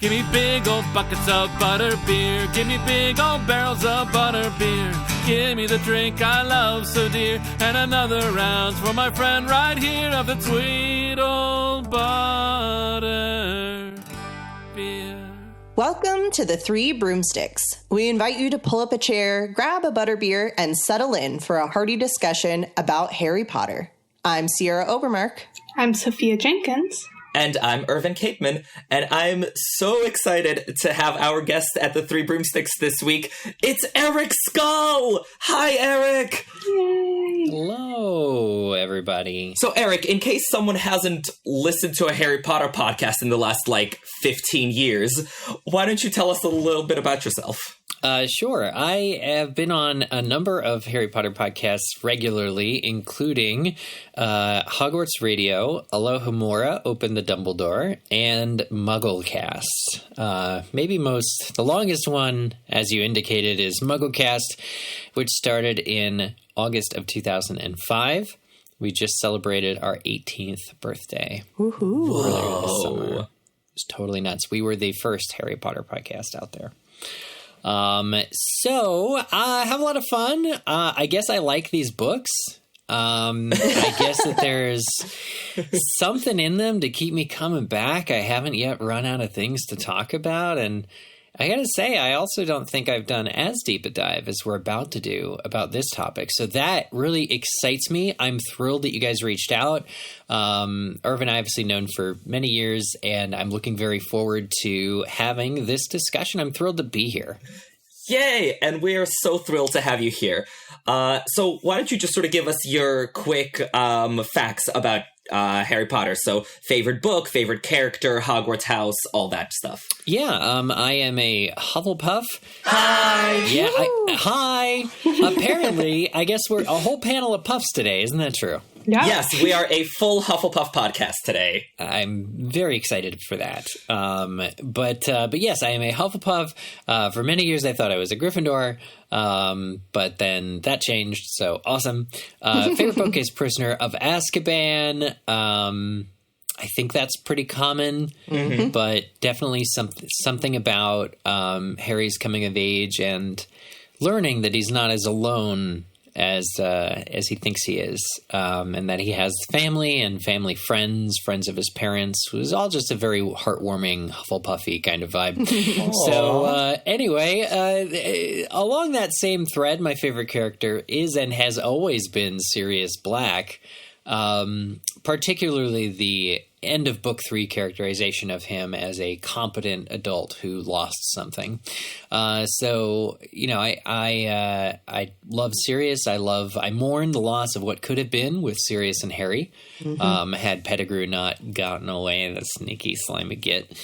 Give me big old buckets of butter beer. Give me big old barrels of butter beer. Give me the drink I love so dear. And another round for my friend right here of the sweet old butter beer. Welcome to the Three Broomsticks. We invite you to pull up a chair, grab a butterbeer, and settle in for a hearty discussion about Harry Potter. I'm Sierra Obermark. I'm Sophia Jenkins. And I'm Irvin Capeman, and I'm so excited to have our guest at the Three Broomsticks this week. It's Eric Skull! Hi, Eric! Yay! Hello, everybody. So, Eric, in case someone hasn't listened to a Harry Potter podcast in the last, 15 years, why don't you tell us a little bit about yourself? Sure. I have been on a number of Harry Potter podcasts regularly, including Hogwarts Radio, Alohomora, Open the Dumbledore, and Mugglecast. The longest one, as you indicated, is Mugglecast, which started in August of 2005. We just celebrated our 18th birthday earlier this summer. It was totally nuts. We were the first Harry Potter podcast out there. So I have a lot of fun. I guess I like these books. I guess that there's something in them to keep me coming back. I haven't yet run out of things to talk about. And I gotta say, I also don't think I've done as deep a dive as we're about to do about this topic. So that really excites me. I'm thrilled that you guys reached out. Irvin, I obviously known for many years, and I'm looking very forward to having this discussion. I'm thrilled to be here. Yay! And we are so thrilled to have you here. So why don't you just sort of give us your quick facts about Harry Potter. So favorite book, favorite character, Hogwarts house, all that stuff. Yeah, I am a Hufflepuff. Hi! Yeah, hi! Apparently, I guess we're a whole panel of puffs today, isn't that true? Yeah. Yes, we are a full Hufflepuff podcast today. I'm very excited for that. But yes, I am a Hufflepuff. For many years, I thought I was a Gryffindor, but then that changed. So awesome. Favorite book is Prisoner of Azkaban. I think that's pretty common, but definitely something about Harry's coming of age and learning that he's not as alone as he thinks he is, and that he has family and family friends of his parents, who's all just a very heartwarming, Hufflepuffy kind of vibe. So anyway, along that same thread, my favorite character is and has always been Sirius Black, particularly the end of book 3 characterization of him as a competent adult who lost something. So, you know, I love Sirius. I mourn the loss of what could have been with Sirius and Harry, had Pettigrew not gotten away, the sneaky slimy git.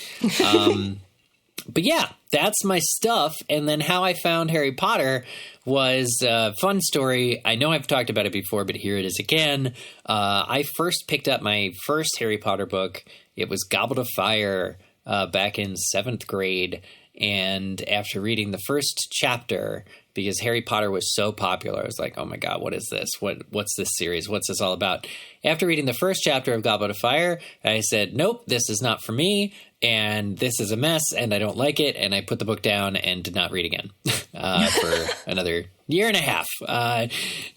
But yeah, that's my stuff. And then how I found Harry Potter was a fun story. I know I've talked about it before, but here it is again. I first picked up my first Harry Potter book. It was Goblet of Fire back in 7th grade. And after reading the first chapter, because Harry Potter was so popular, I was like, oh my God, what is this? What's this series? What's this all about? After reading the first chapter of Goblet of Fire, I said, nope, this is not for me. And this is a mess, and I don't like it. And I put the book down and did not read again for another year and a half.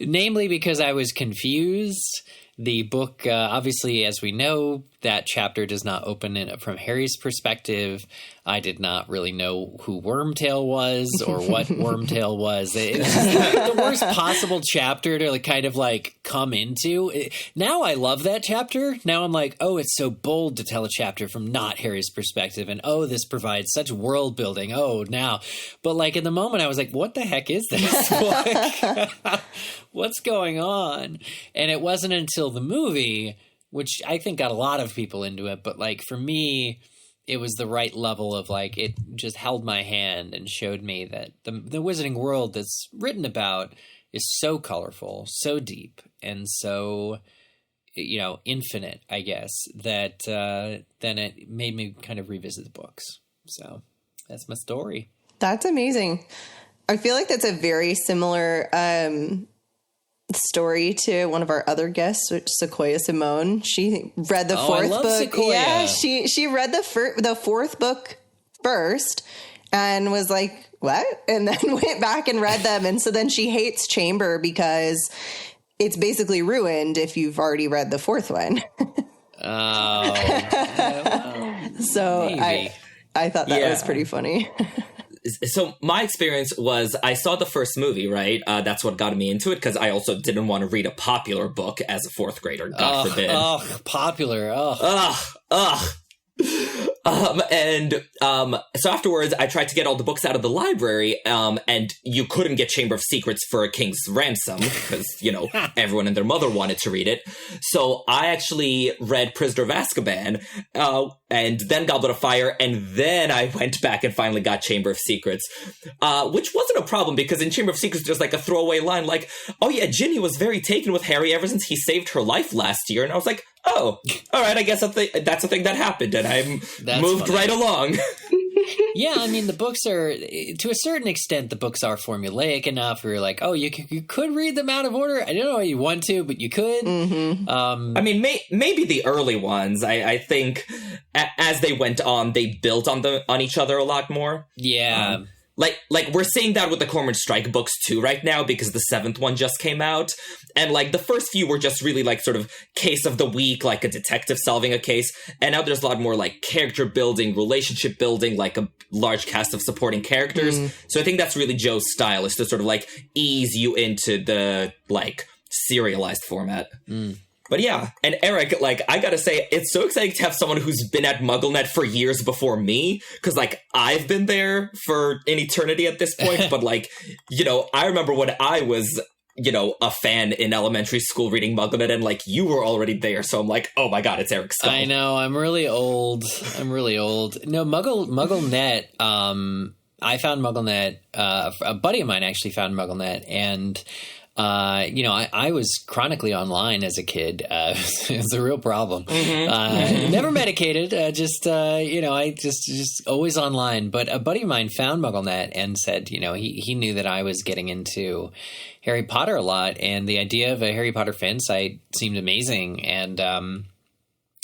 Namely because I was confused. The book, obviously, as we know, that chapter does not open from Harry's perspective. I did not really know who Wormtail was or what Wormtail was. It's the worst possible chapter to kind of come into. Now I love that chapter. Now I'm like, oh, it's so bold to tell a chapter from not Harry's perspective. And oh, this provides such world building. Oh, now. But in the moment I was like, what the heck is this? What's going on? And it wasn't until the movie, which I think got a lot of people into it, but for me, it was the right level of it just held my hand and showed me that the wizarding world that's written about is so colorful, so deep, and so, infinite, I guess, that then it made me kind of revisit the books. So that's my story. That's amazing. I feel like that's a very similar story to one of our other guests, which Sequoia Simone. She read the fourth book. Sequoia. Yeah, she read the fourth book first and was like, what? And then went back and read them. And so then she hates Chamber because it's basically ruined if you've already read the fourth one. So maybe. I thought that was pretty funny. So my experience was I saw the first movie, right? That's what got me into it, because I also didn't want to read a popular book as a fourth grader, God forbid. Popular. So afterwards, I tried to get all the books out of the library, and you couldn't get Chamber of Secrets for a King's Ransom, because, everyone and their mother wanted to read it. So I actually read Prisoner of Azkaban, and then Goblet of Fire, and then I went back and finally got Chamber of Secrets, which wasn't a problem, because in Chamber of Secrets, there's like a throwaway line like, oh yeah, Ginny was very taken with Harry ever since he saved her life last year, and I was like, oh, all right, I guess that's a thing that happened, and I moved right along. Yeah, I mean, the books are, to a certain extent, the books are formulaic enough where you're like, oh, you could read them out of order. I don't know why you want to, but you could. Mm-hmm. I mean, maybe the early ones. I think as they went on, they built on each other a lot more. Yeah. Like we're seeing that with the Cormoran Strike books too right now, because the 7th one just came out. And like the first few were just really like sort of case of the week, like a detective solving a case. And now there's a lot more like character building, relationship building, like a large cast of supporting characters. So I think that's really Joe's style, is to sort of like ease you into the like serialized format. But yeah, and Eric, like, I gotta say, it's so exciting to have someone who's been at MuggleNet for years before me, because, like, I've been there for an eternity at this point, but, like, I remember when I was, a fan in elementary school reading MuggleNet, and, like, you were already there, so I'm like, oh my god, it's Eric Skull. I know, I'm really old. No, MuggleNet, I found MuggleNet, a buddy of mine actually found MuggleNet, and... I was chronically online as a kid. It's a real problem. Never medicated, I just always online. But a buddy of mine found MuggleNet and said, he knew that I was getting into Harry Potter a lot, and the idea of a Harry Potter fan site seemed amazing. And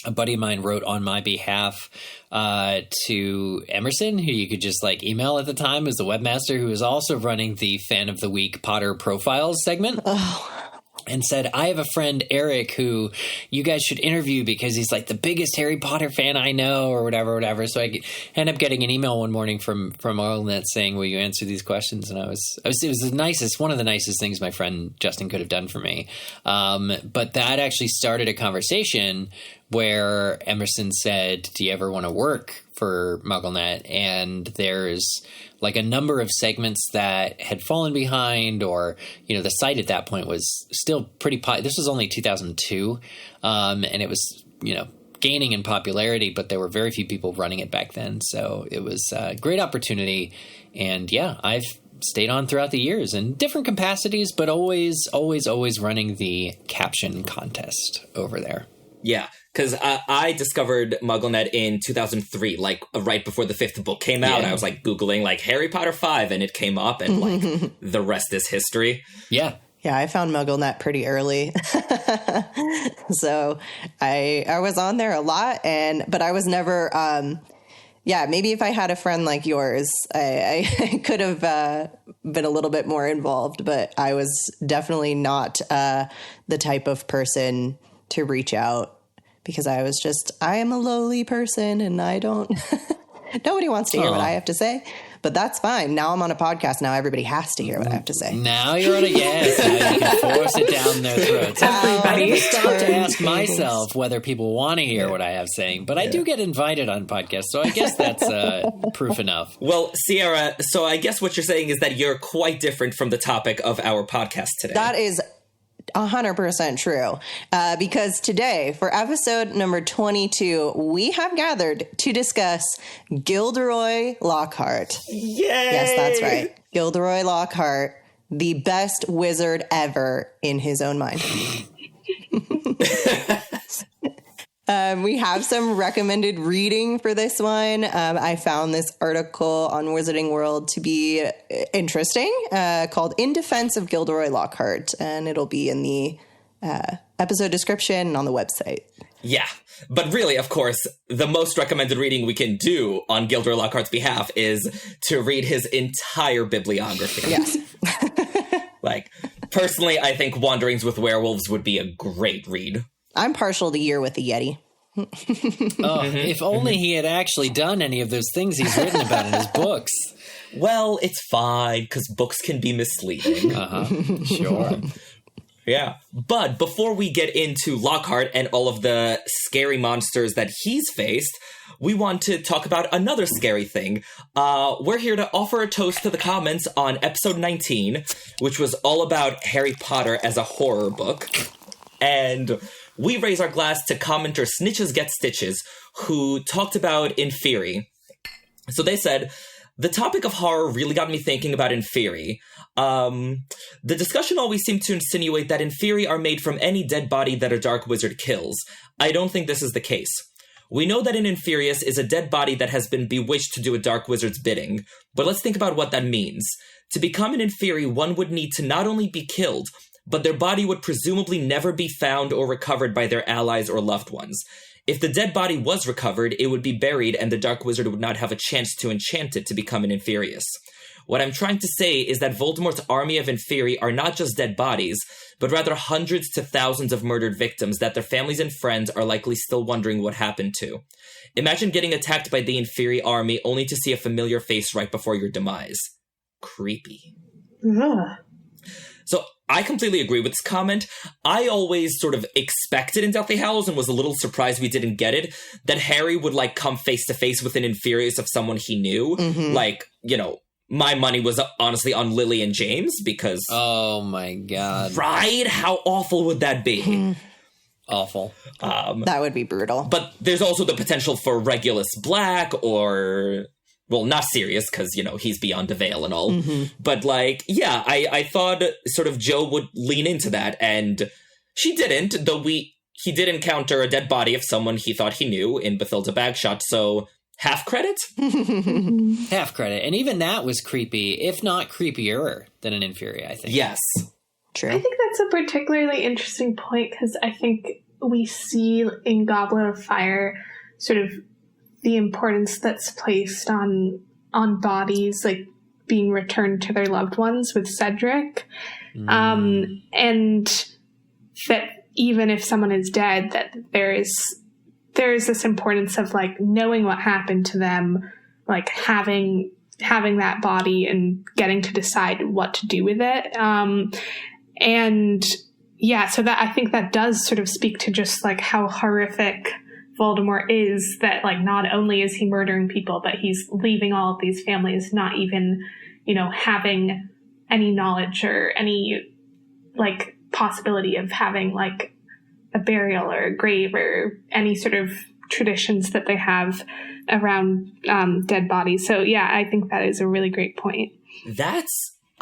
a buddy of mine wrote on my behalf to Emerson, who you could just like email at the time, as the webmaster, who was also running the Fan of the Week Potter Profiles segment. And said, I have a friend, Eric, who you guys should interview because he's like the biggest Harry Potter fan I know, or whatever. So I ended up getting an email one morning from MuggleNet saying, will you answer these questions? And it was one of the nicest things my friend Justin could have done for me. But that actually started a conversation where Emerson said, do you ever want to work for MuggleNet? And there's like a number of segments that had fallen behind, or, the site at that point was still pretty this was only 2002. And it was, gaining in popularity, but there were very few people running it back then. So it was a great opportunity. And yeah, I've stayed on throughout the years in different capacities, but always running the caption contest over there. Yeah, because I discovered MuggleNet in 2003, like right before the 5th book came out. I was like Googling like Harry Potter 5, and it came up, and like the rest is history. Yeah, I found MuggleNet pretty early. So I was on there a lot, but I was never, maybe if I had a friend like yours, I could have been a little bit more involved, but I was definitely not the type of person to reach out, because I am a lowly person, and I don't, nobody wants to hear what I have to say, but that's fine. Now I'm on a podcast. Now everybody has to hear what I have to say. Now you're on a yes. Now you can force it down their throats. I stopped to ask myself whether people want to hear what I have saying, but I do get invited on podcasts, so I guess that's proof enough. Well, Sierra, so I guess what you're saying is that you're quite different from the topic of our podcast today. That is 100% true, because today, for episode number 22, we have gathered to discuss Gilderoy Lockhart. Yay! Yes, that's right. Gilderoy Lockhart, the best wizard ever in his own mind. We have some recommended reading for this one. I found this article on Wizarding World to be interesting, called In Defense of Gilderoy Lockhart, and it'll be in the episode description and on the website. Yeah. But really, of course, the most recommended reading we can do on Gilderoy Lockhart's behalf is to read his entire bibliography. Yes. Like, personally, I think Wanderings with Werewolves would be a great read. I'm partial to Year with the Yeti. If only he had actually done any of those things he's written about in his books. Well, it's fine, because books can be misleading. Sure. Yeah. But before we get into Lockhart and all of the scary monsters that he's faced, we want to talk about another scary thing. We're here to offer a toast to the comments on episode 19, which was all about Harry Potter as a horror book. And we raise our glass to commenter Snitches Get Stitches, who talked about Inferi. So they said, the topic of horror really got me thinking about Inferi. The discussion always seemed to insinuate that Inferi are made from any dead body that a dark wizard kills. I don't think this is the case. We know that an Inferius is a dead body that has been bewitched to do a dark wizard's bidding, but let's think about what that means. To become an Inferi, one would need to not only be killed, but their body would presumably never be found or recovered by their allies or loved ones. If the dead body was recovered, it would be buried and the dark wizard would not have a chance to enchant it to become an Inferius. What I'm trying to say is that Voldemort's army of Inferi are not just dead bodies, but rather hundreds to thousands of murdered victims that their families and friends are likely still wondering what happened to. Imagine getting attacked by the Inferi army only to see a familiar face right before your demise. Creepy. Ugh. So I completely agree with this comment. I always sort of expected in Deathly Hallows and was a little surprised we didn't get it, that Harry would like come face to face with an Inferius of someone he knew. Like, you know, my money was honestly on Lily and James because... Oh my God. Right? How awful would that be? Awful. That would be brutal. But there's also the potential for Regulus Black or... Well, not Sirius, because, you know, he's beyond the veil and all. But, like, yeah, I thought sort of Jo would lean into that, and she didn't, though he did encounter a dead body of someone he thought he knew in Bathilda Bagshot, so half credit? Half credit. And even that was creepy, if not creepier than an Inferi, I think. Yes. True. I think that's a particularly interesting point because I think we see in Goblet of Fire sort of the importance that's placed on bodies like being returned to their loved ones with Cedric. And that even if someone is dead, that there is this importance of like knowing what happened to them, like having that body and getting to decide what to do with it. And yeah, so that I think that does sort of speak to just like how horrific Voldemort is, that like not only is he murdering people, but he's leaving all of these families not even, you know, having any knowledge or any like possibility of having like a burial or a grave or any sort of traditions that they have around dead bodies. So yeah, I think that is a really great point.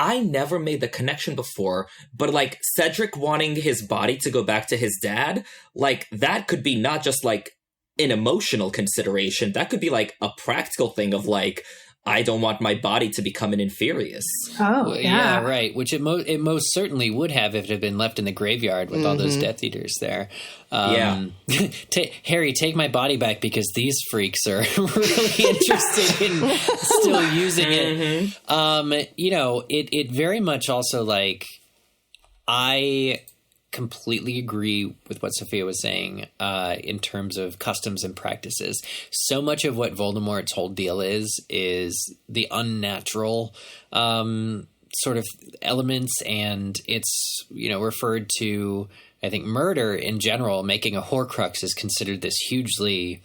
I never made the connection before, but like Cedric wanting his body to go back to his dad, like that could be not just like an emotional consideration. That could be like a practical thing of like, I don't want my body to become an Inferius. Oh, yeah. Right. Which it most certainly would have if it had been left in the graveyard with all those Death Eaters there. Harry, take my body back because these freaks are really interested in still using it. You know, it very much also like, I completely agree with what Sophia was saying in terms of customs and practices. So much of what Voldemort's whole deal is the unnatural sort of elements, and it's, you know, referred to, I think, murder in general. Making a Horcrux is considered this hugely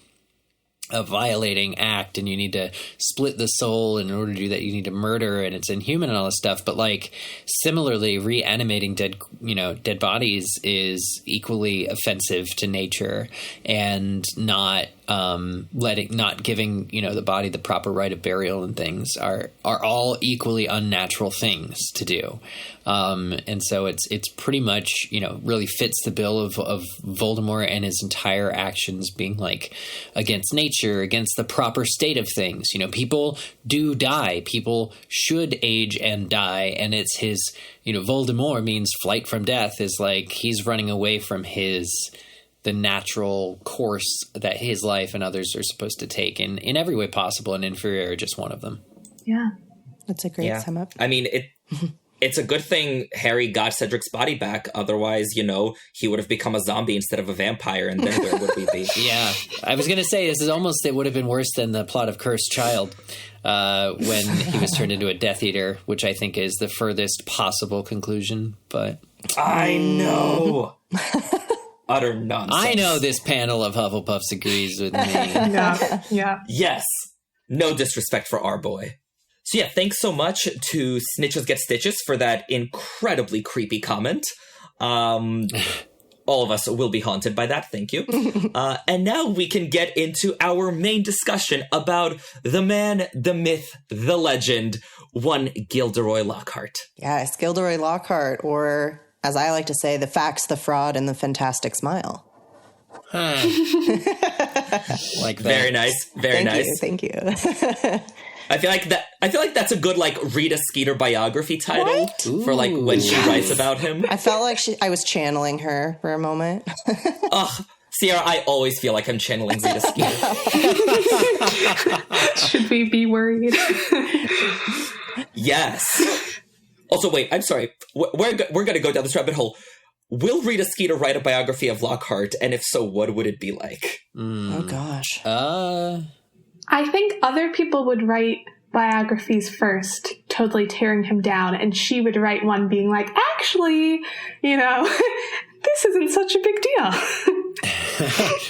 a violating act, and you need to split the soul, and in order to do that you need to murder, and it's inhuman and all this stuff. But like similarly, reanimating dead bodies is equally offensive to nature, and not giving, you know, the body the proper right of burial and things are all equally unnatural things to do. And so it's pretty much, you know, really fits the bill of Voldemort and his entire actions being like against nature nature, against the proper state of things. You know, people do die. People should age and die. And it's his, you know, Voldemort means flight from death, is like he's running away from the natural course that his life and others are supposed to take in every way possible, and inferior just one of them. Yeah. That's a great sum up. I mean, it's a good thing Harry got Cedric's body back. Otherwise, you know, he would have become a zombie instead of a vampire, and then where would we be? Yeah. I was going to say, it would have been worse than the plot of Cursed Child when he was turned into a Death Eater, which I think is the furthest possible conclusion. But I know. Utter nonsense. I know this panel of Hufflepuffs agrees with me. Yeah. Yes. No disrespect for our boy. So yeah, thanks so much to Snitches Get Stitches for that incredibly creepy comment. All of us will be haunted by that. Thank you. And now we can get into our main discussion about the man, the myth, the legend, one Gilderoy Lockhart. Yes, Gilderoy Lockhart, or as I like to say, the facts, the fraud, and the fantastic smile. Like that. Very nice. Very nice. Thank you. I feel like that's a good like Rita Skeeter biography title for like when she writes about him. I felt like I was channeling her for a moment. Ugh, Sierra, I always feel like I'm channeling Rita Skeeter. Should we be worried? Yes. Also, wait, I'm sorry. We're going to go down this rabbit hole. Will Rita Skeeter write a biography of Lockhart? And if so, what would it be like? Oh, gosh. I think other people would write biographies first, totally tearing him down, and she would write one being like, actually, you know, this isn't such a big deal.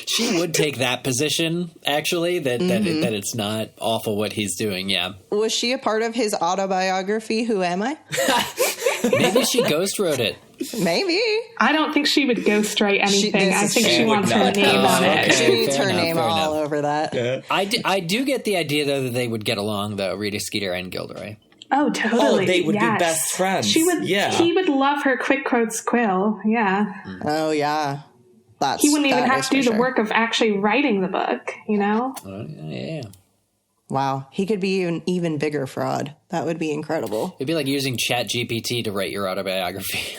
She would take that position, actually, that it's not awful what he's doing, yeah. Was she a part of his autobiography, Who Am I? Maybe she ghost wrote it. Maybe. I don't think she would ghostwrite anything. I think she wants her not. name on it. Okay, She needs fair her enough, name fair all enough. over that. Yeah. I do get the idea, though, that they would get along, though, Rita Skeeter and Gilderoy. Oh, totally. Oh, they would yes. be best friends. She would. Yeah. He would love her quick quotes quill. Yeah. Oh, yeah. He wouldn't even that have is to do for the sure. work of actually writing the book, you know? Yeah. Wow. He could be an even bigger fraud. That would be incredible. It'd be like using ChatGPT to write your autobiography.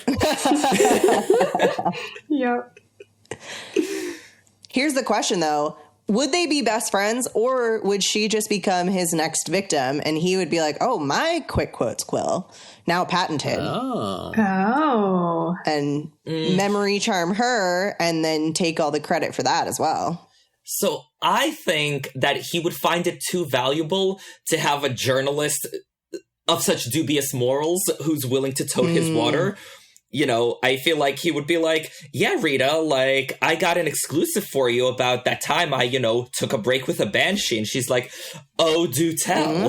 Yep. Here's the question, though. Would they be best friends, or would she just become his next victim and he would be like, oh, my quick quotes quill, now patented. Oh. And memory charm her and then take all the credit for that as well. So I think that he would find it too valuable to have a journalist of such dubious morals who's willing to tote his water. You know, I feel like he would be like, yeah, Rita, like, I got an exclusive for you about that time I, you know, took a break with a banshee. And she's like, oh, do tell.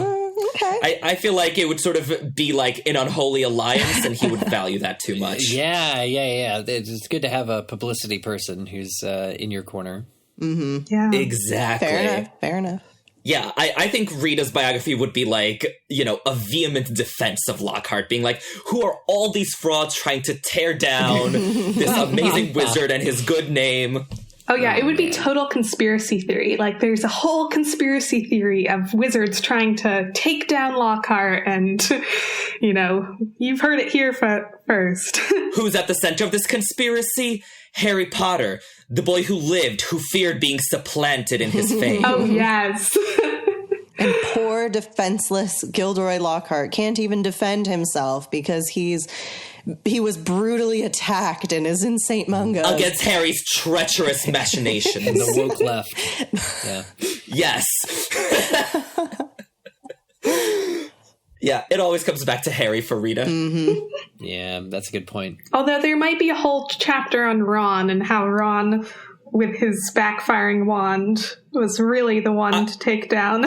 Okay. I feel like it would sort of be like an unholy alliance, and he would value that too much. Yeah. It's good to have a publicity person who's in your corner. Yeah. Exactly. Fair enough. Yeah, I think Rita's biography would be like, you know, a vehement defense of Lockhart, being like, who are all these frauds trying to tear down this amazing wizard and his good name? Oh, yeah. It would be total conspiracy theory. Like, there's a whole conspiracy theory of wizards trying to take down Lockhart, and, you know, you've heard it here first. Who's at the center of this conspiracy? Harry Potter, the boy who lived, who feared being supplanted in his fame. Oh, yes. And poor defenseless Gilderoy Lockhart can't even defend himself because he was brutally attacked and is in St. Mungo. Against Harry's treacherous machinations. The woke left. Yeah. Yes. Yeah, it always comes back to Harry for Rita. Yeah, that's a good point. Although there might be a whole chapter on Ron and how Ron, with his backfiring wand, was really the one to take down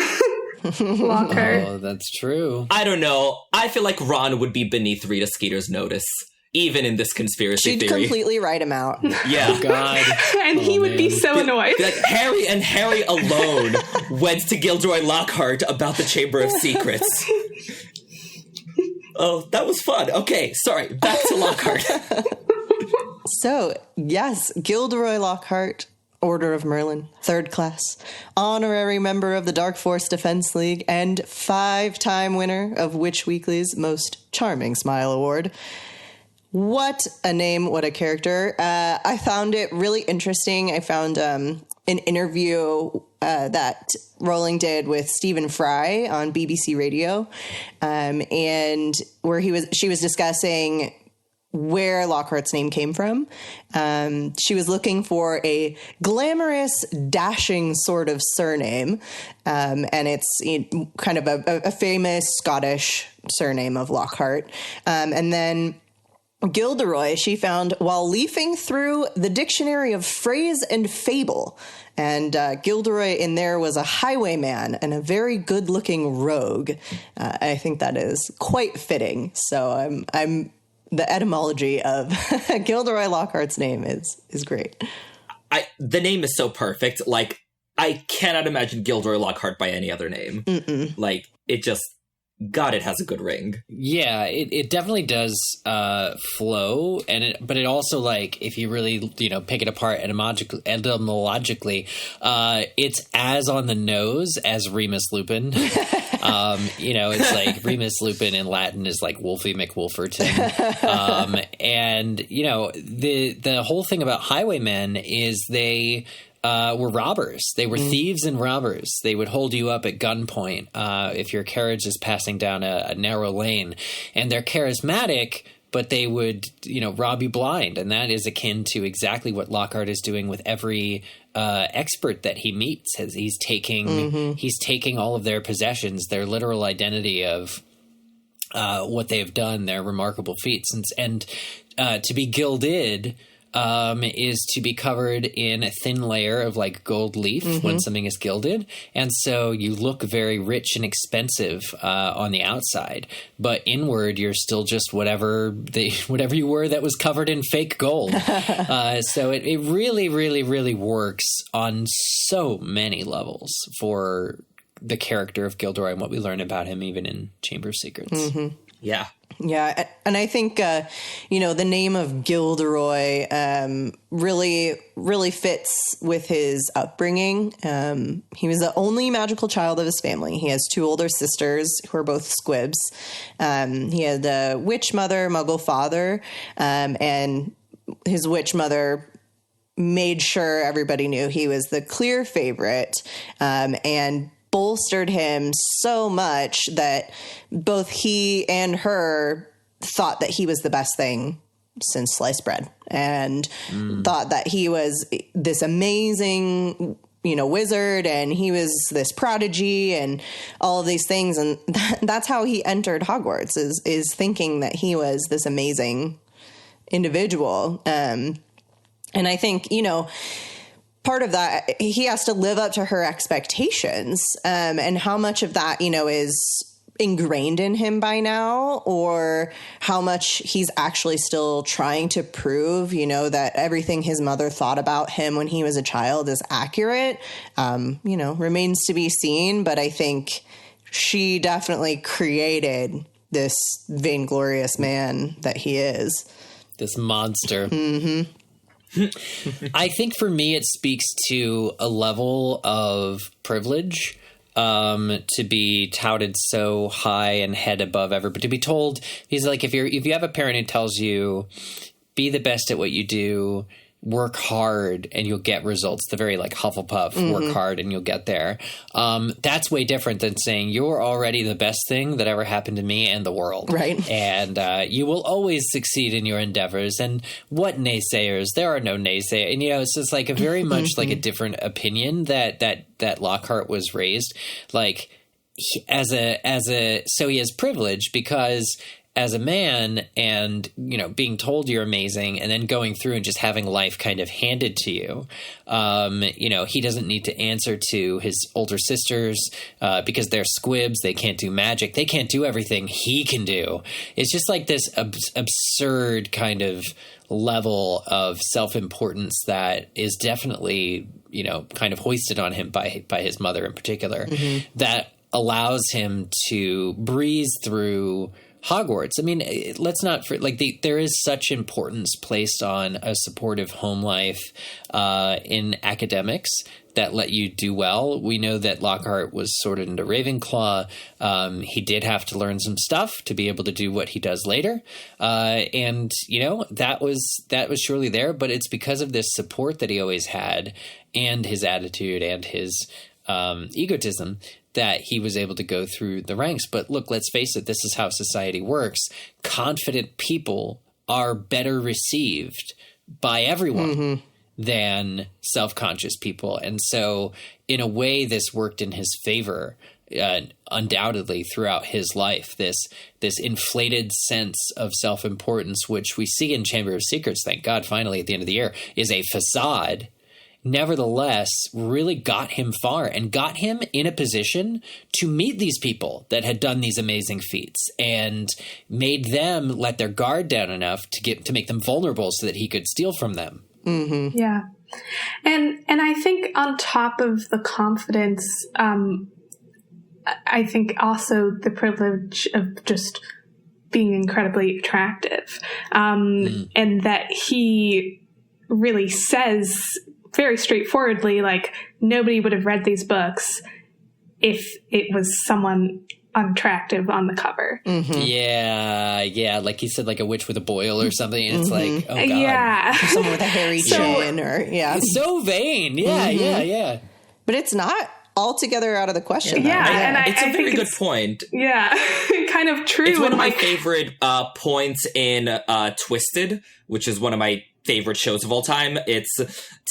Lockhart. Oh, that's true. I don't know. I feel like Ron would be beneath Rita Skeeter's notice, even in this conspiracy She'd theory. completely write him out. Yeah. Oh, God. And he would be man. so annoyed. Like Harry alone went to Gilderoy Lockhart about the Chamber of Secrets. Oh, that was fun. Okay, sorry. Back to Lockhart. So, yes, Gilderoy Lockhart, Order of Merlin, 3rd class, honorary member of the Dark Force Defense League, and 5-time winner of Witch Weekly's Most Charming Smile Award. What a name, what a character. I found it really interesting. I found an interview that Rowling did with Stephen Fry on BBC Radio, and where she was discussing where Lockhart's name came from. She was looking for a glamorous, dashing sort of surname, and it's kind of a famous Scottish surname of Lockhart. And then Gilderoy, she found while leafing through the Dictionary of Phrase and Fable. And Gilderoy in there was a highwayman and a very good-looking rogue. I think that is quite fitting. So I'm the etymology of Gilderoy Lockhart's name is great. The name is so perfect. Like, I cannot imagine Gilderoy Lockhart by any other name. Mm-mm. Like, it just... God, it has a good ring. Yeah, it definitely does flow, but it also, like, if you really pick it apart etymologically, it's as on the nose as Remus Lupin. It's like Remus Lupin in Latin is like Wolfie McWolferton, and the whole thing about highwaymen is they were robbers. They were thieves and robbers. They would hold you up at gunpoint if your carriage is passing down a narrow lane. And they're charismatic, but they would, rob you blind. And that is akin to exactly what Lockhart is doing with every expert that he meets. As he's taking all of their possessions, their literal identity of what they have done, their remarkable feats. And to be gilded is to be covered in a thin layer of like gold leaf when something is gilded. And so you look very rich and expensive on the outside, but inward you're still just whatever you were that was covered in fake gold. So it really, really, really works on so many levels for the character of Gilderoy and what we learn about him even in Chamber of Secrets. Yeah. Yeah, and I think, the name of Gilderoy really, really fits with his upbringing. He was the only magical child of his family. He has 2 older sisters who are both squibs. He had a witch mother, muggle father, and his witch mother made sure everybody knew he was the clear favorite, and bolstered him so much that both he and her thought that he was the best thing since sliced bread, and thought that he was this amazing, wizard, and he was this prodigy and all of these things. And that's how he entered Hogwarts is thinking that he was this amazing individual. And I think, part of that, he has to live up to her expectations, and how much of that, is ingrained in him by now, or how much he's actually still trying to prove, that everything his mother thought about him when he was a child is accurate, remains to be seen. But I think she definitely created this vainglorious man that he is. This monster. I think for me, it speaks to a level of privilege to be touted so high and head above everybody. To be told, he's like, if you have a parent who tells you, be the best at what you do, work hard and you'll get results. The very like Hufflepuff, work hard and you'll get there. That's way different than saying you're already the best thing that ever happened to me and the world. Right. And you will always succeed in your endeavors. And what naysayers? There are no naysayers. And it's just like a very much like a different opinion that Lockhart was raised. Like so he has privilege because as a man and, being told you're amazing and then going through and just having life kind of handed to you, he doesn't need to answer to his older sisters because they're squibs. They can't do magic. They can't do everything he can do. It's just like this absurd kind of level of self-importance that is definitely, kind of hoisted on him by his mother in particular, that allows him to breeze through Hogwarts. I mean, let's not there is such importance placed on a supportive home life in academics that let you do well. We know that Lockhart was sorted into Ravenclaw. He did have to learn some stuff to be able to do what he does later. And, that was surely there, but it's because of this support that he always had and his attitude and his egotism that he was able to go through the ranks. But look, let's face it, this is how society works. Confident people are better received by everyone than self-conscious people. And so in a way, this worked in his favor, undoubtedly throughout his life, this inflated sense of self-importance, which we see in Chamber of Secrets, thank God, finally at the end of the year, is a facade, nevertheless really got him far and got him in a position to meet these people that had done these amazing feats and made them let their guard down enough to make them vulnerable so that he could steal from them. Mm-hmm. Yeah. And I think on top of the confidence, I think also the privilege of just being incredibly attractive, and that he really says very straightforwardly, like, nobody would have read these books if it was someone unattractive on the cover. Mm-hmm. Yeah. Like he said, like a witch with a boil or something. And it's like, oh God. Yeah. Someone with a hairy chin or, It's so vain. Yeah, yeah. But it's not altogether out of the question. Yeah. And it's a very good point. Yeah. Kind of true. It's one of my favorite points in Twisted, which is one of my favorite shows of all time. It's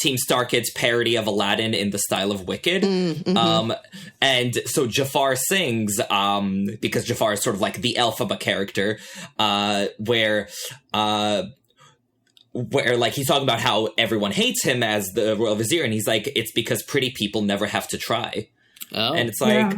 Team Starkid's parody of Aladdin in the style of Wicked. And so Jafar sings, because Jafar is sort of like the Elphaba character, where like he's talking about how everyone hates him as the royal vizier, and he's like, it's because pretty people never have to try. Oh. And it's like,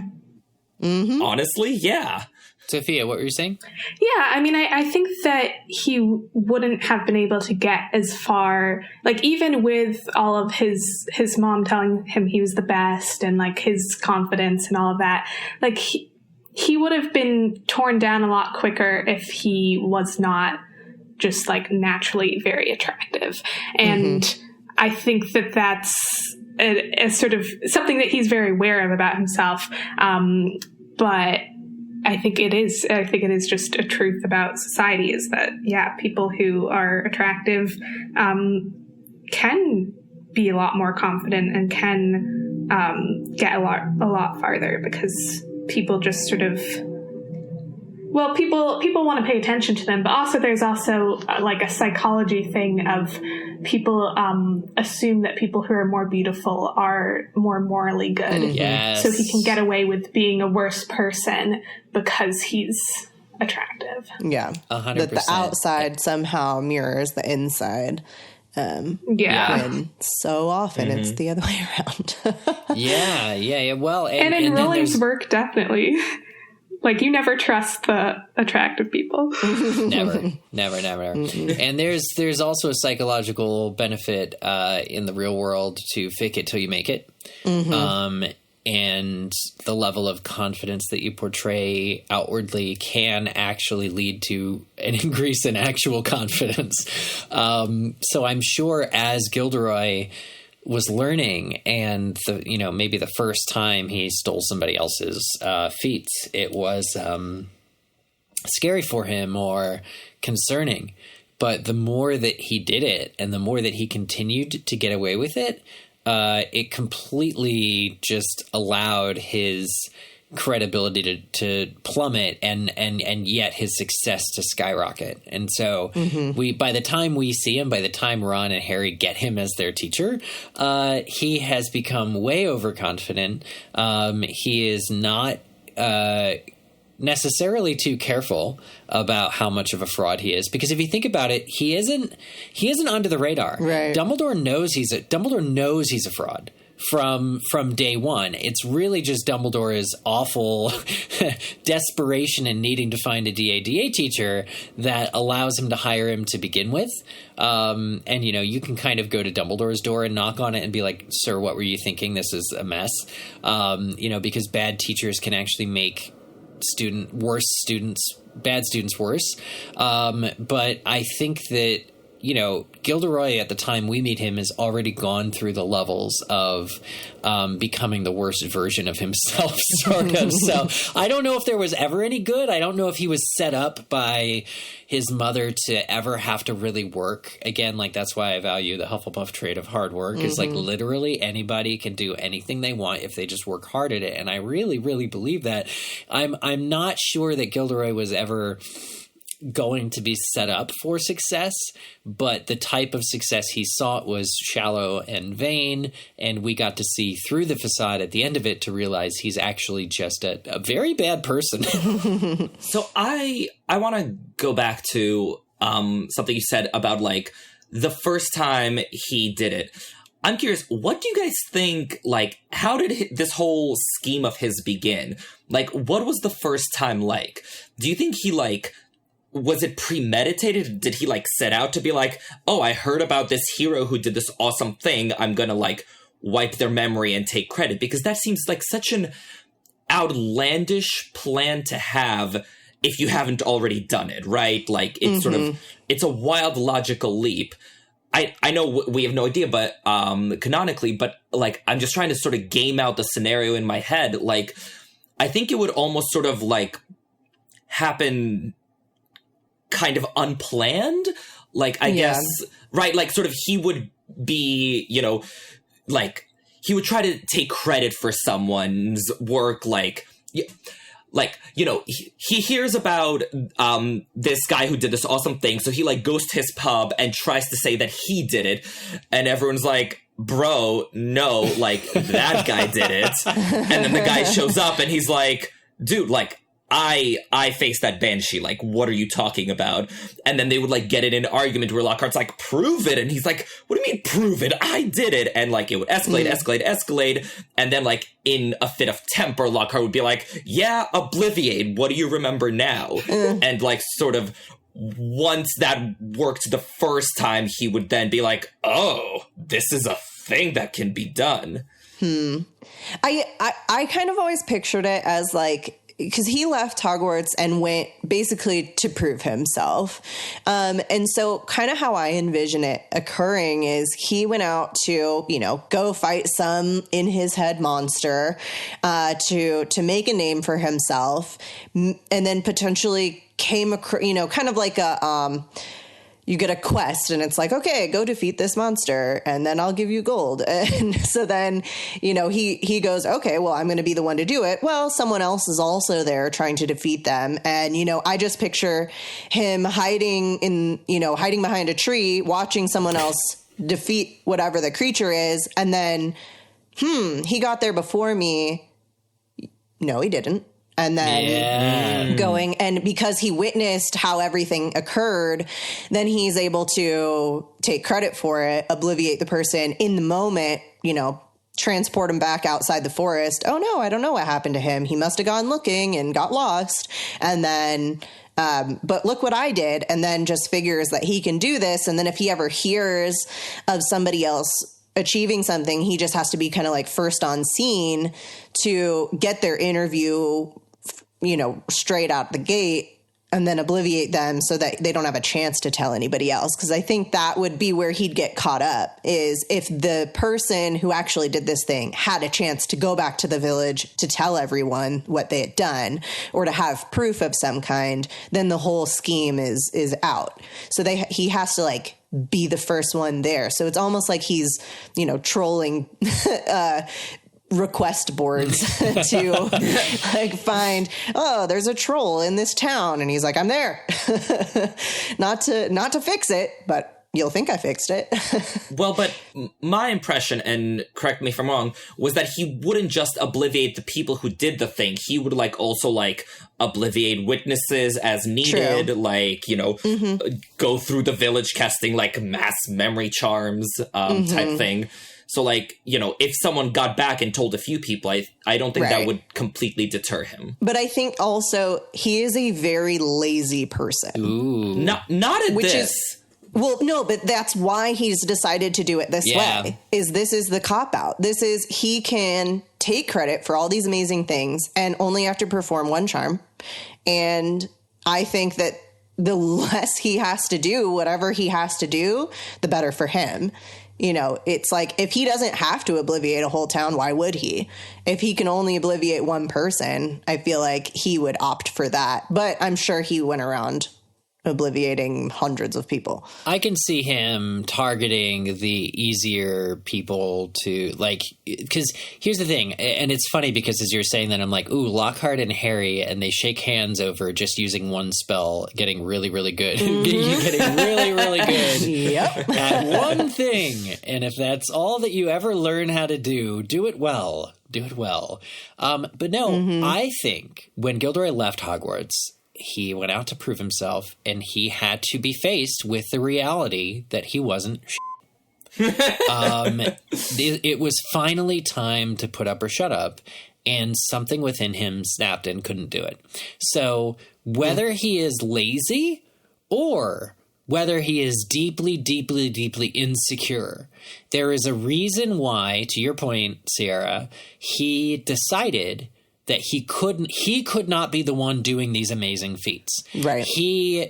honestly, yeah. Sophia, what were you saying? Yeah, I mean, I think that he wouldn't have been able to get as far, like, even with all of his mom telling him he was the best and, like, his confidence and all of that, like, he would have been torn down a lot quicker if he was not just, like, naturally very attractive. And I think that that's a sort of something that he's very aware of about himself. But I think it is just a truth about society, is that, yeah, people who are attractive can be a lot more confident and can get a lot farther, because people just sort of, well, people want to pay attention to them, but also there's also like a psychology thing of people assume that people who are more beautiful are more morally good. Yes. So he can get away with being a worse person because he's attractive. Yeah. 100%. That the outside somehow mirrors the inside. Yeah. And so often it's the other way around. Yeah. Well, and in Rowling's there's work, definitely. Like, you never trust the attractive people. Never. And there's also a psychological benefit in the real world to fake it till you make it. And the level of confidence that you portray outwardly can actually lead to an increase in actual confidence. So I'm sure as Gilderoy was learning, and maybe the first time he stole somebody else's feats, it was scary for him or concerning. But the more that he did it, and the more that he continued to get away with it, it completely just allowed his credibility to plummet, and yet his success to skyrocket. And so by the time we see him, by the time Ron and Harry get him as their teacher, he has become way overconfident. He is not necessarily too careful about how much of a fraud he is, because if you think about it, he isn't under the radar. Right. Dumbledore knows he's a fraud from day one. It's really just Dumbledore's awful desperation and needing to find a DADA teacher that allows him to hire him to begin with. And you can kind of go to Dumbledore's door and knock on it and be like, "Sir, what were you thinking? This is a mess." Because bad teachers can actually make bad students worse. But I think that, Gilderoy at the time we meet him has already gone through the levels of becoming the worst version of himself, sort of. So I don't know if there was ever any good. I don't know if he was set up by his mother to ever have to really work. Again, like, that's why I value the Hufflepuff trait of hard work. Is like, literally anybody can do anything they want if they just work hard at it. And I really, really believe that. I'm not sure that Gilderoy was ever going to be set up for success, but the type of success he sought was shallow and vain, and we got to see through the facade at the end of it to realize he's actually just a very bad person. So I want to go back to something you said about, like, the first time he did it. I'm curious, what do you guys think, like, how did this whole scheme of his begin? Like, what was the first time like? Do you think he, like, was it premeditated? Did he, like, set out to be like, oh, I heard about this hero who did this awesome thing, I'm gonna, like, wipe their memory and take credit? Because that seems like such an outlandish plan to have if you haven't already done it, right? Like, it's sort of, it's a wild logical leap. I know we have no idea, but canonically, but, like, I'm just trying to sort of game out the scenario in my head. Like, I think it would almost sort of, like, happen kind of unplanned, like, I guess, right? Like, sort of, he would be, like, he would try to take credit for someone's work, like, he hears about this guy who did this awesome thing, so he, like, goes to his pub and tries to say that he did it, and everyone's like, bro, no, like, that guy did it. And then the guy shows up and he's like, dude, like, I faced that banshee. Like, what are you talking about? And then they would, like, get in an argument where Lockhart's like, prove it. And he's like, what do you mean prove it? I did it. And, like, it would escalate. And then, like, in a fit of temper, Lockhart would be like, yeah, obliviate. What do you remember now? And, like, sort of, once that worked the first time, he would then be like, oh, this is a thing that can be done. I kind of always pictured it as, like, because he left Hogwarts and went basically to prove himself. And so kind of how I envision it occurring is he went out to, go fight some in his head monster to make a name for himself, and then potentially came across, kind of like a you get a quest and it's like, okay, go defeat this monster and then I'll give you gold. And so then, he goes, okay, well, I'm going to be the one to do it. Well, someone else is also there trying to defeat them. And, I just picture him hiding behind a tree, watching someone else defeat whatever the creature is. And then, he got there before me. No, he didn't. And then going, and because he witnessed how everything occurred, then he's able to take credit for it, obliviate the person in the moment, transport him back outside the forest. Oh no, I don't know what happened to him. He must have gone looking and got lost. And then, but look what I did. And then just figures that he can do this. And then if he ever hears of somebody else achieving something, he just has to be kind of like first on scene to get their interview, straight out the gate, and then obliviate them so that they don't have a chance to tell anybody else. Because I think that would be where he'd get caught up, is if the person who actually did this thing had a chance to go back to the village to tell everyone what they had done or to have proof of some kind, then the whole scheme is out. So he has to, like, be the first one there. So it's almost like he's, trolling request boards to like find, oh, there's a troll in this town, and he's like, I'm there. not to fix it, but you'll think I fixed it. Well, but my impression, and correct me if I'm wrong, was that he wouldn't just obliviate the people who did the thing. He would, like, also, like, obliviate witnesses as needed. True. Like, go through the village casting, like, mass memory charms type thing. So, like, if someone got back and told a few people, I don't think that would completely deter him. But I think also he is a very lazy person. Ooh. Not at this. Well, no, but that's why he's decided to do it this way. This is the cop-out. He can take credit for all these amazing things and only have to perform one charm. And I think that the less he has to do, whatever he has to do, the better for him. You know, it's like, if he doesn't have to obliviate a whole town, why would he? If he can only obliviate one person, I feel like he would opt for that. But I'm sure he went around obliviating hundreds of people. I can see him targeting the easier people to, like, because here's the thing, and it's funny because as you're saying that, I'm like, ooh, Lockhart and Harry, and they shake hands over just using one spell, getting really, really good. Getting really, really good Yep. at one thing. And if that's all that you ever learn how to do, do it well. Do it well. But no, I think when Gilderoy left Hogwarts, he went out to prove himself, and he had to be faced with the reality that he wasn't it was finally time to put up or shut up, and something within him snapped and couldn't do it. So whether he is lazy or whether he is deeply, deeply, deeply insecure, there is a reason why, to your point, Sierra, he decided that he could not be the one doing these amazing feats. Right.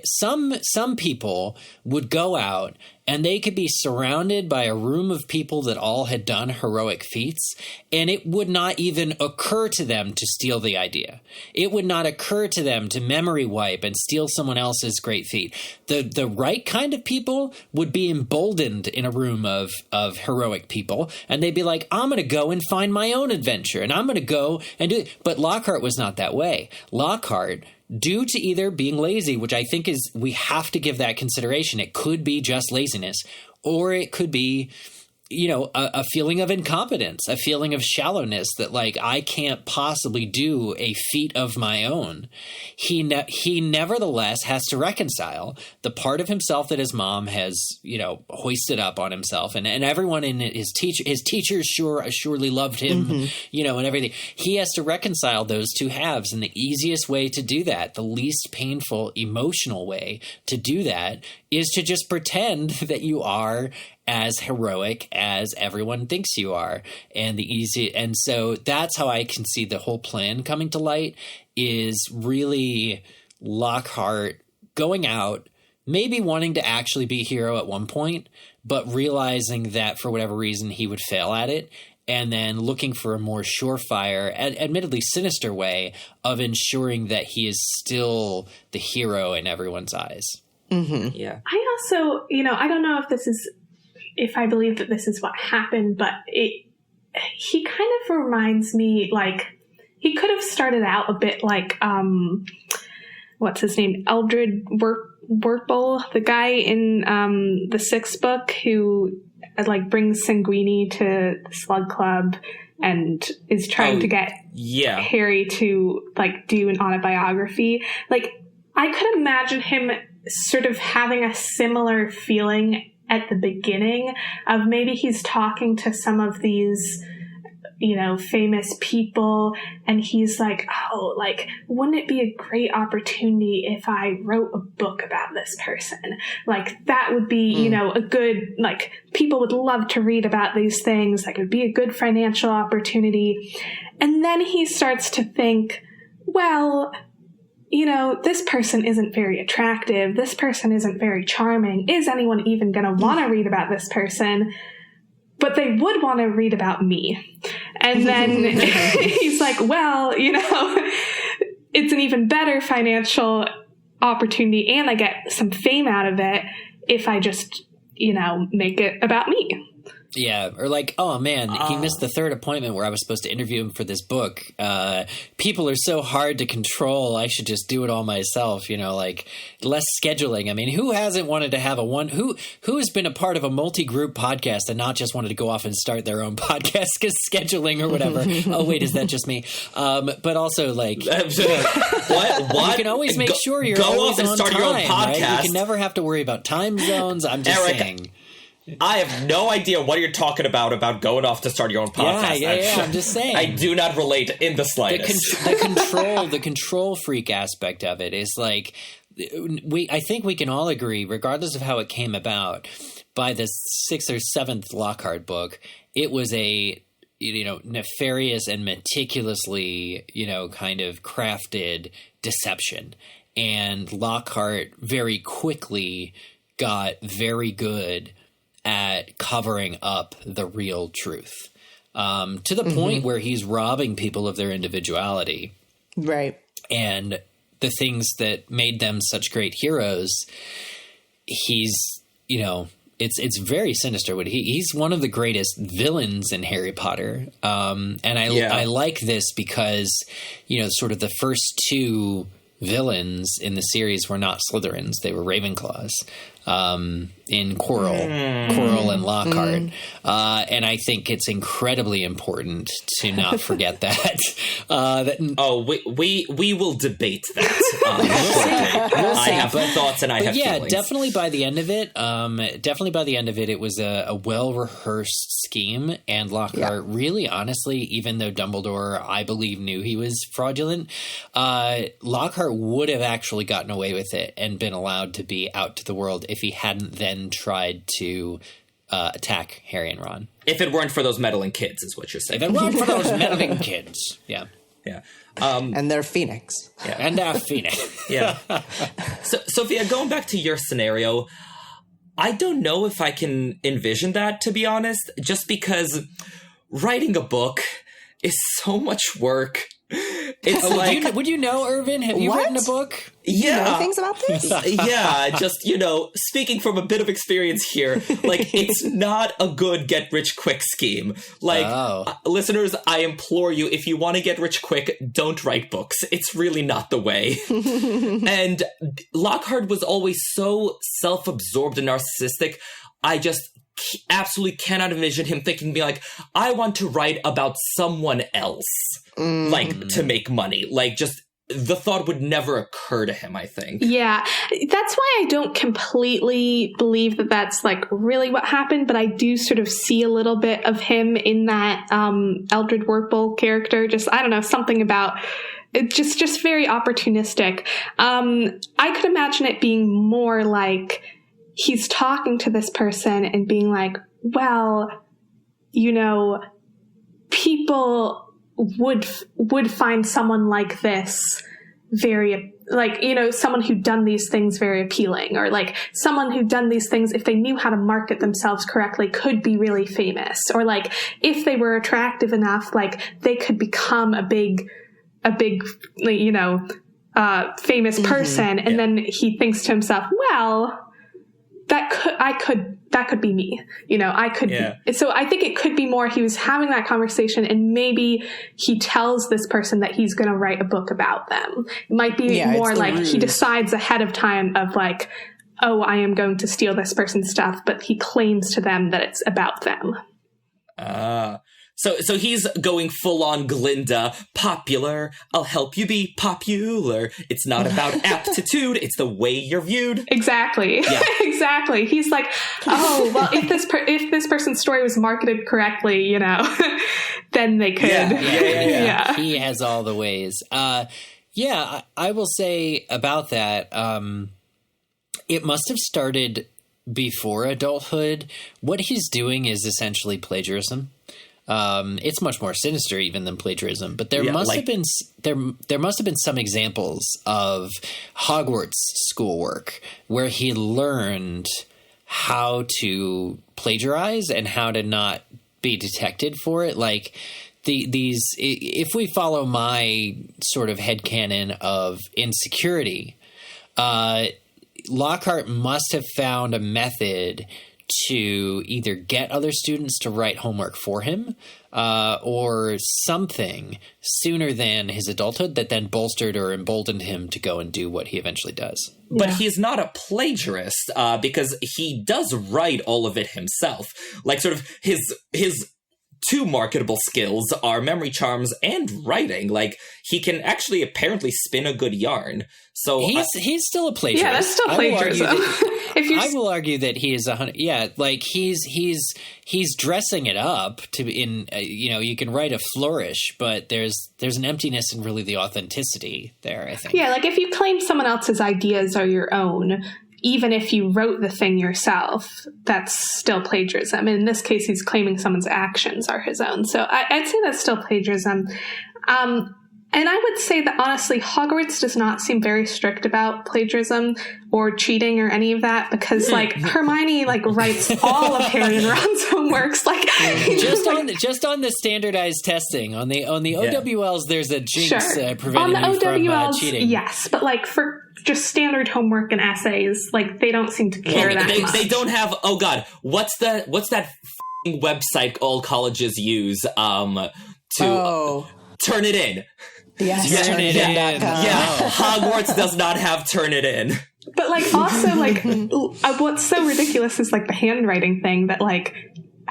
Some people would go out and they could be surrounded by a room of people that all had done heroic feats, and it would not even occur to them to steal the idea. It would not occur to them to memory wipe and steal someone else's great feat. The right kind of people would be emboldened in a room of heroic people, and they'd be like, I'm going to go and find my own adventure, and I'm going to go and do it. But Lockhart was not that way. Lockhart, due to either being lazy, which I think is, we have to give that consideration. It could be just laziness, or it could be, you know, a feeling of incompetence, a feeling of shallowness that, like, I can't possibly do a feat of my own. He nevertheless has to reconcile the part of himself that his mom has, you know, hoisted up on himself, and everyone in his teachers surely loved him, you know, and everything. He has to reconcile those two halves, and the easiest way to do that, the least painful emotional way to do that, is to just pretend that you are as heroic as everyone thinks you are. And so that's how I can see the whole plan coming to light, is really Lockhart going out, maybe wanting to actually be a hero at one point, but realizing that for whatever reason he would fail at it, and then looking for a more surefire, admittedly sinister way of ensuring that he is still the hero in everyone's eyes. Yeah. I also, you know, I don't know if I believe that this is what happened, but he kind of reminds me, like, he could have started out a bit like, what's his name? Eldred Wurple, the guy in the sixth book who, like, brings Sanguini to the Slug Club and is trying to get Harry to, like, do an autobiography. Like, I could imagine him sort of having a similar feeling at the beginning of maybe he's talking to some of these, you know, famous people, and he's like, oh, like, wouldn't it be a great opportunity if I wrote a book about this person? Like, that would be, you know, a good, like, people would love to read about these things. Like, it would be a good financial opportunity. And then he starts to think, well, you know, this person isn't very attractive. This person isn't very charming. Is anyone even going to want to read about this person? But they would want to read about me. And then he's like, well, you know, it's an even better financial opportunity, and I get some fame out of it if I just, you know, make it about me. Yeah, or like, oh man, he missed the third appointment where I was supposed to interview him for this book. People are so hard to control. I should just do it all myself, you know, like less scheduling. I mean, who hasn't wanted to have who has been a part of a multi-group podcast and not just wanted to go off and start their own podcast because scheduling or whatever. Oh, wait, is that just me? But also, like, What? you can always make sure you're always off and on start time, your own podcast. Right? You can never have to worry about time zones. I'm just saying. I have no idea what you're talking about going off to start your own podcast. Yeah. I'm just saying. I do not relate in the slightest. The control freak aspect of it is like, I think we can all agree, regardless of how it came about, by the sixth or seventh Lockhart book, it was a, you know, nefarious and meticulously, you know, kind of crafted deception. And Lockhart very quickly got very good at covering up the real truth, to the point where he's robbing people of their individuality. Right. And the things that made them such great heroes, he's, it's very sinister. He's one of the greatest villains in Harry Potter. And I like this because, sort of the first two villains in the series were not Slytherins. They were Ravenclaws, in Quirrell and Lockhart. And I think it's incredibly important to not forget that. We will debate that. I have thoughts and I have feelings. Definitely by the end of it, it was a well-rehearsed scheme. And Lockhart really, honestly, even though Dumbledore, I believe, knew he was fraudulent, Lockhart would have actually gotten away with it and been allowed to be out to the world if he hadn't then tried to attack Harry and Ron. If it weren't for those meddling kids, is what you're saying. If it weren't for those meddling kids. Yeah. Yeah. And their Phoenix. Yeah. And our Phoenix. Yeah. So, Sophia, going back to your scenario, I don't know if I can envision that, to be honest, just because writing a book is so much work. It's would you know, Irvin? Have you written a book? You know things about this? Just, speaking from a bit of experience here, it's not a good get-rich-quick scheme. Listeners, I implore you, if you want to get rich quick, don't write books. It's really not the way. And Lockhart was always so self-absorbed and narcissistic, I just absolutely cannot envision him thinking, I want to write about someone else, to make money. Just the thought would never occur to him, I think. Yeah, that's why I don't completely believe that that's really what happened, but I do sort of see a little bit of him in that Eldred Wurple character. Just, I don't know, something about it, just very opportunistic. I could imagine it being more like he's talking to this person and being like, well, people would find someone like this very, someone who'd done these things very appealing, or someone who'd done these things, if they knew how to market themselves correctly, could be really famous, or if they were attractive enough, they could become a big, famous person. And then he thinks to himself, well, that could be me. I could be. So I think it could be more he was having that conversation, and maybe he tells this person that he's going to write a book about them. It might be more he decides ahead of time of oh, I am going to steal this person's stuff, but he claims to them that it's about them. So he's going full on Glinda, popular. I'll help you be popular. It's not about aptitude. It's the way you're viewed. Exactly. Yeah. Exactly. He's oh, well, if this person's story was marketed correctly, then they could. Yeah. He has all the ways. I will say about that, it must have started before adulthood. What he's doing is essentially plagiarism. It's much more sinister even than plagiarism, but there must have been some examples of Hogwarts schoolwork where he learned how to plagiarize and how to not be detected for it. If we follow my sort of headcanon of insecurity, Lockhart must have found a method to either get other students to write homework for him or something sooner than his adulthood that then bolstered or emboldened him to go and do what he eventually does. But he's not a plagiarist because he does write all of it himself. Sort of his two marketable skills are memory charms and writing. He can actually apparently spin a good yarn. So he's still a plagiarist. Yeah, that's still plagiarism. I will argue that he is 100. Yeah, he's dressing it up to you can write a flourish, but there's an emptiness in really the authenticity there, I think. Yeah, if you claim someone else's ideas are your own, even if you wrote the thing yourself, that's still plagiarism. And in this case, he's claiming someone's actions are his own. So I'd say that's still plagiarism. And I would say that, honestly, Hogwarts does not seem very strict about plagiarism or cheating or any of that, because, like, Hermione, like, writes all of Harry and Ron's homeworks. Like, just on the standardized testing. On the OWLs, there's a jinx preventing on the you OWLs, from cheating. yes. But, like, for just standard homework and essays, like, they don't seem to care that much. They don't have, oh, God, what's that f***ing website all colleges use to turn it in? Yes, Turn it in. Yeah, Hogwarts does not have turn it in. But, like, also, like, what's so ridiculous is, like, the handwriting thing that, like,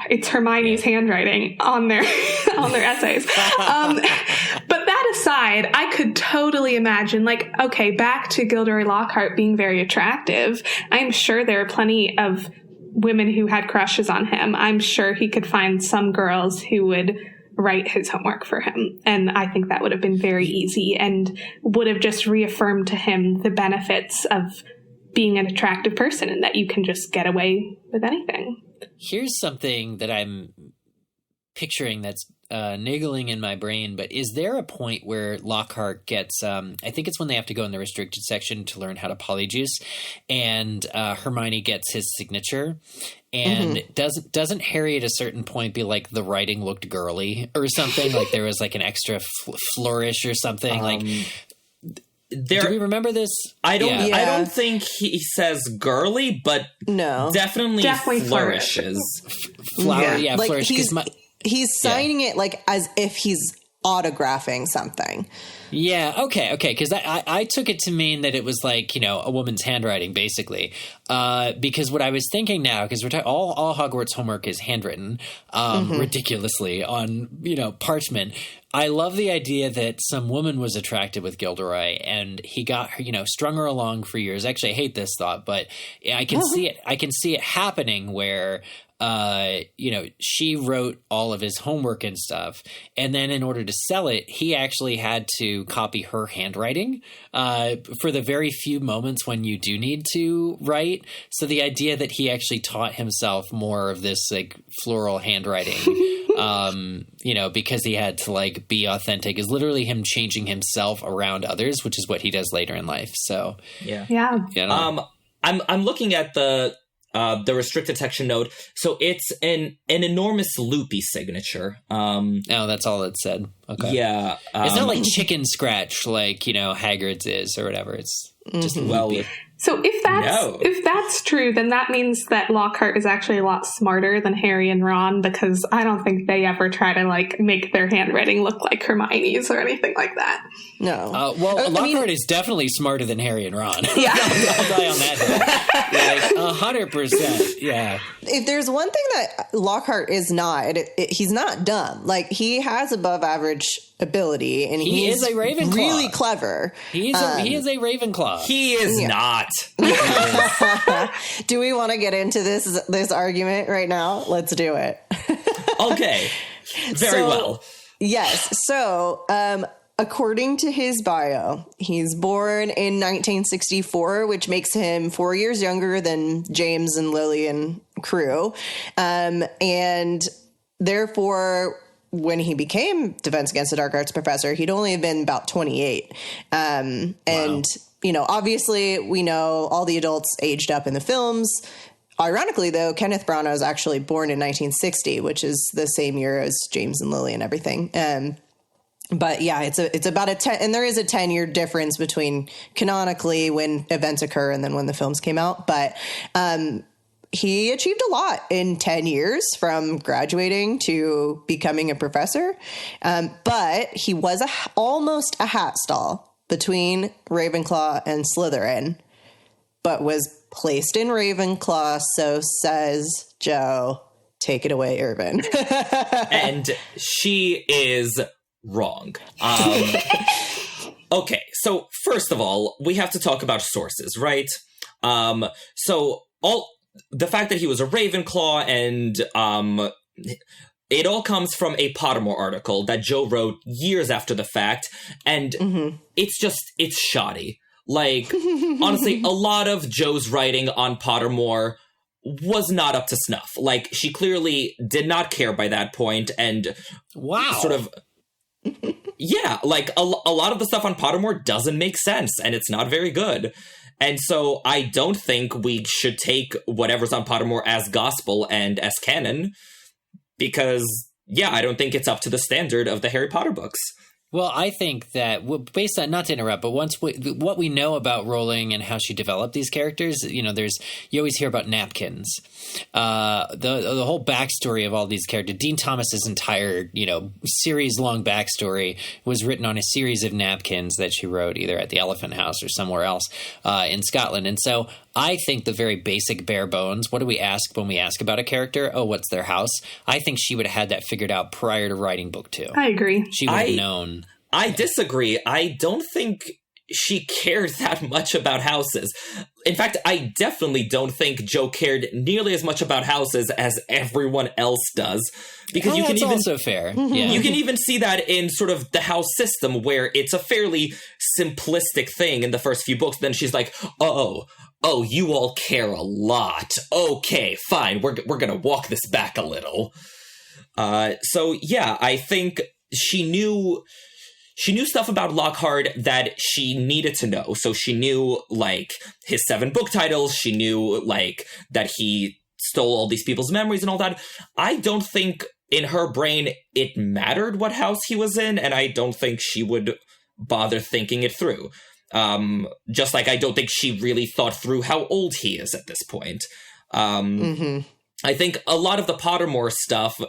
it's Hermione's handwriting on their essays. But that aside, I could totally imagine, like, okay, back to Gilderoy Lockhart being very attractive. I'm sure there are plenty of women who had crushes on him. I'm sure he could find some girls who would write his homework for him. And I think that would have been very easy and would have just reaffirmed to him the benefits of being an attractive person and that you can just get away with anything. Here's something that I'm picturing that's niggling in my brain, but is there a point where Lockhart gets, I think it's when they have to go in the restricted section to learn how to polyjuice, and Hermione gets his signature, and doesn't Harry at a certain point be like, the writing looked girly or something? Like there was like an extra flourish or something? Do we remember this? I don't think he says girly, but definitely flourishes. Like Flourish. He's signing it like as if he's autographing something. Yeah, okay, because I took it to mean that it was like, a woman's handwriting, basically. Because what I was thinking now, because we're all Hogwarts homework is handwritten, ridiculously on, parchment. I love the idea that some woman was attracted with Gilderoy, and he got her, strung her along for years. Actually, I hate this thought, but I can see it. I can see it happening where she wrote all of his homework and stuff. And then in order to sell it, he actually had to copy her handwriting for the very few moments when you do need to write. So the idea that he actually taught himself more of this like floral handwriting, because he had to like be authentic, is literally him changing himself around others, which is what he does later in life. So yeah. I'm looking at the restricted section note. So it's an enormous loopy signature. That's all it said. Okay. Yeah. It's not like chicken scratch like, Hagrid's is or whatever. It's just loopy. So if that's true, then that means that Lockhart is actually a lot smarter than Harry and Ron, because I don't think they ever try to like make their handwriting look like Hermione's or anything like that. No. Lockhart is definitely smarter than Harry and Ron. Yeah. I'll die on that. Like 100%. Yeah. If there's one thing that Lockhart is not, he's not dumb. Like he has above average ability, and he is a Ravenclaw. Really clever. He is a Ravenclaw. He is not. Do we want to get into this argument right now? Let's do it. Okay. Very well. Yes. So, according to his bio, he's born in 1964, which makes him 4 years younger than James and Lily and crew. And therefore, when he became Defense Against the Dark Arts professor, he'd only have been about 28. And, obviously we know all the adults aged up in the films. Ironically, though, Kenneth Branagh was actually born in 1960, which is the same year as James and Lily and everything. But yeah, it's about a 10, and there is a 10-year difference between canonically when events occur and then when the films came out. But he achieved a lot in 10 years from graduating to becoming a professor. But he was almost a hat stall between Ravenclaw and Slytherin, but was placed in Ravenclaw. So says Joe, take it away, Irvin. And she is wrong. Okay, so first of all, we have to talk about sources, right? The fact that he was a Ravenclaw and it all comes from a Pottermore article that Joe wrote years after the fact, and it's shoddy. Like, honestly, a lot of Joe's writing on Pottermore was not up to snuff. Like, she clearly did not care by that point, and wow. sort of... Yeah, like a lot of the stuff on Pottermore doesn't make sense, and it's not very good. And so I don't think we should take whatever's on Pottermore as gospel and as canon, because, yeah, I don't think it's up to the standard of the Harry Potter books. Well, I think that based on, not to interrupt, but what we know about Rowling and how she developed these characters, you always hear about napkins. The whole backstory of all these characters, Dean Thomas's entire, series long backstory was written on a series of napkins that she wrote either at the Elephant House or somewhere else in Scotland. And so I think the very basic bare bones, what do we ask when we ask about a character? Oh, what's their house? I think she would have had that figured out prior to writing book 2. I agree. She would have known. I disagree. I don't think she cared that much about houses. In fact, I definitely don't think Jo cared nearly as much about houses as everyone else does. Because you can that's also fair. Yeah. You can even see that in sort of the house system, where it's a fairly simplistic thing in the first few books. Then she's like, oh, you all care a lot. Okay, fine. We're gonna walk this back a little. So yeah, I think she knew stuff about Lockhart that she needed to know. So she knew, like, his 7 book titles. She knew, like, that he stole all these people's memories and all that. I don't think in her brain it mattered what house he was in, and I don't think she would bother thinking it through. Just like I don't think she really thought through how old he is at this point. I think a lot of the Pottermore stuff,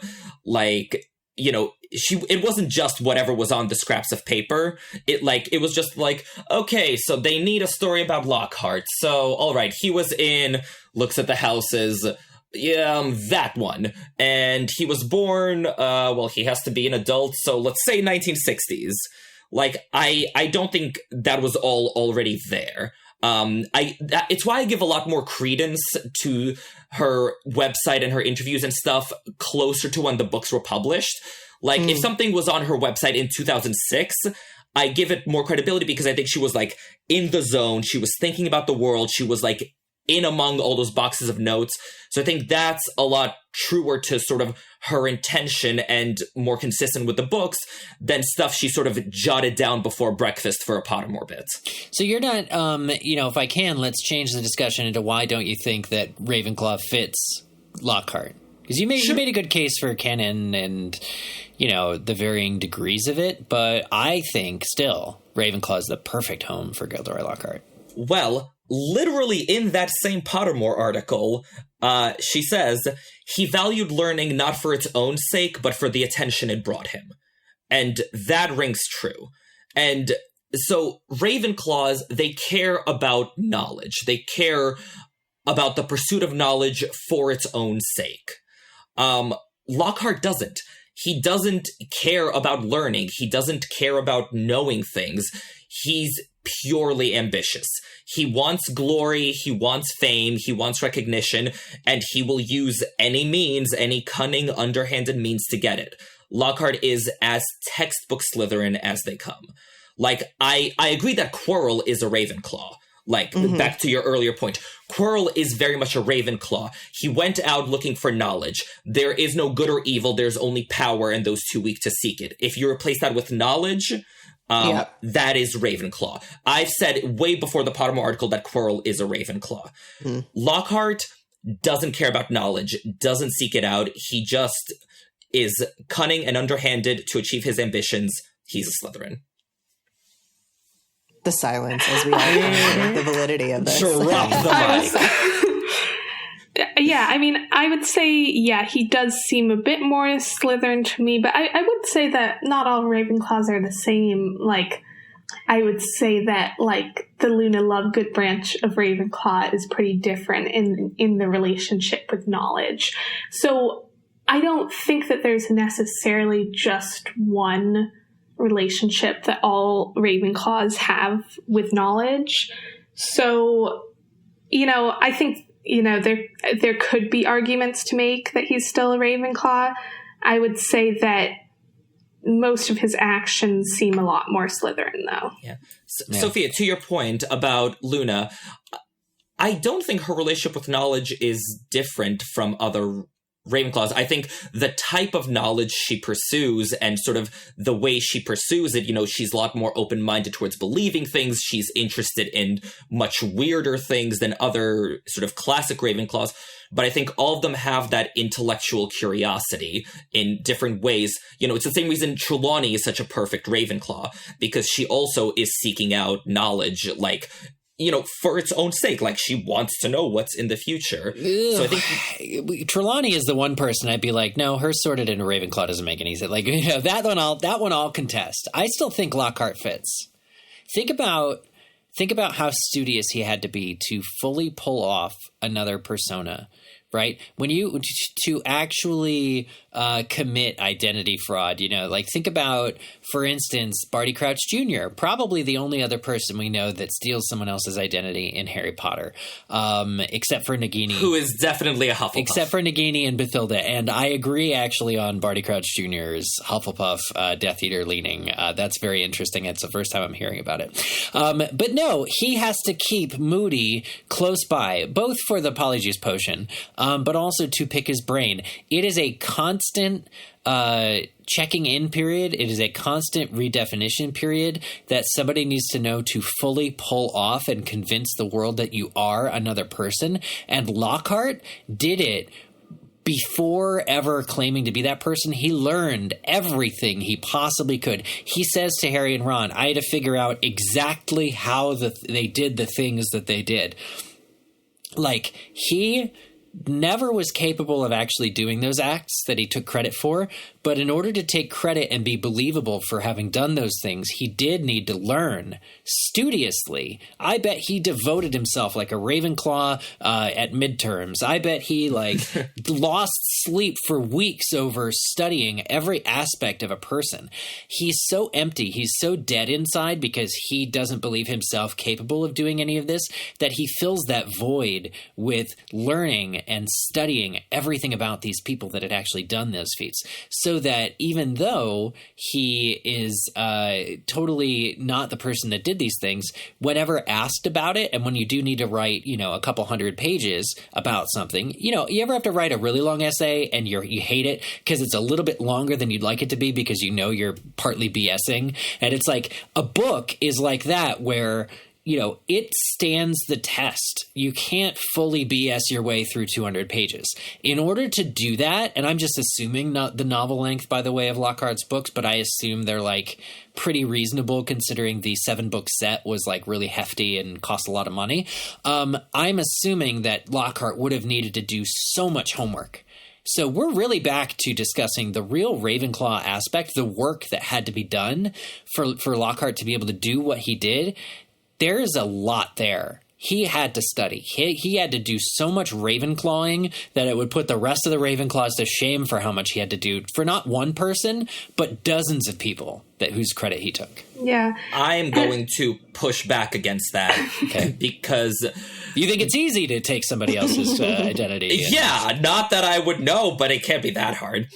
like, it wasn't just whatever was on the scraps of paper. It was just like, okay, so they need a story about Lockhart. So, all right, he was in, looks at the houses, that one. And he was born, he has to be an adult, so let's say 1960s. Like, I don't think that was all already there. It's why I give a lot more credence to her website and her interviews and stuff closer to when the books were published. Like, if something was on her website in 2006, I give it more credibility because I think she was, like, in the zone. She was thinking about the world. She was, like, in among all those boxes of notes. So I think that's a lot truer to sort of her intention and more consistent with the books than stuff she sort of jotted down before breakfast for a Pottermore bit. So you're not, if I can, let's change the discussion into why don't you think that Ravenclaw fits Lockhart? Because you made a good case for canon and, the varying degrees of it, but I think still Ravenclaw is the perfect home for Gilderoy Lockhart. Well, literally in that same Pottermore article, she says, he valued learning not for its own sake, but for the attention it brought him. And that rings true. And so Ravenclaws, they care about knowledge. They care about the pursuit of knowledge for its own sake. Lockhart doesn't. He doesn't care about learning. He doesn't care about knowing things. He's purely ambitious. He wants glory, he wants fame, he wants recognition, and he will use any means, any cunning, underhanded means to get it. Lockhart is as textbook Slytherin as they come. Like, I agree that Quirrell is a Ravenclaw. Like, back to your earlier point, Quirrell is very much a Ravenclaw. He went out looking for knowledge. There is no good or evil, there's only power, and those too weak to seek it. If you replace that with knowledge, that is Ravenclaw. I've said way before the Pottermore article that Quirrell is a Ravenclaw. Lockhart doesn't care about knowledge, doesn't seek it out. He just is cunning and underhanded to achieve his ambitions. He's a Slytherin. The silence as we all know the validity of this. Drop the mic. Yeah, I mean, I would say, he does seem a bit more Slytherin to me, but I would say that not all Ravenclaws are the same. Like, I would say that, like, the Luna Lovegood branch of Ravenclaw is pretty different in the relationship with knowledge. So I don't think that there's necessarily just one relationship that all Ravenclaws have with knowledge. So, I think, there could be arguments to make that he's still a Ravenclaw. I would say that most of his actions seem a lot more Slytherin, though. Yeah. Sophia, to your point about Luna, I don't think her relationship with knowledge is different from other Ravenclaws. I think the type of knowledge she pursues and sort of the way she pursues it, she's a lot more open-minded towards believing things. She's interested in much weirder things than other sort of classic Ravenclaws. But I think all of them have that intellectual curiosity in different ways. It's the same reason Trelawney is such a perfect Ravenclaw, because she also is seeking out knowledge, for its own sake. She wants to know what's in the future. Ugh. So I think Trelawney is the one person I'd be like, no, her sorted into Ravenclaw doesn't make any sense. That one I'll contest. I still think Lockhart fits. Think about how studious he had to be to fully pull off another persona, right? When you to actually commit identity fraud, think about, for instance, Barty Crouch Jr., probably the only other person we know that steals someone else's identity in Harry Potter, except for Nagini. Who is definitely a Hufflepuff. Except for Nagini and Bathilda. And I agree, actually, on Barty Crouch Jr.'s Hufflepuff Death Eater leaning. That's very interesting. It's the first time I'm hearing about it. But no, he has to keep Moody close by, both for the Polyjuice Potion, but also to pick his brain. It is a constant checking in period. It is a constant redefinition period that somebody needs to know to fully pull off and convince the world that you are another person. And Lockhart did it before ever claiming to be that person. He learned everything he possibly could. He says to Harry and Ron, I had to figure out exactly how they did the things that they did. He never was capable of actually doing those acts that he took credit for, but in order to take credit and be believable for having done those things, he did need to learn studiously. I bet he devoted himself like a Ravenclaw at midterms. I bet he lost sleep for weeks over studying every aspect of a person. He's so empty. He's so dead inside because he doesn't believe himself capable of doing any of this, that he fills that void with learning and studying everything about these people that had actually done those feats. So that even though he is totally not the person that did these things, whenever asked about it, and when you do need to write, a couple hundred pages about something, you ever have to write a really long essay and you hate it because it's a little bit longer than you'd like it to be because you're partly BSing. And it's like a book is like that, where it stands the test. You can't fully BS your way through 200 pages. In order to do that, and I'm just assuming not the novel length, by the way, of Lockhart's books, but I assume they're pretty reasonable considering the 7-book set was really hefty and cost a lot of money. I'm assuming that Lockhart would have needed to do so much homework. So we're really back to discussing the real Ravenclaw aspect, the work that had to be done for Lockhart to be able to do what he did. There's a lot there. He had to study. He had to do so much Ravenclawing that it would put the rest of the Ravenclaws to shame for how much he had to do for not one person, but dozens of people whose credit he took. Yeah. I'm going to push back against that. Okay. Because you think it's easy to take somebody else's identity. Yeah, not that I would know, but it can't be that hard.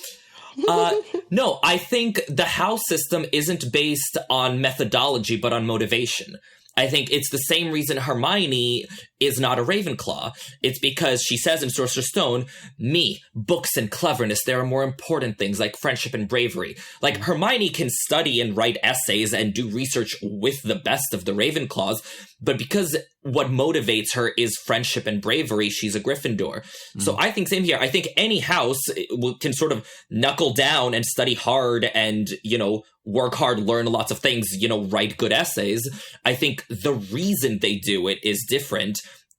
No, I think the house system isn't based on methodology, but on motivation. I think it's the same reason Hermione is not a Ravenclaw. It's because she says in Sorcerer's Stone, me, books and cleverness, there are more important things like friendship and bravery. Hermione can study and write essays and do research with the best of the Ravenclaws, but because what motivates her is friendship and bravery, she's a Gryffindor. So I think same here. I think any house can sort of knuckle down and study hard and, work hard, learn lots of things, write good essays. I think the reason they do it is different.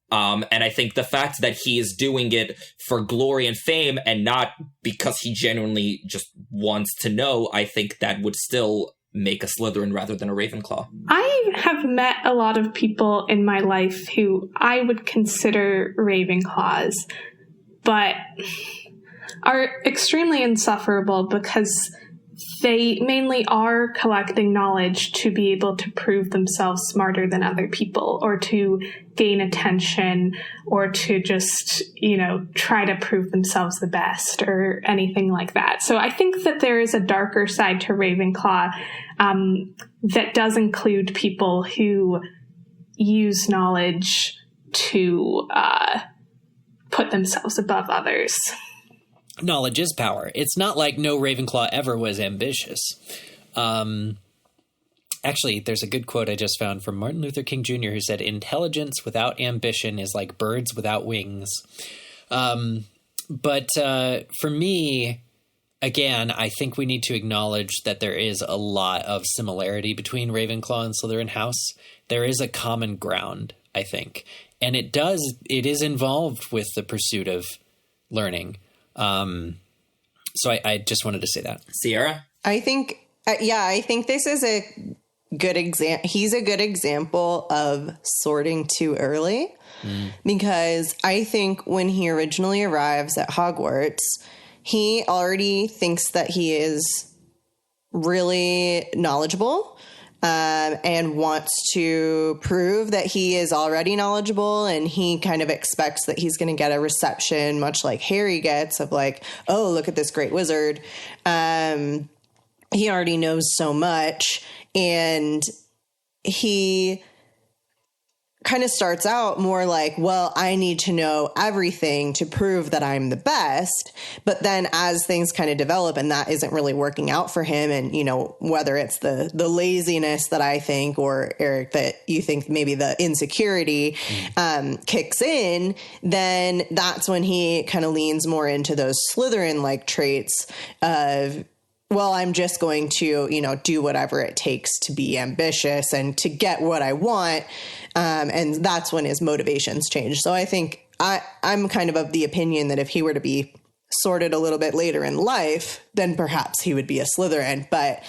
And I think the fact that he is doing it for glory and fame and not because he genuinely just wants to know, I think that would still make a Slytherin rather than a Ravenclaw. I have met a lot of people in my life who I would consider Ravenclaws, but are extremely insufferable because they mainly are collecting knowledge to be able to prove themselves smarter than other people, or to gain attention, or to just, try to prove themselves the best or anything like that. So I think that there is a darker side to Ravenclaw that does include people who use knowledge to put themselves above others. knowledge is power. It's not like no Ravenclaw ever was ambitious. Actually, there's a good quote I just found from Martin Luther King Jr. who said, "Intelligence without ambition is like birds without wings." But for me, again, I think we need to acknowledge that there is a lot of similarity between Ravenclaw and Slytherin House. There is a common ground, I think. And it is involved with the pursuit of learning. So I just wanted to say that. Sierra? I think this is a good example. He's a good example of sorting too early, because I think when he originally arrives at Hogwarts, he already thinks that he is really knowledgeable, and wants to prove that he is already knowledgeable, and he kind of expects that he's going to get a reception, much like Harry gets, of like, oh, look at this great wizard. He already knows so much, and he kind of starts out more like, well, I need to know everything to prove that I'm the best. But then as things kind of develop and that isn't really working out for him, and, you know, whether it's the laziness that I think, or Eric, that you think maybe the insecurity kicks in, then that's when he kind of leans more into those Slytherin-like traits of, well, I'm just going to, you know, do whatever it takes to be ambitious and to get what I want. And that's when his motivations change. So I think I'm kind of the opinion that if he were to be sorted a little bit later in life, then perhaps he would be a Slytherin. But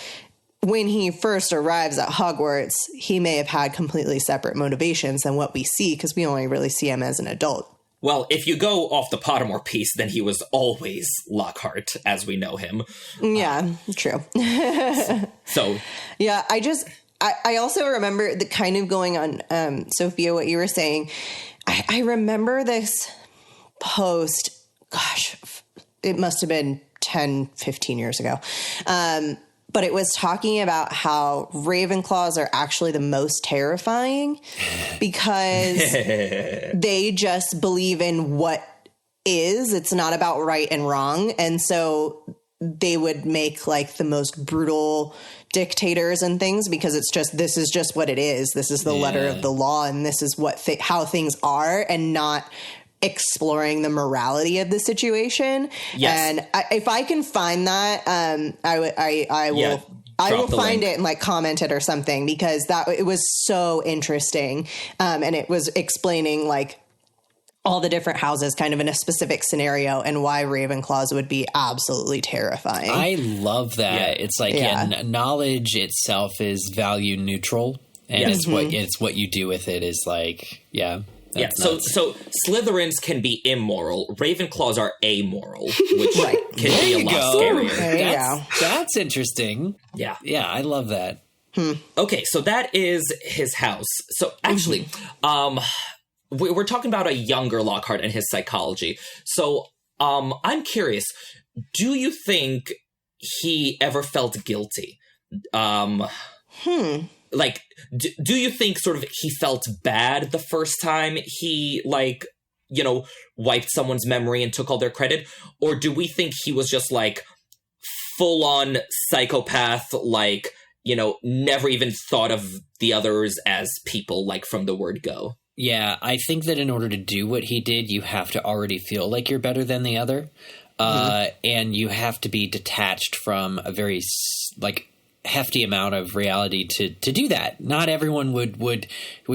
when he first arrives at Hogwarts, he may have had completely separate motivations than what we see, because we only really see him as an adult. Well, if you go off the Pottermore piece, then he was always Lockhart, as we know him. Yeah, true. So, yeah, I also remember the kind of going on, Sophia, what you were saying. I remember this post, gosh, it must have been 10, 15 years ago. But it was talking about how Ravenclaws are actually the most terrifying because they just believe in what is. It's not about right and wrong. And so they would make like the most brutal dictators and things, because it's just, this is just what it is. This is the letter of the law, and this is what how things are, and not exploring the morality of the situation. Yes. And if I can find that, I will find it and like comment it or something, because it was so interesting. And it was explaining like all the different houses kind of in a specific scenario and why Ravenclaws would be absolutely terrifying. I love that. Yeah. It's like, knowledge itself is value neutral, and it's what you do with it is like, So Slytherins can be immoral. Ravenclaws are amoral, which can be a lot scarier. That's interesting. Yeah. Yeah, I love that. Okay, so that is his house. So actually, we're talking about a younger Lockhart and his psychology. So I'm curious, do you think he ever felt guilty? Like, do you think sort of he felt bad the first time he, like, you know, wiped someone's memory and took all their credit? Or do we think he was just, like, full-on psychopath, like, you know, never even thought of the others as people, like, from the word go? Yeah, I think that in order to do what he did, you have to already feel like you're better than the other. And you have to be detached from a very, like, hefty amount of reality to do that. Not everyone would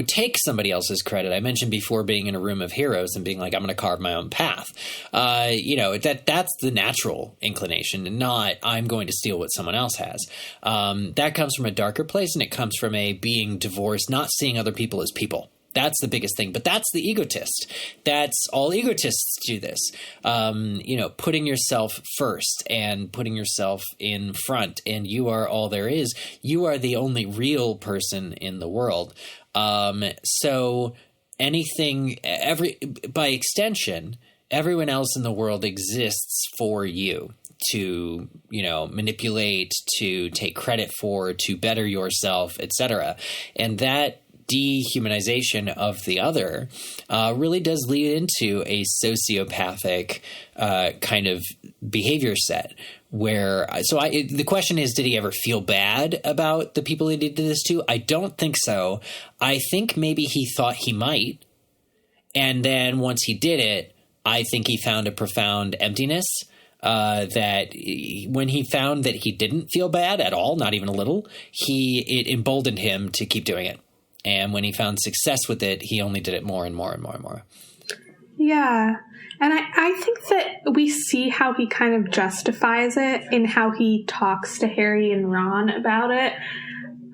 take somebody else's credit. I mentioned before being in a room of heroes and being like, I'm going to carve my own path. You know, that's the natural inclination, and not I'm going to steal what someone else has. That comes from a darker place, and it comes from a being divorced, not seeing other people as people. That's the biggest thing. But that's the egotist. That's all egotists do this. You know, putting yourself first and putting yourself in front, and you are all there is. You are the only real person in the world. So anything, by extension, everyone else in the world exists for you to, you know, manipulate, to take credit for, to better yourself, etc. And that dehumanization of the other really does lead into a sociopathic kind of behavior set. Where the question is, did he ever feel bad about the people he did this to? I don't think so. I think maybe he thought he might. And then once he did it, I think he found a profound emptiness that when he found that he didn't feel bad at all, not even a little, it emboldened him to keep doing it. And when he found success with it, he only did it more and more and more and more. Yeah. And I think that we see how he kind of justifies it in how he talks to Harry and Ron about it.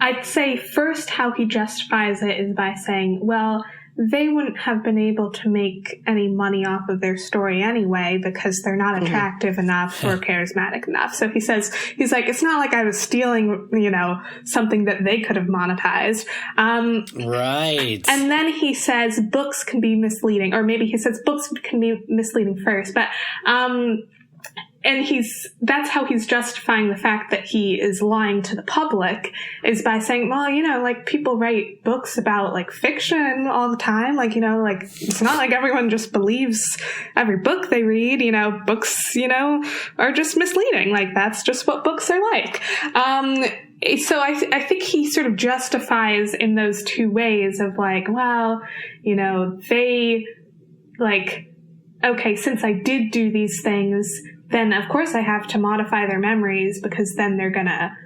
I'd say first how he justifies it is by saying, well, they wouldn't have been able to make any money off of their story anyway because they're not attractive enough or charismatic enough. So he's like, it's not like I was stealing, something that they could have monetized. Right. And then he says books can be misleading, or maybe he says books can be misleading first, but, and that's how he's justifying the fact that he is lying to the public, is by saying, well, like people write books about like fiction all the time. Like, like it's not like everyone just believes every book they read, books, are just misleading. Like that's just what books are like. So I think he sort of justifies in those two ways of like, well, they like, okay, since I did do these things, then of course I have to modify their memories because then they're gonna,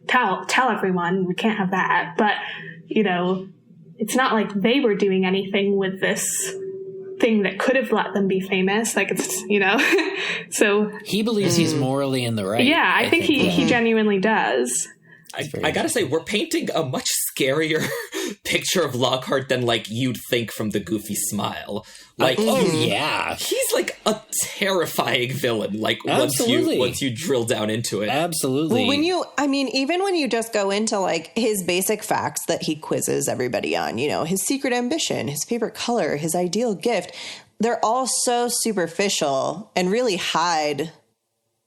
tell everyone we can't have that. But, it's not like they were doing anything with this thing that could have let them be famous. Like it's, so he believes he's morally in the right. Yeah, I think he genuinely does. I gotta say, we're painting a much scarier picture of Lockhart than like you'd think from the goofy smile. Like, he's like a terrifying villain. Like once you drill down into it, absolutely. Well, even when you just go into like his basic facts that he quizzes everybody on, his secret ambition, his favorite color, his ideal gift, they're all so superficial and really hide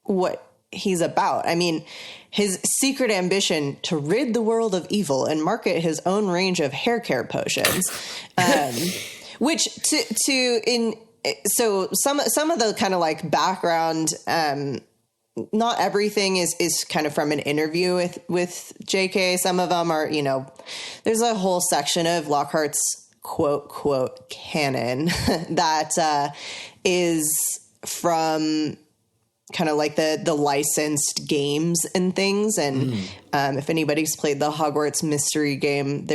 what he's about. I mean, his secret ambition to rid the world of evil and market his own range of hair care potions, which so some of the kind of like background, not everything is kind of from an interview with JK. Some of them are, there's a whole section of Lockhart's quote canon that is from kind of like the licensed games and things. And if anybody's played the Hogwarts mystery game,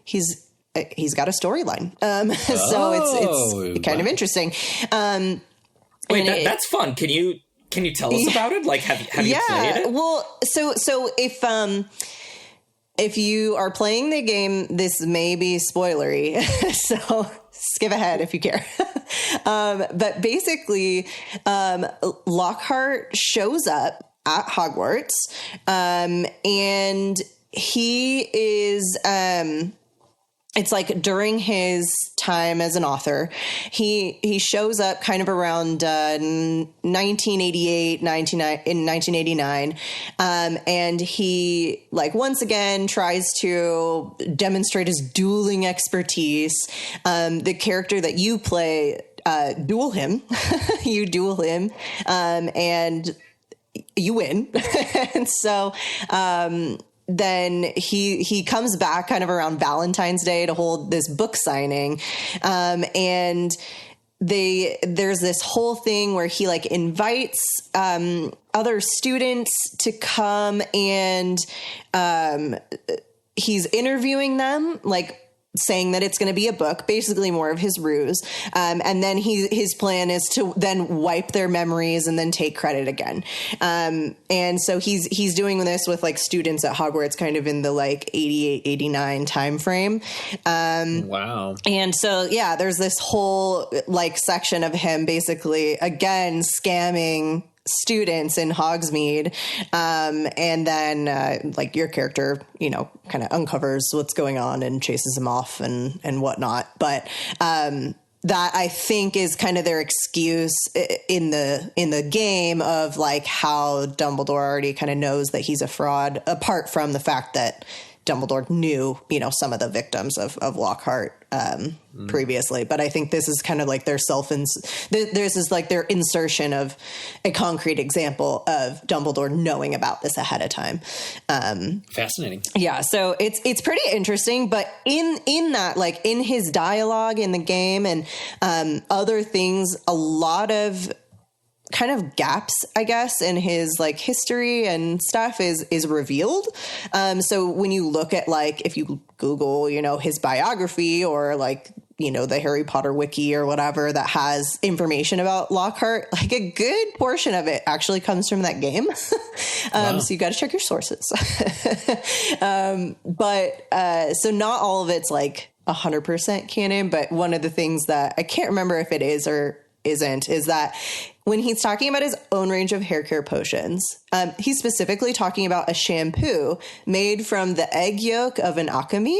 he's got a storyline. So it's kind of interesting. Wait, that's fun. Can you tell us about it? Like, have you played it? Well, so if you are playing the game, this may be spoilery. So skip ahead if you care. But basically, Lockhart shows up at Hogwarts, and he is, it's like during his time as an author, he shows up kind of around 1988, in 1989, and he like once again tries to demonstrate his dueling expertise. The character that you play, duel him, and you win. And so, then he comes back kind of around Valentine's Day to hold this book signing. And there's this whole thing where he like invites, other students to come, and, he's interviewing them, like saying that it's going to be a book, basically more of his ruse. And then his plan is to then wipe their memories and then take credit again. And so he's doing this with like students at Hogwarts kind of in the like 88, 89 time frame. Wow. And so, yeah, there's this whole like section of him basically again scamming students in Hogsmeade. And then, like your character, kind of uncovers what's going on and chases him off and whatnot. But, that I think is kind of their excuse in the game of like how Dumbledore already kind of knows that he's a fraud, apart from the fact that Dumbledore knew, some of the victims of Lockhart previously. But I think this is kind of like their this is like their insertion of a concrete example of Dumbledore knowing about this ahead of time. Fascinating. Yeah, so it's pretty interesting. But in that, like in his dialogue in the game and other things, a lot of kind of gaps, I guess, in his like history and stuff is revealed. So when you look at like, if you Google, his biography or like, the Harry Potter wiki or whatever that has information about Lockhart, like a good portion of it actually comes from that game. Wow. So you got to check your sources. But so not all of it's like 100% canon, but one of the things that I can't remember if it is or isn't is that when he's talking about his own range of hair care potions, he's specifically talking about a shampoo made from the egg yolk of an akami.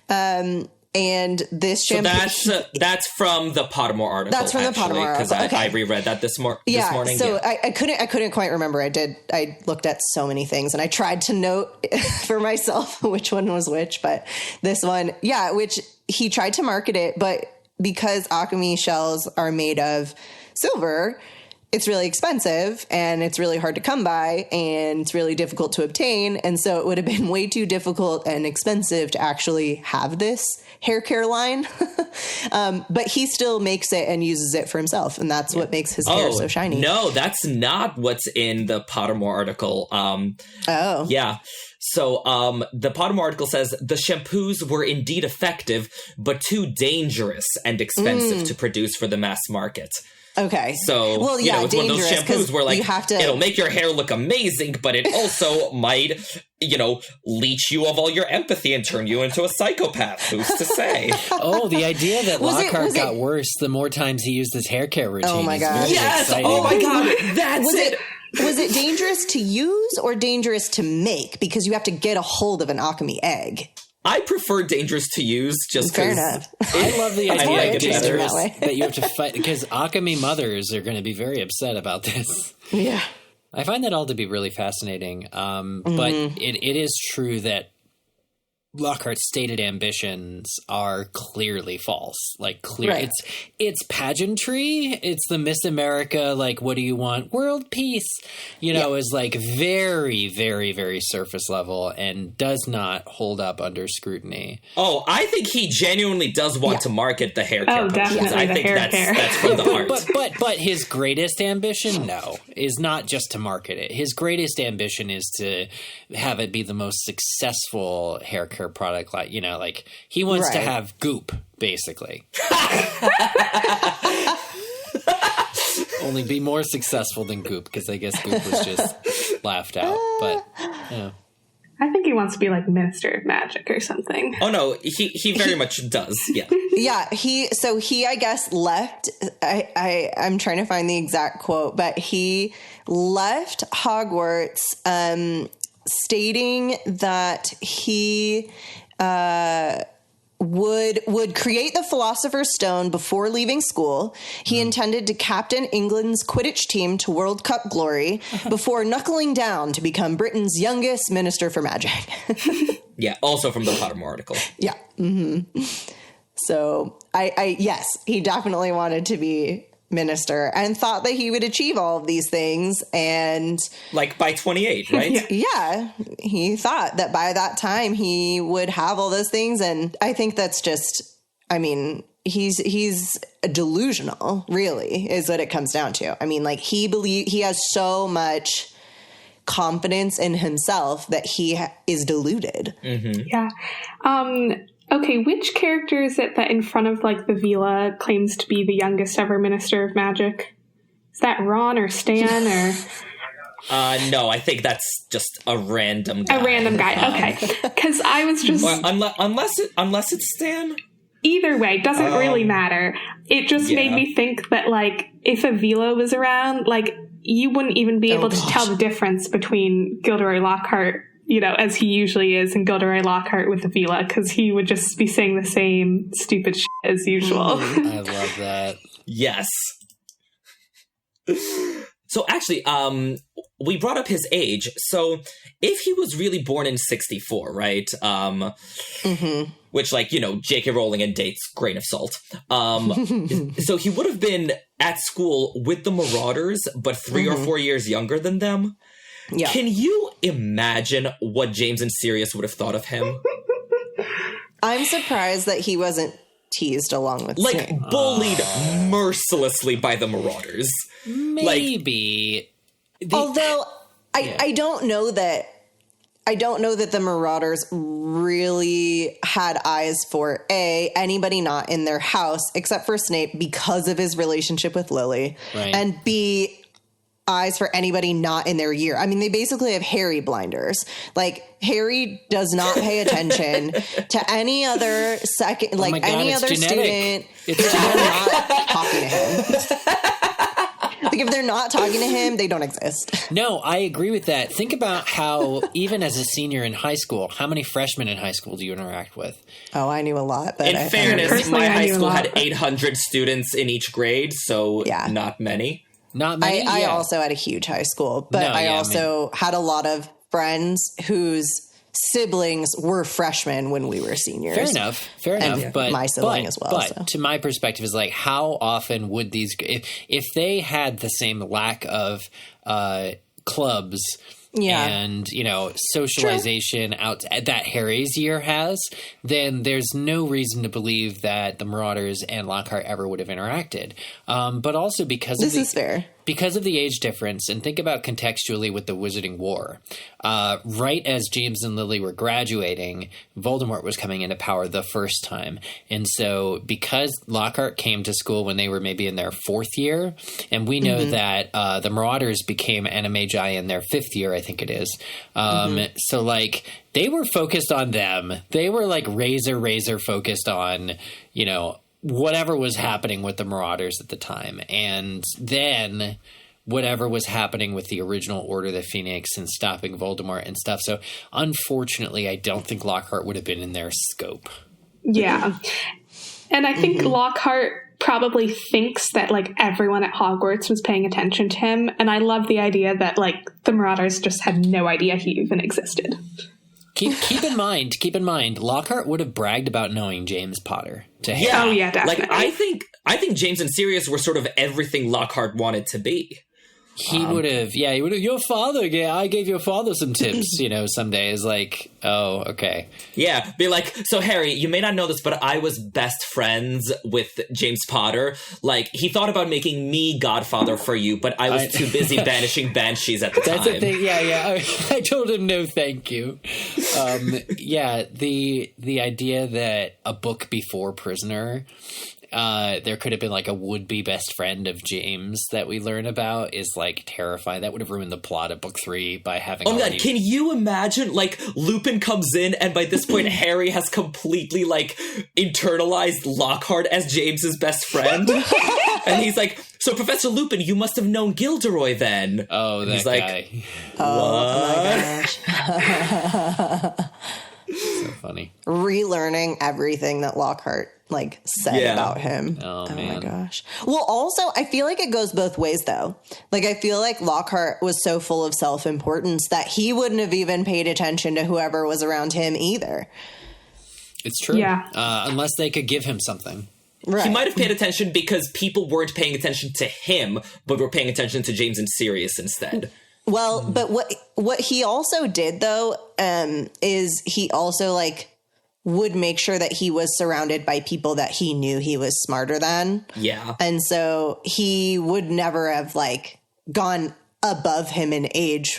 And this shampoo... So that's from the Pottermore article. That's from the Pottermore article. Because I reread that this morning. So yeah. I couldn't quite remember. I looked at so many things and I tried to note for myself which one was which, but this one, which he tried to market it, but because akami shells are made of silver, it's really expensive and it's really hard to come by and it's really difficult to obtain. And so it would have been way too difficult and expensive to actually have this hair care line. But he still makes it and uses it for himself. And that's what makes his hair so shiny. No, that's not what's in the Pottermore article. Yeah. So the Pottermore article says the shampoos were indeed effective, but too dangerous and expensive to produce for the mass market. Okay. So, well, it's one of those shampoos where, like, it'll make your hair look amazing, but it also might, leech you of all your empathy and turn you into a psychopath. Who's to say? Oh, the idea that Lockhart got worse the more times he used his hair care routine. Oh, my God. Yes! Exciting. Oh, my God! That's it! Was it dangerous to use or dangerous to make? Because you have to get a hold of an akami egg. I prefer dangerous to use just because. Fair enough. I love the idea more of interesting that way. that you have to fight, because akami mothers are going to be very upset about this. Yeah. I find that all to be really fascinating. But it is true that Lockhart's stated ambitions are clearly false. Like, Right. It's pageantry. It's the Miss America, like, what do you want? World peace, is like very, very, very surface level and does not hold up under scrutiny. Oh, I think he genuinely does want to market the hair care. Definitely. I think that's from the heart. But his greatest ambition, is not just to market it. His greatest ambition is to have it be the most successful hair care product, like he wants to have Goop, basically. Only be more successful than Goop, because I guess Goop was just laughed out. But I think he wants to be like Minister of Magic or something. Oh no, he very much does. Yeah. Yeah, he I guess left. I'm trying to find the exact quote, but he left Hogwarts stating that he would create the Philosopher's Stone before leaving school. He intended to captain England's Quidditch team to World Cup glory before knuckling down to become Britain's youngest Minister for Magic. Yeah, also from the Pottermore article. Yeah. Mm-hmm. So yes, he definitely wanted to be minister and thought that he would achieve all of these things, and like by 28, right? Yeah, he thought that by that time he would have all those things, and I think that's just, he's delusional, really, is what it comes down to. Like he has so much confidence in himself that he is deluded. Mm-hmm. Yeah. Okay, which character is it that in front of, like, the Vila claims to be the youngest ever Minister of Magic? Is that Ron or Stan or... No, I think that's just a random guy. A random guy, okay. Because I was just... Well, unless it's Stan? Either way, doesn't really matter. It just made me think that, like, if a Vila was around, like, you wouldn't even be able to tell the difference between Gilderoy Lockhart, as he usually is, and Gilderoy Lockhart with the Vila, because he would just be saying the same stupid shit as usual. I love that. Yes. So actually, we brought up his age. So if he was really born in 64, right? Which, like, you know, J.K. Rowling and dates, grain of salt. So he would have been at school with the Marauders, but 3 or 4 years younger than them. Yeah. Can you imagine what James and Sirius would have thought of him? I'm surprised that he wasn't teased along with like Snape. Bullied mercilessly by the Marauders. Maybe. Although I don't know that the Marauders really had eyes for anybody not in their house except for Snape because of his relationship with Lily, right. And B, eyes for anybody not in their year. I mean, they basically have Harry blinders. Like, Harry does not pay attention to any other any other student if they're not talking to him. Like, if they're not talking to him, they don't exist. No, I agree with that. Think about how, even as a senior in high school, how many freshmen in high school do you interact with? Oh, I knew a lot. But in fairness, my high school had 800 students in each grade, so not many. Not many. I also had a huge high school, but I also had a lot of friends whose siblings were freshmen when we were seniors. Fair enough. But my sibling as well. But to my perspective, is like, how often would these, if they had the same lack of clubs and, you know, socialization out that Harry's year has, then there's no reason to believe that the Marauders and Lockhart ever would have interacted. But also because because of the age difference, and think about contextually with the Wizarding War. Right as James and Lily were graduating, Voldemort was coming into power the first time. And so because Lockhart came to school when they were maybe in their 4th year, and we know that the Marauders became Animagi in their 5th year, I think it is. So, like, they were focused on them. They were, like, razor focused on, you know, whatever was happening with the Marauders at the time. And then whatever was happening with the original Order of the Phoenix and stopping Voldemort and stuff. So unfortunately, I don't think Lockhart would have been in their scope. Yeah. And I think Lockhart probably thinks that, like, everyone at Hogwarts was paying attention to him. And I love the idea that, like, the Marauders just had no idea he even existed. Keep in mind, Lockhart would have bragged about knowing James Potter to him. Yeah. Oh, yeah, definitely. Like, I think James and Sirius were sort of everything Lockhart wanted to be. He would have, your father, I gave your father some tips, you know, some days, like, oh, okay. Yeah, be like, so Harry, you may not know this, but I was best friends with James Potter. Like, he thought about making me godfather for you, but I was too busy banishing banshees at the time. That's the thing, I told him no thank you. The idea that a book before Prisoner... there could have been like a would-be best friend of James that we learn about is like terrifying. That would have ruined the plot of book 3 by having. Oh my God! Can you imagine? Like, Lupin comes in, and by this point, Harry has completely like internalized Lockhart as James's best friend, and he's like, "So, Professor Lupin, you must have known Gilderoy then." Oh, that guy! What? Oh my gosh! So funny. Relearning everything that Lockhart said about him. Oh man. My gosh. Well, also, I feel like it goes both ways, though. Like, I feel like Lockhart was so full of self-importance that he wouldn't have even paid attention to whoever was around him either. It's true. Yeah. Unless they could give him something. Right. He might have paid attention because people weren't paying attention to him, but were paying attention to James and Sirius instead. Well, but what he also did, though, is he also, would make sure that he was surrounded by people that he knew he was smarter than. Yeah. And so he would never have, gone above him in age,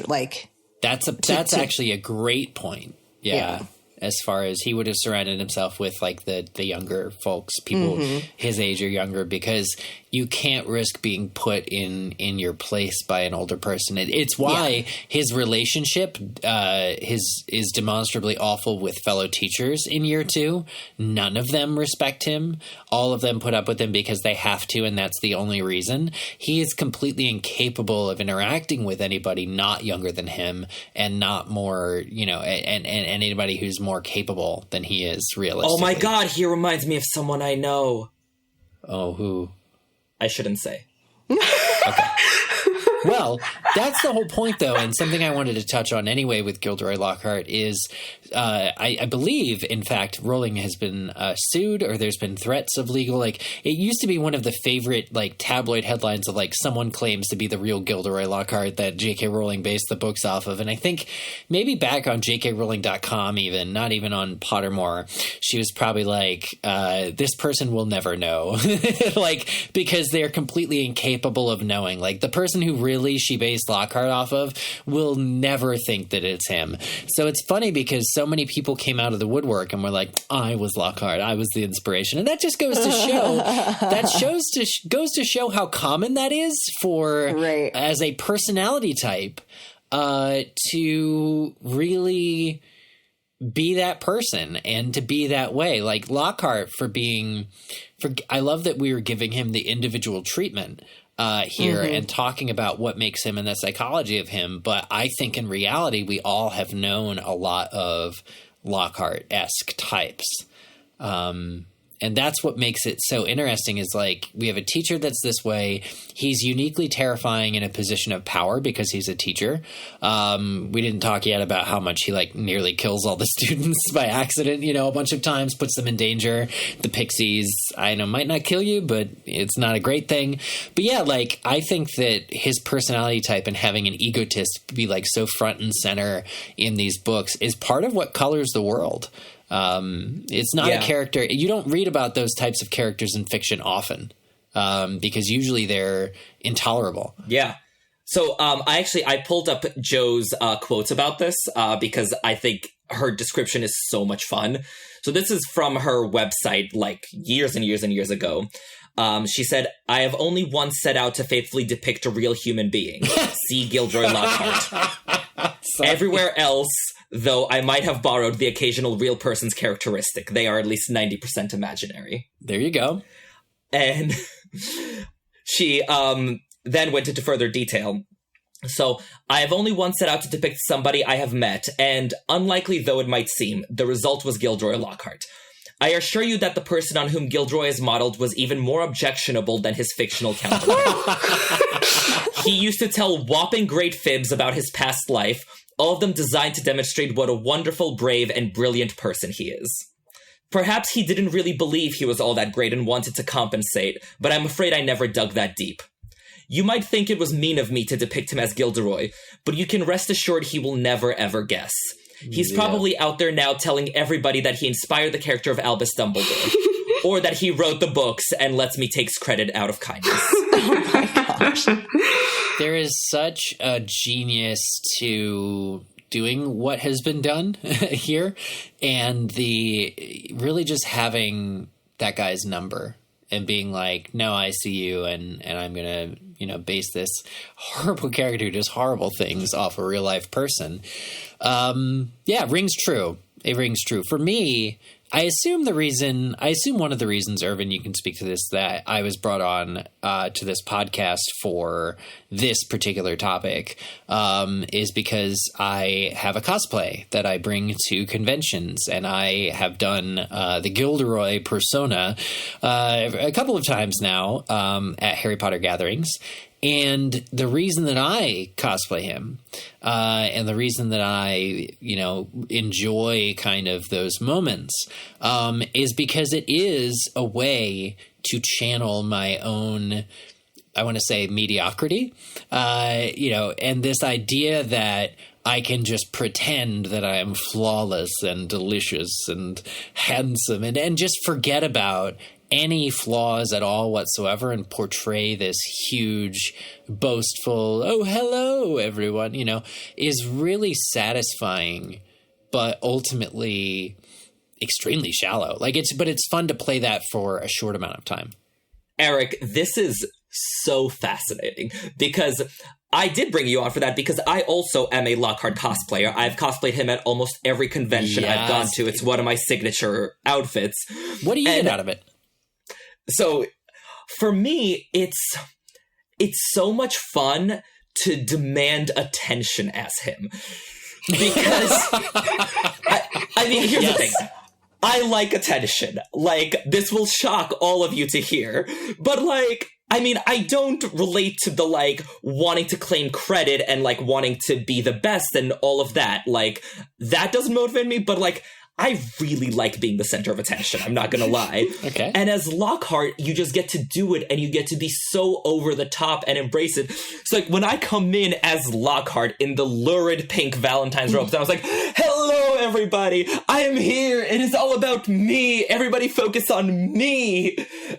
That's actually a great point. Yeah. As far as he would have surrounded himself with the younger folks, people his age or younger, because you can't risk being put in your place by an older person. It's why his relationship is demonstrably awful with fellow teachers in year 2. None of them respect him. All of them put up with him because they have to, and that's the only reason. He is completely incapable of interacting with anybody not younger than him and not more, and anybody who's more capable than he is realistically. Oh my God, he reminds me of someone I know. Oh, who? I shouldn't say. Okay. Well, that's the whole point, though, and something I wanted to touch on anyway with Gilderoy Lockhart is I believe, in fact, Rowling has been sued, or there's been threats of legal. Like, it used to be one of the favorite like tabloid headlines of like someone claims to be the real Gilderoy Lockhart that J.K. Rowling based the books off of. And I think maybe back on jkrowling.com, even not even on Pottermore, she was probably like, this person will never know, like, because they're completely incapable of knowing. Like, the person who really she based Lockhart off of will never think that it's him. So it's funny because so many people came out of the woodwork and were like, I was Lockhart, I was the inspiration. And that just goes to show, goes to show how common that is for, as a personality type, to really be that person and to be that way. Like Lockhart I love that we were giving him the individual treatment here and talking about what makes him and the psychology of him. But I think in reality, we all have known a lot of Lockhart-esque types. And that's what makes it so interesting is like we have a teacher that's this way. He's uniquely terrifying in a position of power because he's a teacher. We didn't talk yet about how much he like nearly kills all the students by accident, a bunch of times, puts them in danger. The pixies, I know, might not kill you, but it's not a great thing. But yeah, like I think that his personality type and having an egotist be like so front and center in these books is part of what colors the world. It's not a character. You don't read about those types of characters in fiction often, because usually they're intolerable. Yeah. So, I pulled up Joe's, quotes about this, because I think her description is so much fun. So this is from her website, like years and years and years ago. She said, I have only once set out to faithfully depict a real human being. See Gilderoy Lockhart. Everywhere else, though I might have borrowed the occasional real person's characteristic, they are at least 90% imaginary. There you go. And she then went into further detail. So, I have only once set out to depict somebody I have met, and unlikely though it might seem, the result was Gilderoy Lockhart. I assure you that the person on whom Gilderoy is modeled was even more objectionable than his fictional counterpart. He used to tell whopping great fibs about his past life, all of them designed to demonstrate what a wonderful, brave, and brilliant person he is. Perhaps he didn't really believe he was all that great and wanted to compensate, but I'm afraid I never dug that deep. You might think it was mean of me to depict him as Gilderoy, but you can rest assured he will never ever guess. He's probably out there now telling everybody that he inspired the character of Albus Dumbledore, or that he wrote the books and lets me take credit out of kindness. Oh my gosh. There is such a genius to doing what has been done here, and the really just having that guy's number and being like, no, I see you, and I'm going to, base this horrible character who does horrible things off a real life person. Rings true. It rings true. For me, I assume one of the reasons, Irvin, you can speak to this, that I was brought on to this podcast for this particular topic is because I have a cosplay that I bring to conventions, and I have done the Gilderoy persona a couple of times now at Harry Potter gatherings. And the reason that I cosplay him, and the reason that I, enjoy kind of those moments, is because it is a way to channel my own, I want to say, mediocrity, and this idea that I can just pretend that I am flawless and delicious and handsome and just forget about any flaws at all whatsoever and portray this huge, boastful, oh, hello, everyone, is really satisfying, but ultimately extremely shallow. But it's fun to play that for a short amount of time. Eric, this is so fascinating because I did bring you on for that because I also am a Lockhart cosplayer. I've cosplayed him at almost every convention I've gone to. It's one of my signature outfits. What do you get out of it? So, for me, it's so much fun to demand attention as him. Because, here's the thing. I like attention. This will shock all of you to hear. But, I mean, I don't relate to the, like, wanting to claim credit and, like, wanting to be the best and all of that. Like, that doesn't motivate me, but, like, I really like being the center of attention. I'm not gonna lie. Okay. And as Lockhart, you just get to do it and you get to be so over the top and embrace it. So, like, when I come in as Lockhart in the lurid pink Valentine's robes, I was like, hello, everybody. I am here. It is all about me. Everybody focus on me.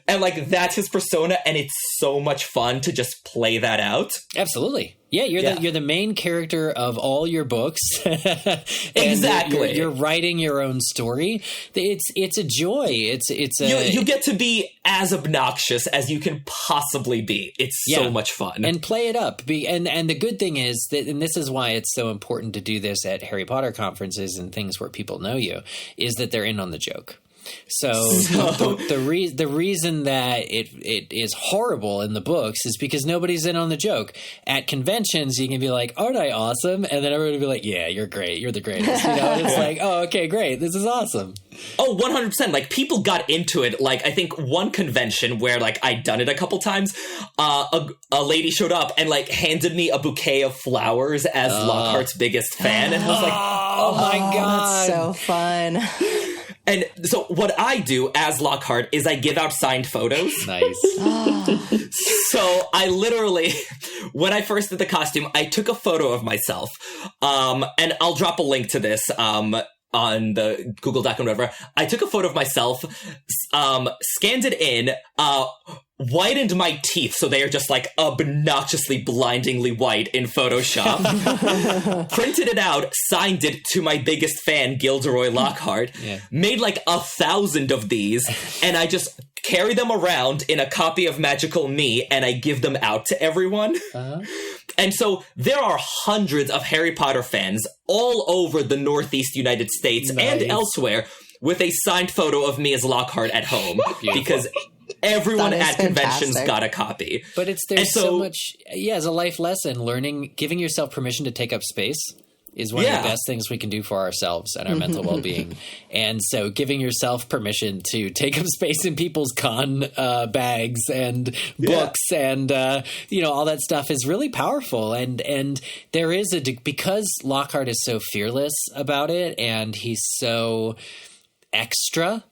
And, like, that's his persona. And it's so much fun to just play that out. Absolutely. Yeah, you're the main character of all your books. Exactly. You're writing your own story. It's a joy. You get to be as obnoxious as you can possibly be. It's so much fun. And play it up. And the good thing is that, and this is why it's so important to do this at Harry Potter conferences and things where people know you, is that they're in on the joke. So the reason that it is horrible in the books is because nobody's in on the joke. At conventions, you can be like, aren't I awesome? And then everybody will be like, yeah, you're great. You're the greatest. You know, and it's like, oh, okay, great. This is awesome. Oh, 100%. Like, people got into it. Like, I think one convention where, like, I'd done it a couple times, a lady showed up and, like, handed me a bouquet of flowers as Lockhart's biggest fan. And I was like, oh my God. That's so fun. And so what I do as Lockhart is I give out signed photos. Nice. So I literally, when I first did the costume, I took a photo of myself. And I'll drop a link to this on the Google Doc and whatever. I took a photo of myself, scanned it in, whitened my teeth so they are just, like, obnoxiously, blindingly white in Photoshop, printed it out, signed it to my biggest fan, Gilderoy Lockhart, made, like, 1,000 of these, and I just carry them around in a copy of Magical Me, and I give them out to everyone. And so there are hundreds of Harry Potter fans all over the Northeast United States and elsewhere with a signed photo of me as Lockhart at home. Because everyone at conventions got a copy. But there's so much, as a life lesson, giving yourself permission to take up space is one of the best things we can do for ourselves and our mental well-being. And so giving yourself permission to take up space in people's con bags and books and, all that stuff is really powerful. And there is because Lockhart is so fearless about it and he's so extra,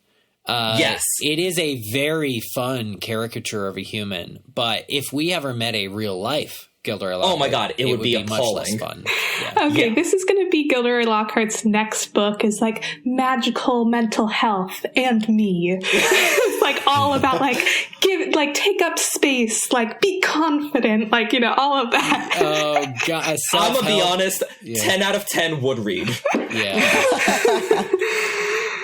it is a very fun caricature of a human. But if we ever met a real life Gilderoy Lockhart, oh my God, it would be appalling. Much less fun. Yeah. Okay, this is going to be Gilderoy Lockhart's next book is like magical mental health and me. It's like all about take up space, like be confident, all of that. Oh God, I'm gonna be honest. 10 out of 10 would read. Yeah.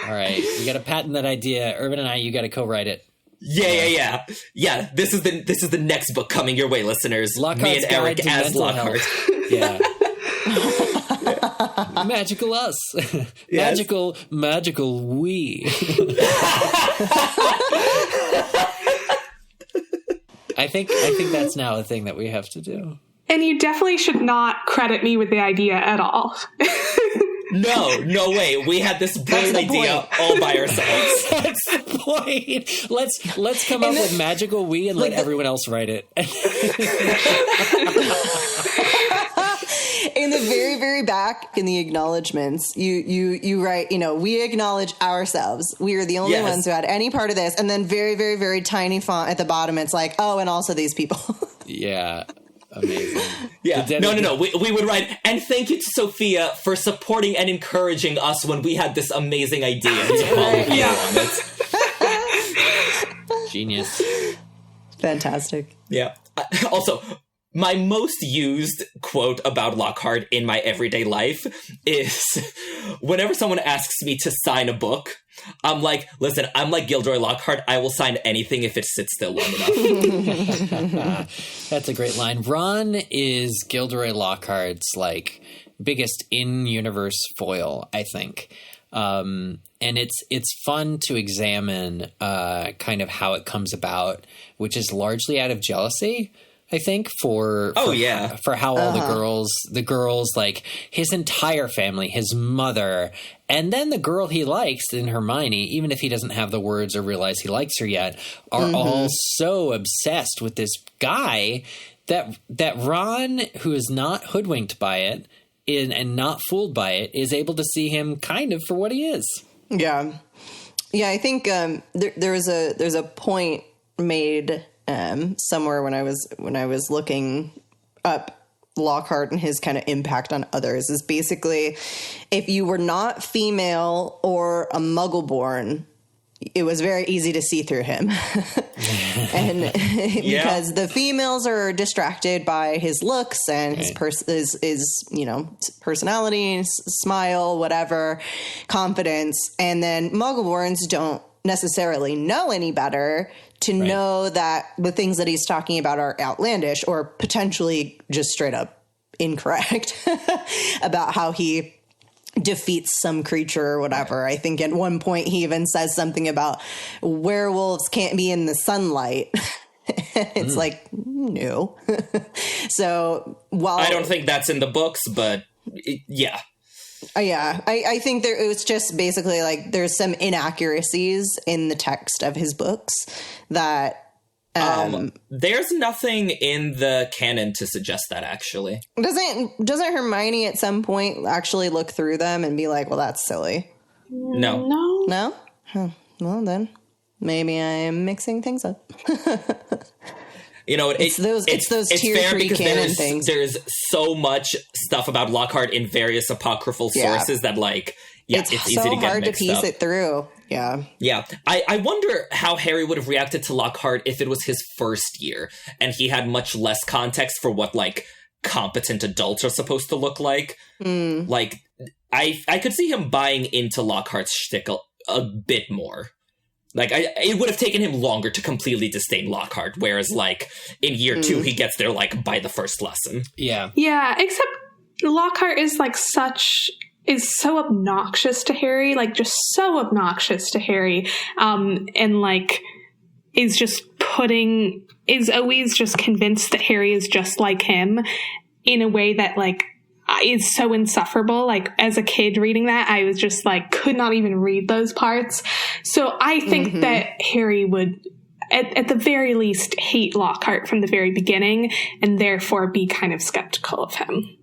All right, you got to patent that idea, Irvin and I. You got to co-write it. Yeah. This is the next book coming your way, listeners. Lockhart's Me and Eric as Lockhart. Yeah. Magical us. Yes. Magical we. I think that's now a thing that we have to do. And you definitely should not credit me with the idea at all. No way. We had this brilliant idea all by ourselves. That's the point. Let's come up with magical we and let everyone else write it. In the very, very back, in the acknowledgments, you write, we acknowledge ourselves. We are the only ones who had any part of this. And then very, very, very tiny font at the bottom, it's like, oh, and also these people. Yeah. Amazing. Yeah. No. We would write, and thank you to Sophia for supporting and encouraging us when we had this amazing idea to follow through on it. Genius. Fantastic. Yeah. Also, my most used quote about Lockhart in my everyday life is whenever someone asks me to sign a book, I'm like, listen, I'm like Gilderoy Lockhart. I will sign anything if it sits still long enough. That's a great line. Ron is Gilderoy Lockhart's biggest in-universe foil, I think. And it's fun to examine kind of how it comes about, which is largely out of jealousy. I think, for how all the girls, like his entire family, his mother, and then the girl he likes in Hermione, even if he doesn't have the words or realize he likes her yet, are all so obsessed with this guy that Ron, who is not hoodwinked by it and not fooled by it, is able to see him kind of for what he is. Yeah. Yeah, I think there's a point made somewhere when I was looking up Lockhart and his kind of impact on others, is basically if you were not female or a Muggle-born, it was very easy to see through him. And because the females are distracted by his looks and his personality, smile, whatever, confidence. And then Muggle-borns don't necessarily know any better to know that the things that he's talking about are outlandish or potentially just straight up incorrect about how he defeats some creature or whatever. I think at one point he even says something about werewolves can't be in the sunlight. It's like, no. So while I don't think that's in the books, but I think it was just basically like there's some inaccuracies in the text of his books that there's nothing in the canon to suggest that, actually. Doesn't Hermione at some point actually look through them and be like, well, that's silly? No. Huh. Well, then maybe I am mixing things up. You know, it's those tier fair 3 because canon things. There's so much stuff about Lockhart in various apocryphal sources that, like, it's easy so to get hard to mixed piece up. it through. Yeah. Yeah. I wonder how Harry would have reacted to Lockhart if it was his first year and he had much less context for what, like, competent adults are supposed to look like. Like, I could see him buying into Lockhart's shtick a bit more. Like, it would have taken him longer to completely disdain Lockhart, whereas, like, in year 2, he gets there, like, by the first lesson. Yeah. Yeah, except Lockhart is, like, is so obnoxious to Harry, like, just so obnoxious to Harry, and, like, is always just convinced that Harry is just like him in a way that, like, is so insufferable. Like, as a kid reading that, I was just like, could not even read those parts. So I think that Harry would, at the very least, hate Lockhart from the very beginning and therefore be kind of skeptical of him.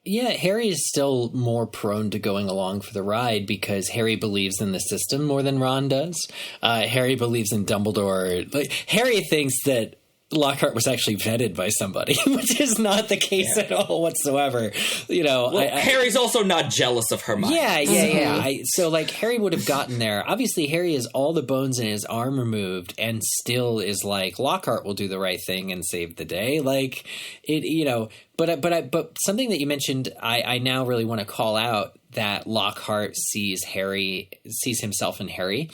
Yeah, Harry is still more prone to going along for the ride because Harry believes in the system more than Ron does. Harry believes in Dumbledore. Like, Harry thinks that Lockhart was actually vetted by somebody, which is not the case at all whatsoever. You know, Harry's also not jealous of Hermione. Yeah. So, like, Harry would have gotten there. Obviously, Harry has all the bones in his arm removed and still is like, Lockhart will do the right thing and save the day. Like, it, you know, but something that you mentioned, I now really want to call out that Lockhart sees himself in Harry.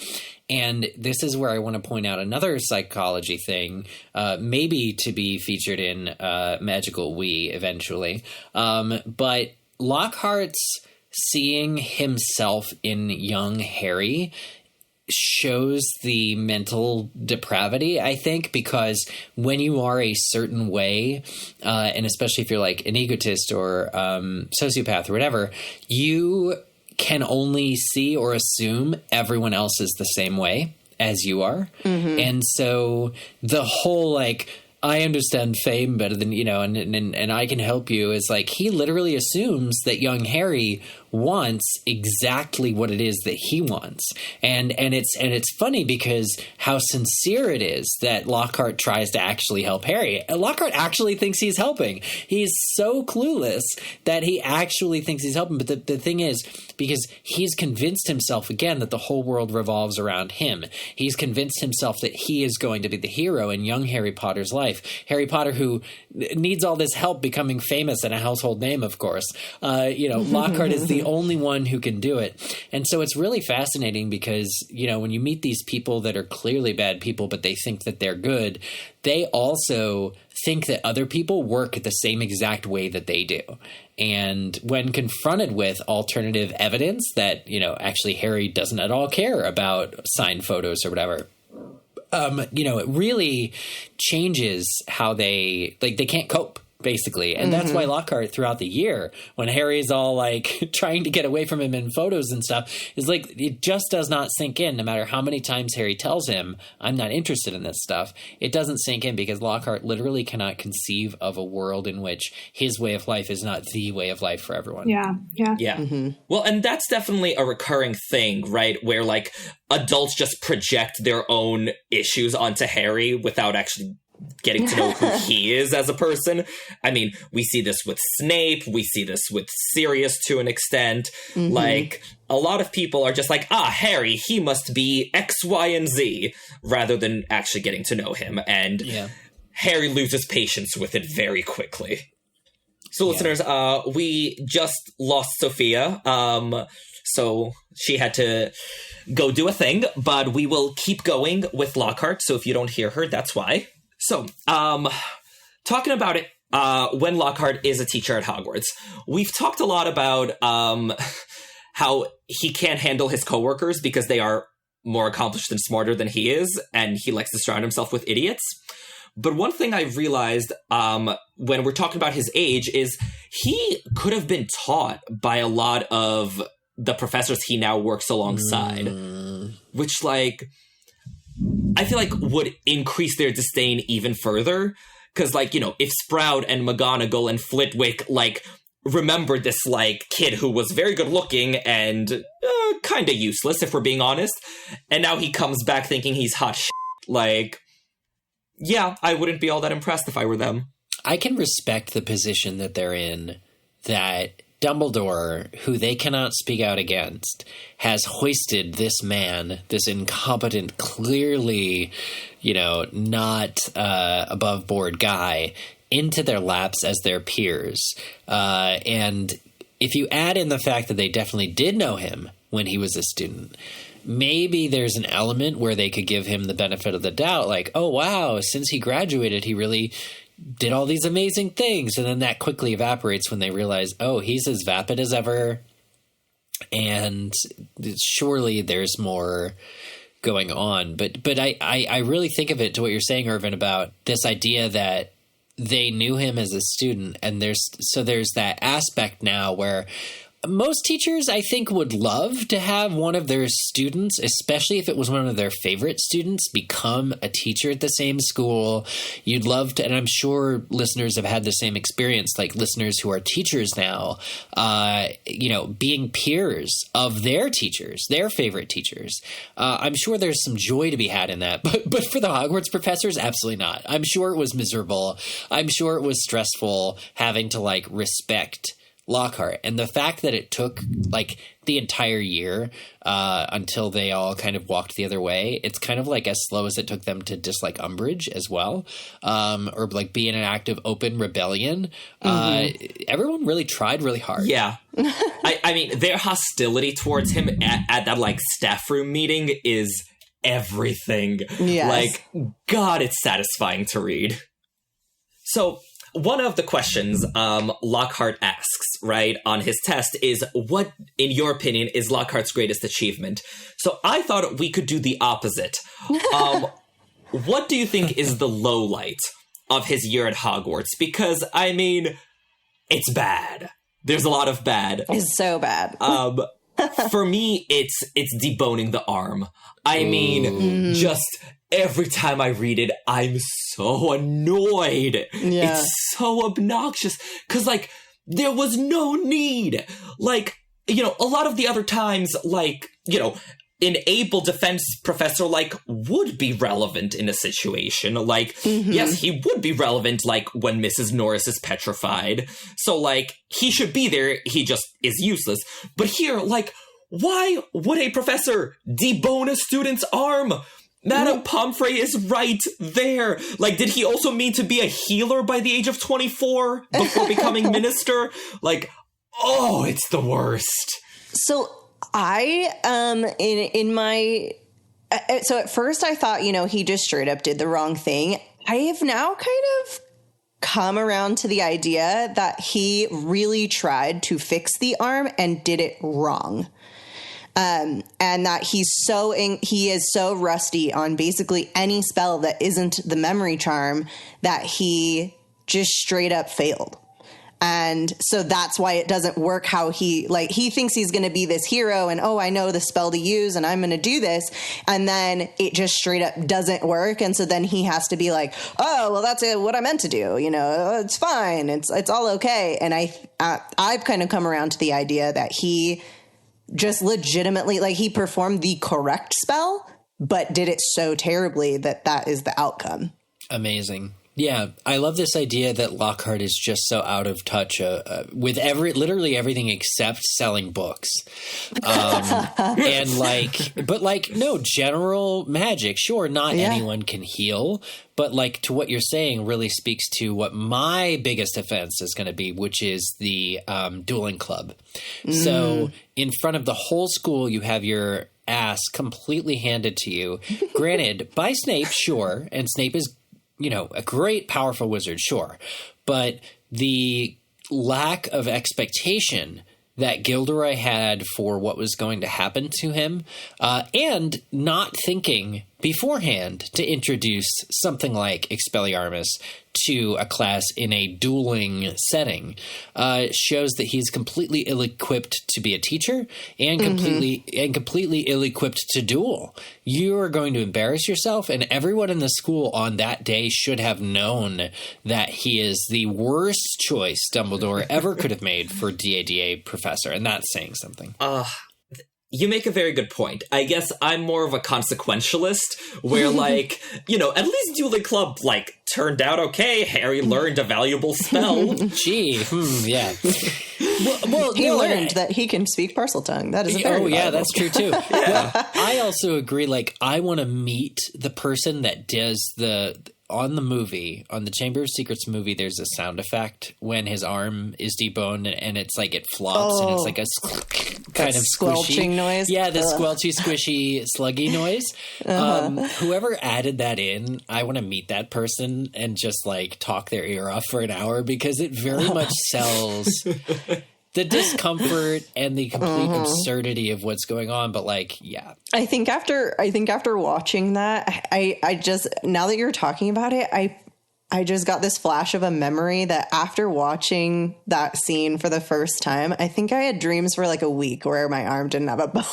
And this is where I want to point out another psychology thing, maybe to be featured in Magical We eventually. But Lockhart's seeing himself in young Harry shows the mental depravity, I think, because when you are a certain way, and especially if you're like an egotist or sociopath or whatever, you can only see or assume everyone else is the same way as you are. And so the whole, like, I understand fame better than, you know, and I can help you is like, he literally assumes that young Harry wants exactly what it is that he wants. And it's funny because how sincere it is that Lockhart tries to actually help Harry. Lockhart actually thinks he's helping. He's so clueless that he actually thinks he's helping. But the thing is, because he's convinced himself again that the whole world revolves around him. He's convinced himself that he is going to be the hero in young Harry Potter's life. Harry Potter, who needs all this help becoming famous and a household name, of course. You know, Lockhart is the only one who can do it. And so it's really fascinating because, you know, when you meet these people that are clearly bad people, but they think that they're good, they also think that other people work the same exact way that they do. And when confronted with alternative evidence that, you know, actually Harry doesn't at all care about signed photos or whatever, it really changes how they can't cope, basically. And that's why Lockhart throughout the year, when Harry's all like trying to get away from him in photos and stuff, is like, it just does not sink in. No matter how many times Harry tells him, I'm not interested in this stuff, it doesn't sink in because Lockhart literally cannot conceive of a world in which his way of life is not the way of life for everyone. Yeah. Well, and that's definitely a recurring thing, right? Where like adults just project their own issues onto Harry without actually getting to know who he is as a person. I mean, we see this with Snape. We see this with Sirius to an extent. Like, a lot of people are just like, Harry, he must be X, Y, and Z, rather than actually getting to know him. And Harry loses patience with it very quickly. So, listeners, we just lost Sophia. So she had to go do a thing, but we will keep going with Lockhart. So if you don't hear her, that's why. So, talking about it, when Lockhart is a teacher at Hogwarts, we've talked a lot about how he can't handle his coworkers because they are more accomplished and smarter than he is, and he likes to surround himself with idiots. But one thing I realized when we're talking about his age is he could have been taught by a lot of the professors he now works alongside, which, like, I feel like would increase their disdain even further. Because, like, if Sprout and McGonagall and Flitwick, like, remembered this, like, kid who was very good looking and kind of useless, if we're being honest, and now he comes back thinking he's hot shit, like, yeah, I wouldn't be all that impressed if I were them. I can respect the position that they're in, that Dumbledore, who they cannot speak out against, has hoisted this man, this incompetent, clearly, not above board guy, into their laps as their peers. And if you add in the fact that they definitely did know him when he was a student, maybe there's an element where they could give him the benefit of the doubt, like, oh, wow, since he graduated, he really did all these amazing things. And then that quickly evaporates when they realize, oh, he's as vapid as ever. And surely there's more going on. But I really think of it to what you're saying, Irvin, about this idea that they knew him as a student. And there's that aspect now where most teachers, I think, would love to have one of their students, especially if it was one of their favorite students, become a teacher at the same school. You'd love to, and I'm sure listeners have had the same experience, like listeners who are teachers now, being peers of their teachers, their favorite teachers. I'm sure there's some joy to be had in that. But for the Hogwarts professors, absolutely not. I'm sure it was miserable. I'm sure it was stressful having to, like, respect Lockhart. And the fact that it took like the entire year until they all kind of walked the other way, it's kind of like as slow as it took them to dislike Umbridge as well, or like be in an active open rebellion. Everyone really tried really hard. Yeah. I mean, their hostility towards him at that like staff room meeting is everything. Yes. Like, God, it's satisfying to read. So one of the questions Lockhart asks, right, on his test is, what, in your opinion, is Lockhart's greatest achievement? So I thought we could do the opposite. What do you think is the low light of his year at Hogwarts? Because, I mean, it's bad. There's a lot of bad. It's so bad. For me, it's deboning the arm. I mean, just every time I read it, I'm so annoyed. Yeah. It's so obnoxious. Because, like, there was no need. Like, a lot of the other times, like, an able defense professor, like, would be relevant in a situation. Like, yes, he would be relevant, like, when Mrs. Norris is petrified. So, like, he should be there. He just is useless. But here, like, why would a professor debone a student's arm? Madame Pomfrey is right there. Like, did he also mean to be a healer by the age of 24 before becoming minister? Like, oh, it's the worst. So I, so at first I thought, he just straight up did the wrong thing. I have now kind of come around to the idea that he really tried to fix the arm and did it wrong. and that he is so rusty on basically any spell that isn't the memory charm that he just straight up failed. And so that's why it doesn't work how he thinks he's going to be this hero and, I know the spell to use and I'm going to do this. And then it just straight up doesn't work. And so then he has to be like, that's what I meant to do. It's fine. It's all okay. And I've kind of come around to the idea that he just legitimately, he performed the correct spell, but did it so terribly that is the outcome. Amazing. Yeah, I love this idea that Lockhart is just so out of touch with literally everything except selling books. No, general magic. Sure, not anyone can heal, but to what you're saying really speaks to what my biggest offense is going to be, which is the dueling club. So in front of the whole school, you have your ass completely handed to you. Granted, by Snape, sure, and Snape is a great, powerful wizard, sure. But the lack of expectation that Gilderoy had for what was going to happen to him, and not thinking beforehand to introduce something like Expelliarmus to a class in a dueling setting, shows that he's completely ill-equipped to be a teacher and completely ill-equipped to duel. You are going to embarrass yourself, and everyone in the school on that day should have known that he is the worst choice Dumbledore ever could have made for DADA professor, and that's saying something. You make a very good point. I guess I'm more of a consequentialist where, at least Dueling Club, turned out okay. Harry learned a valuable spell. Gee, yeah. He learned that he can speak Parseltongue. That is that's true, too. Yeah. Well, I also agree, I want to meet the person that does on the Chamber of Secrets movie, there's a sound effect when his arm is deboned and it's it flops and it's a kind of squelching squishy noise. Yeah, the squelchy, squishy, sluggy noise. Whoever added that in, I want to meet that person and just talk their ear off for an hour because it very much sells the discomfort and the complete absurdity of what's going on. But I think after watching that, I just, now that you're talking about it, I just got this flash of a memory that after watching that scene for the first time, I think I had dreams for a week where my arm didn't have a bone.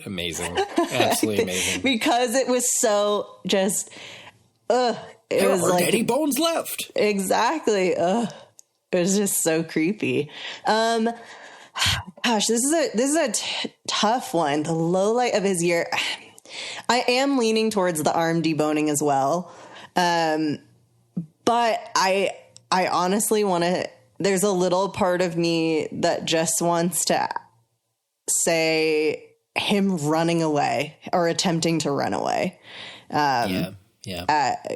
Amazing. Absolutely amazing. Because it was so just, it there was aren't any bones left. Exactly. It was just so creepy. Gosh, this is a tough one. The low light of his year. I am leaning towards the arm deboning as well. But I honestly want to, there's a little part of me that just wants to say him running away or attempting to run away.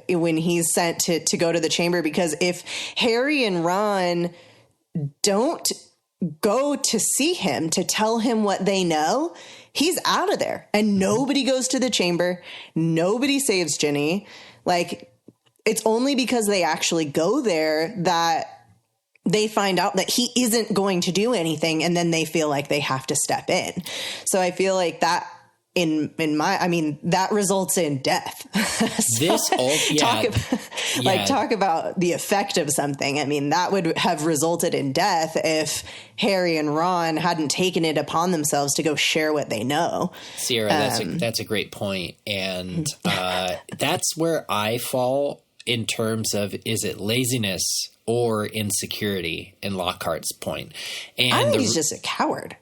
When he's sent to go to the chamber, because if Harry and Ron don't go to see him to tell him what they know, he's out of there and nobody goes to the chamber. Nobody saves Ginny. It's only because they actually go there that they find out that he isn't going to do anything. And then they feel like they have to step in. So I feel like that that results in death. Talk about the effect of something. I mean, that would have resulted in death if Harry and Ron hadn't taken it upon themselves to go share what they know. Sierra, that's a great point. And that's where I fall in terms of, is it laziness or insecurity in Lockhart's point? And I think he's just a coward.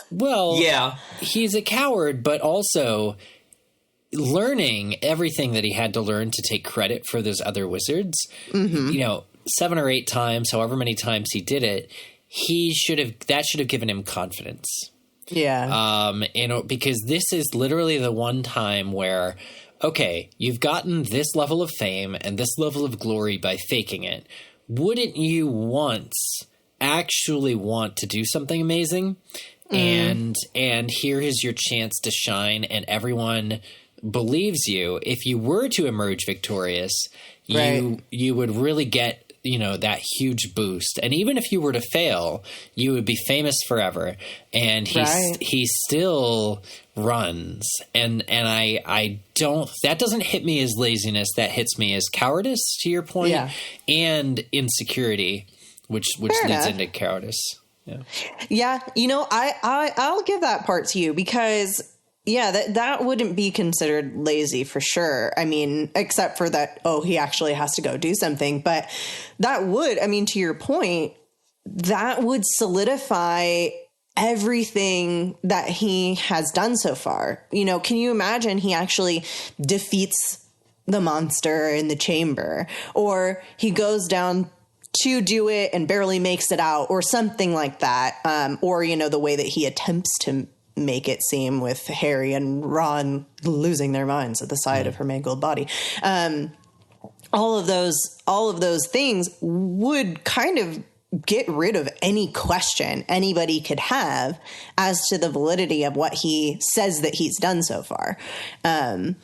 Well, yeah, he's a coward, but also learning everything that he had to learn to take credit for those other wizards. 7 or 8 times, however many times he did it, that should have given him confidence. Yeah. Because this is literally the one time where, okay, you've gotten this level of fame and this level of glory by faking it. Wouldn't you once actually want to do something amazing? And here is your chance to shine, and everyone believes you. If you were to emerge victorious, you would really get that huge boost. And even if you were to fail, you would be famous forever. And he still runs. And I don't, that doesn't hit me as laziness. That hits me as cowardice, to your point, and insecurity, which leads into cowardice. Yeah. I'll give that part to you because that wouldn't be considered lazy for sure. I mean, except for that, he actually has to go do something. But that would, to your point, that would solidify everything that he has done so far. Can you imagine he actually defeats the monster in the chamber, or he goes down to do it and barely makes it out, or something like that. Or, the way that he attempts to make it seem with Harry and Ron losing their minds at the sight of her mangled body. All of those things would kind of get rid of any question anybody could have as to the validity of what he says that he's done so far. So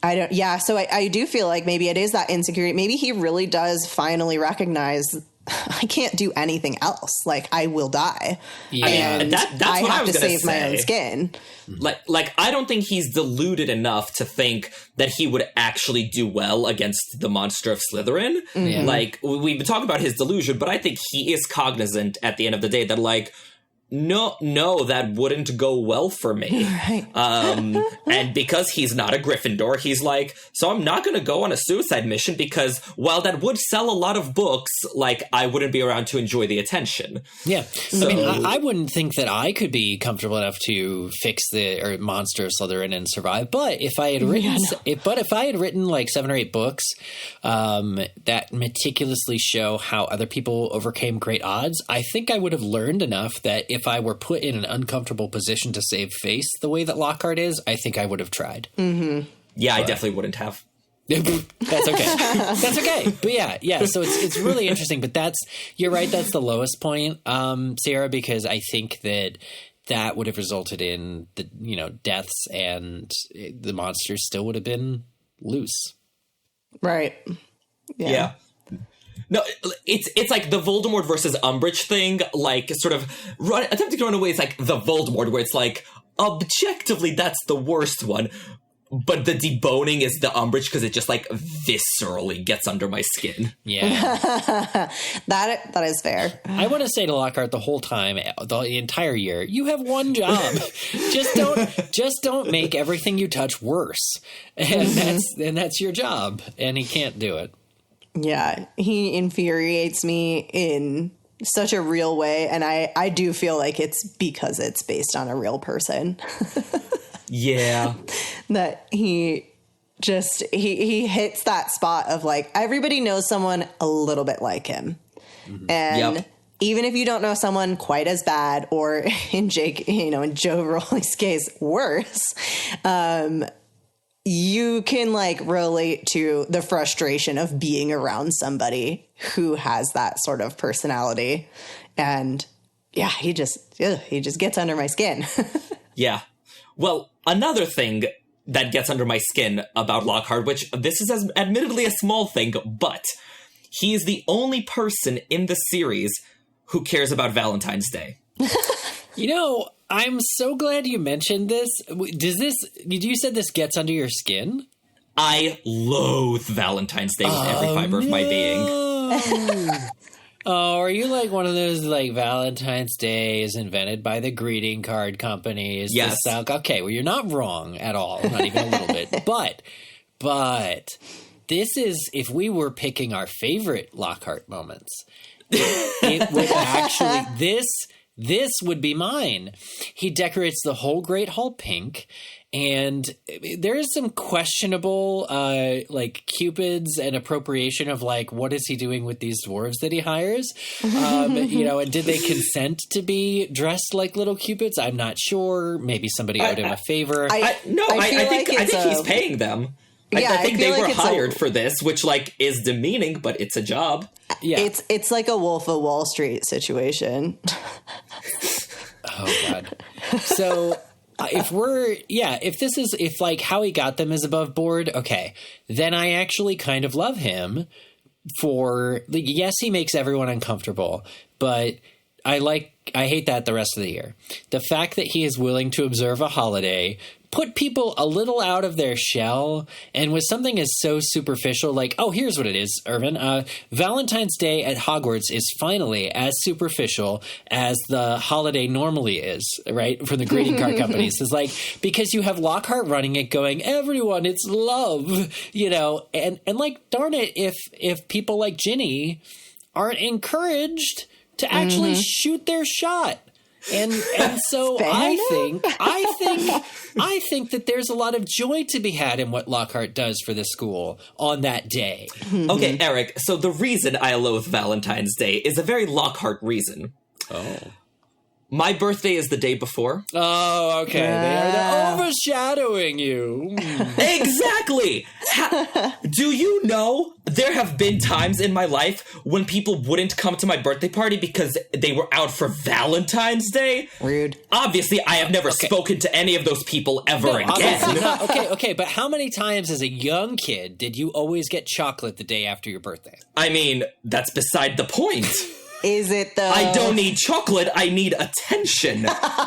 I do feel like maybe it is that insecurity. Maybe he really does finally recognize, I can't do anything else. Like, I will die. Yeah. And that's I what I have was to gonna save my own skin. Like, I don't think he's deluded enough to think that he would actually do well against the monster of Slytherin. Mm-hmm. Like, we've been talking about his delusion, but I think he is cognizant at the end of the day that, like, no, that wouldn't go well for me. Right. And because he's not a Gryffindor, he's like, so I'm not going to go on a suicide mission because while that would sell a lot of books, like, I wouldn't be around to enjoy the attention. Yeah. So, I wouldn't think that I could be comfortable enough to fix the monster of Slytherin and survive. But if I had written, like 7 or 8 books that meticulously show how other people overcame great odds, I think I would have learned enough that if I were put in an uncomfortable position to save face the way that Lockhart is, I think I would have tried. Mm-hmm. Yeah, I definitely wouldn't have. That's okay. That's okay. But yeah. So it's really interesting. But you're right. That's the lowest point, Sarah, because I think that would have resulted in the deaths, and the monsters still would have been loose. Right. Yeah. No, it's like the Voldemort versus Umbridge thing, like sort of attempting to run away is like the Voldemort, where it's like, objectively, that's the worst one. But the deboning is the Umbridge because it just like viscerally gets under my skin. Yeah. that is fair. I want to say to Lockhart the whole time, the entire year, you have one job. just don't make everything you touch worse. And that's your job. And he can't do it. Yeah, he infuriates me in such a real way, and I do feel like it's because it's based on a real person. Yeah. That he hits that spot of like, everybody knows someone a little bit like him. Mm-hmm. And even if you don't know someone quite as bad, or in Joe Rowley's case, worse, you can like relate to the frustration of being around somebody who has that sort of personality. And yeah, he just gets under my skin. Yeah. Well, another thing that gets under my skin about Lockhart, which this is admittedly a small thing, but he is the only person in the series who cares about Valentine's Day. I'm so glad you mentioned this. Did you said this gets under your skin? I loathe Valentine's Day with every fiber of my being. Oh, are you like one of those like Valentine's Day is invented by the greeting card companies? Yes. Okay, well, you're not wrong at all. Not even a little bit. But this is, if we were picking our favorite Lockhart moments, it would actually, this would be mine. He decorates the whole Great Hall pink, and there is some questionable, like Cupids and appropriation of like, what is he doing with these dwarves that he hires? And did they consent to be dressed like little Cupids? I'm not sure. Maybe somebody owed him a favor. I think he's paying them. Yeah, I think they were like hired for this, which like is demeaning, but it's a job. Yeah, it's like a Wolf of Wall Street situation. Oh God. So if like how he got them is above board, okay, then I actually kind of love him yes, he makes everyone uncomfortable, but I hate that the rest of the year. The fact that he is willing to observe a holiday, put people a little out of their shell, and with something as so superficial, like, oh, here's what it is, Irvin. Valentine's Day at Hogwarts is finally as superficial as the holiday normally is, right? For the greeting card companies. It's like, because you have Lockhart running it going, everyone, it's love, and like, darn it, if people like Ginny aren't encouraged to actually shoot their shot. And so I think that there's a lot of joy to be had in what Lockhart does for the school on that day. Okay, Eric, so the reason I loathe Valentine's Day is a very Lockhart reason. Oh. My birthday is the day before. Oh, okay. They're overshadowing you. Exactly. Do you know there have been times in my life when people wouldn't come to my birthday party because they were out for Valentine's Day? Rude. Obviously, I have never spoken to any of those people ever again. Okay, but how many times as a young kid did you always get chocolate the day after your birthday? I mean, that's beside the point. Is it though? I don't need chocolate, I need attention.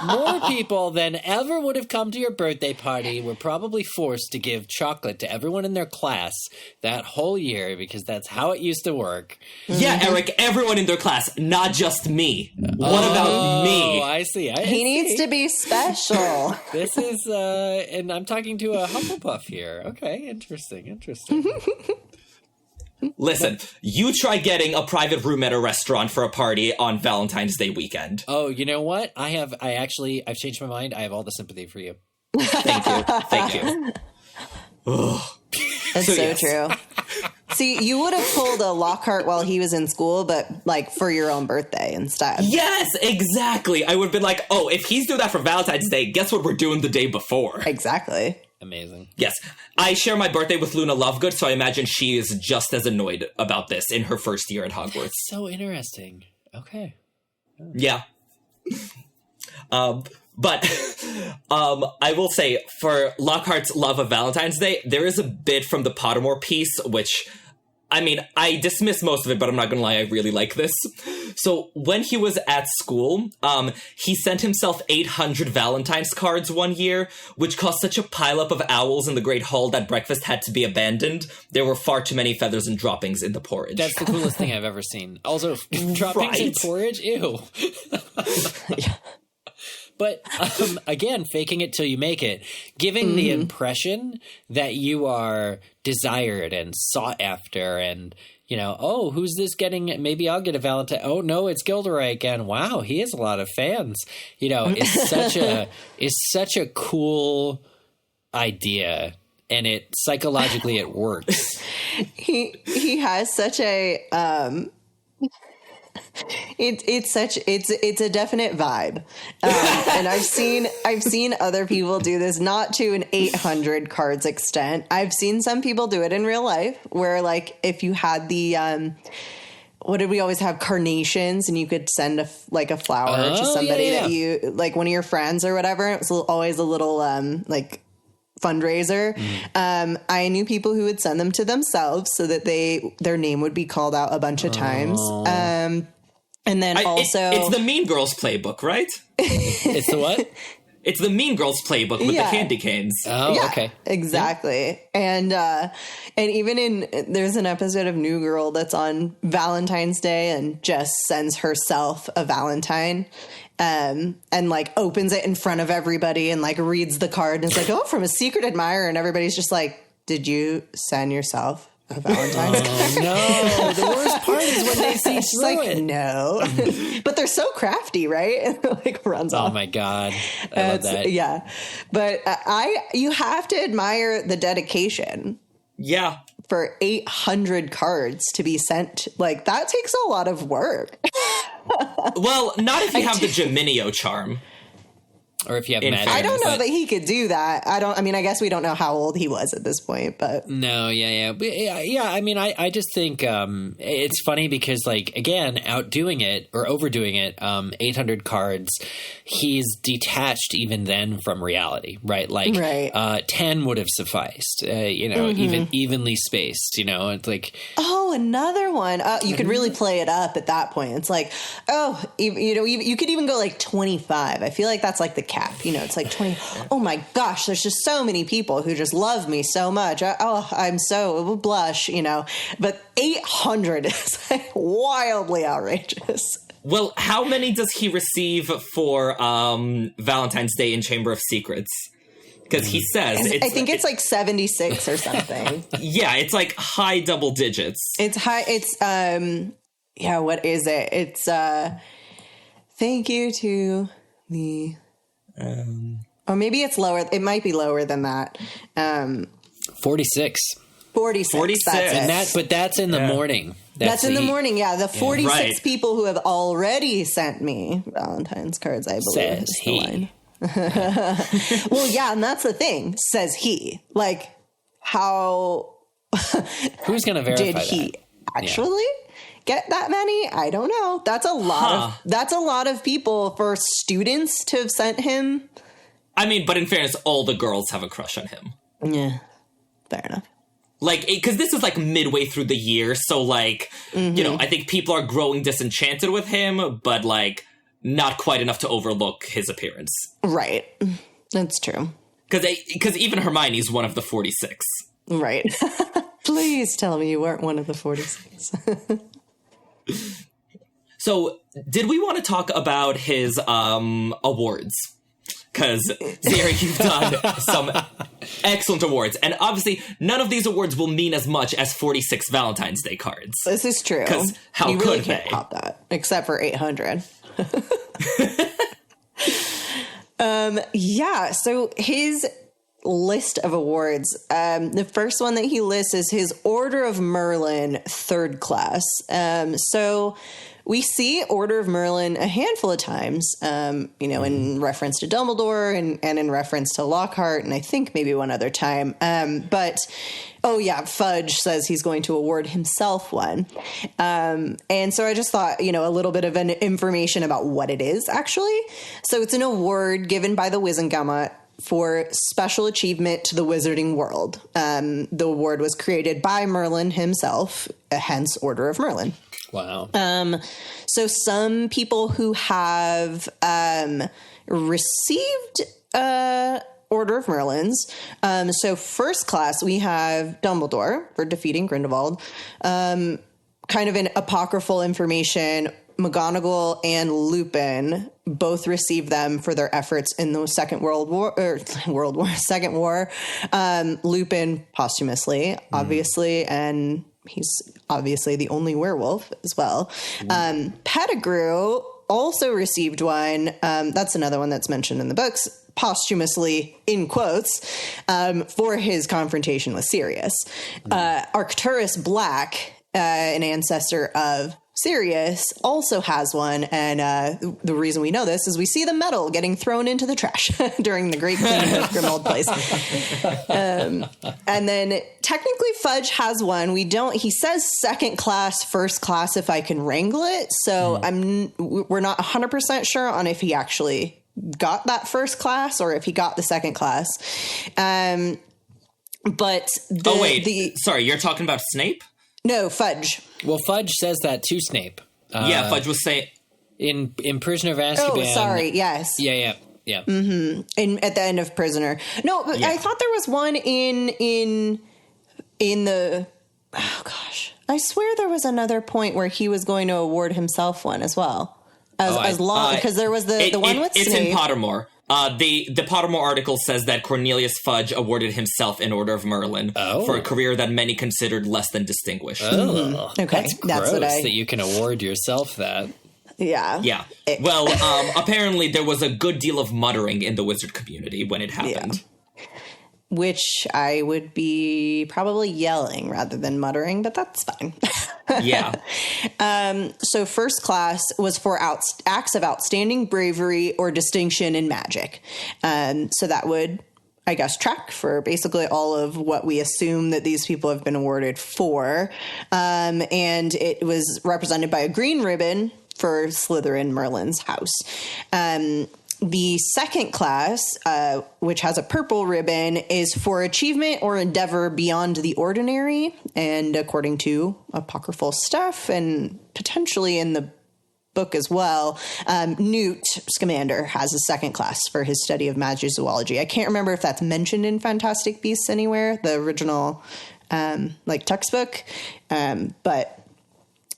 More people than ever would have come to your birthday party were probably forced to give chocolate to everyone in their class that whole year because that's how it used to work. Yeah, Eric, everyone in their class, not just me. What about me? Oh, I see. He needs to be special. This is, and I'm talking to a Hufflepuff here. Okay, interesting. Listen, you try getting a private room at a restaurant for a party on Valentine's Day weekend. Oh, you know what? I've changed my mind. I have all the sympathy for you. Thank you. That's so true. See, you would have pulled a Lockhart while he was in school, but like for your own birthday instead. Yes, exactly. I would have been like, oh, if he's doing that for Valentine's Day, guess what we're doing the day before? Exactly. Amazing. Yes. I share my birthday with Luna Lovegood, so I imagine she is just as annoyed about this in her first year at Hogwarts. So interesting. Okay. Oh. Yeah. But I will say, for Lockhart's love of Valentine's Day, there is a bit from the Pottermore piece, which, I mean, I dismiss most of it, but I'm not going to lie, I really like this. So when he was at school, he sent himself 800 Valentine's cards one year, which caused such a pileup of owls in the Great Hall that breakfast had to be abandoned. There were far too many feathers and droppings in the porridge. That's the coolest thing I've ever seen. Also, droppings in porridge? Ew. Yeah. But again, faking it till you make it, giving the impression that you are desired and sought after and, oh, who's this getting? Maybe I'll get a Valentine. Oh, no, it's Gilderoy again. Wow, he has a lot of fans. It's such a cool idea. And psychologically it works. He has such a it's a definite vibe, and I've seen other people do this, not to an 800 cards extent. I've seen some people do it in real life, where like if you had the what did we always have, carnations, and you could send a flower to somebody that you like, one of your friends or whatever. It was always a little like fundraiser. I knew people who would send them to themselves so that their name would be called out a bunch of times. And then it's the Mean Girls playbook, right? It's the what? It's the Mean Girls playbook with the candy canes. Oh, yeah, okay. Exactly. Yeah. And even there's an episode of New Girl that's on Valentine's Day and Jess sends herself a Valentine. And like opens it in front of everybody and like reads the card and it's like, oh, from a secret admirer. And everybody's just like, did you send yourself a Valentine's card? No, the worst part is when they see it's like, no. But they're so crafty, right? And like runs off. Oh my God. I love that. Yeah. But you have to admire the dedication. Yeah. For 800 cards to be sent, like that takes a lot of work. Well, not if you have the Geminio charm. Or if you have In magic. I don't know but- that he could do that. I mean, I guess we don't know how old he was at this point, but No, yeah. But, yeah, I mean, I just think it's funny because, like, again, outdoing it or overdoing it, 800 cards, he's detached even then from reality, right? Like, Right. 10 would have sufficed, even evenly spaced, It's like... Oh, another one. You could really play it up at that point. It's like, you could even go like 25. I feel like that's like the cap. It's like 20. Oh my gosh, there's just so many people who just love me so much. I'm so blush, But 800 is like wildly outrageous. Well, how many does he receive for Valentine's Day in Chamber of Secrets? Because he says... I think it's like 76 or something. Yeah, it's like high double digits. It's high. It's, what is it? It's, thank you to the... or maybe it's lower. It might be lower than that. 46. 46. 46. That's it. But that's in the morning. That's in the morning, yeah. The 46 Right. people who have already sent me Valentine's cards, I believe, Says is the he. line. Well, yeah, and that's the thing. Says he. Like, how Who's going to verify did he that? actually get that many? I don't know. That's a lot of people for students to have sent him. I mean, but in fairness, all the girls have a crush on him. Yeah, fair enough. Like, because this is like midway through the year, so like, I think people are growing disenchanted with him, but like not quite enough to overlook his appearance. Right. That's true. Because even Hermione's one of the 46. Right. Please tell me you weren't one of the 46. So, did we want to talk about his awards? Because, Zara, you've done some excellent awards. And obviously, none of these awards will mean as much as 46 Valentine's Day cards. This is true. 'Cause how you really could can't they? pop that, except for 800. Yeah, so his list of awards, the first one that he lists is his Order of Merlin 3rd class. So we see Order of Merlin a handful of times, in reference to Dumbledore and in reference to Lockhart, and I think maybe one other time. But Fudge says he's going to award himself one. And so I just thought, a little bit of an information about what it is, actually. So it's an award given by the Wizengamot for special achievement to the wizarding world. The award was created by Merlin himself, hence Order of Merlin. Wow. So some people who have received Order of Merlins. So first class, we have Dumbledore for defeating Grindelwald. Kind of in apocryphal information, McGonagall and Lupin both received them for their efforts in the Second War. Lupin posthumously, obviously, and he's obviously the only werewolf as well. Pettigrew also received one. That's another one that's mentioned in the books, posthumously, in quotes, for his confrontation with Sirius. Arcturus Black, an ancestor of Sirius, also has one, and the reason we know this is we see the medal getting thrown into the trash during the Great Cleaning of Grimmauld Place. And then technically Fudge has one. He says 2nd class, 1st class if I can wrangle it. So we're not 100% sure on if he actually got that 1st class or if he got the 2nd class. But sorry, you're talking about Snape? No, Fudge. Well, Fudge says that to Snape. Yeah, Fudge was saying... In Prisoner of Azkaban. Oh, sorry, yes. Yeah. Mm-hmm. At the end of Prisoner. No, but I thought there was one in the... Oh, gosh. I swear there was another point where he was going to award himself one as well. Because there was the one with Snape. It's in Pottermore. The Pottermore article says that Cornelius Fudge awarded himself an Order of Merlin for a career that many considered less than distinguished. Oh, okay. That's gross that you can award yourself that. Yeah. Yeah. Well, apparently there was a good deal of muttering in the wizard community when it happened. Yeah. Which I would be probably yelling rather than muttering, but that's fine. Yeah. So first class was for acts of outstanding bravery or distinction in magic. So that would, I guess, track for basically all of what we assume that these people have been awarded for. And it was represented by a green ribbon for Slytherin Merlin's house. The second class, which has a purple ribbon, is for achievement or endeavor beyond the ordinary. And according to apocryphal stuff and potentially in the book as well, Newt Scamander has a second class for his study of magizoology. I can't remember if that's mentioned in Fantastic Beasts anywhere, the original textbook, but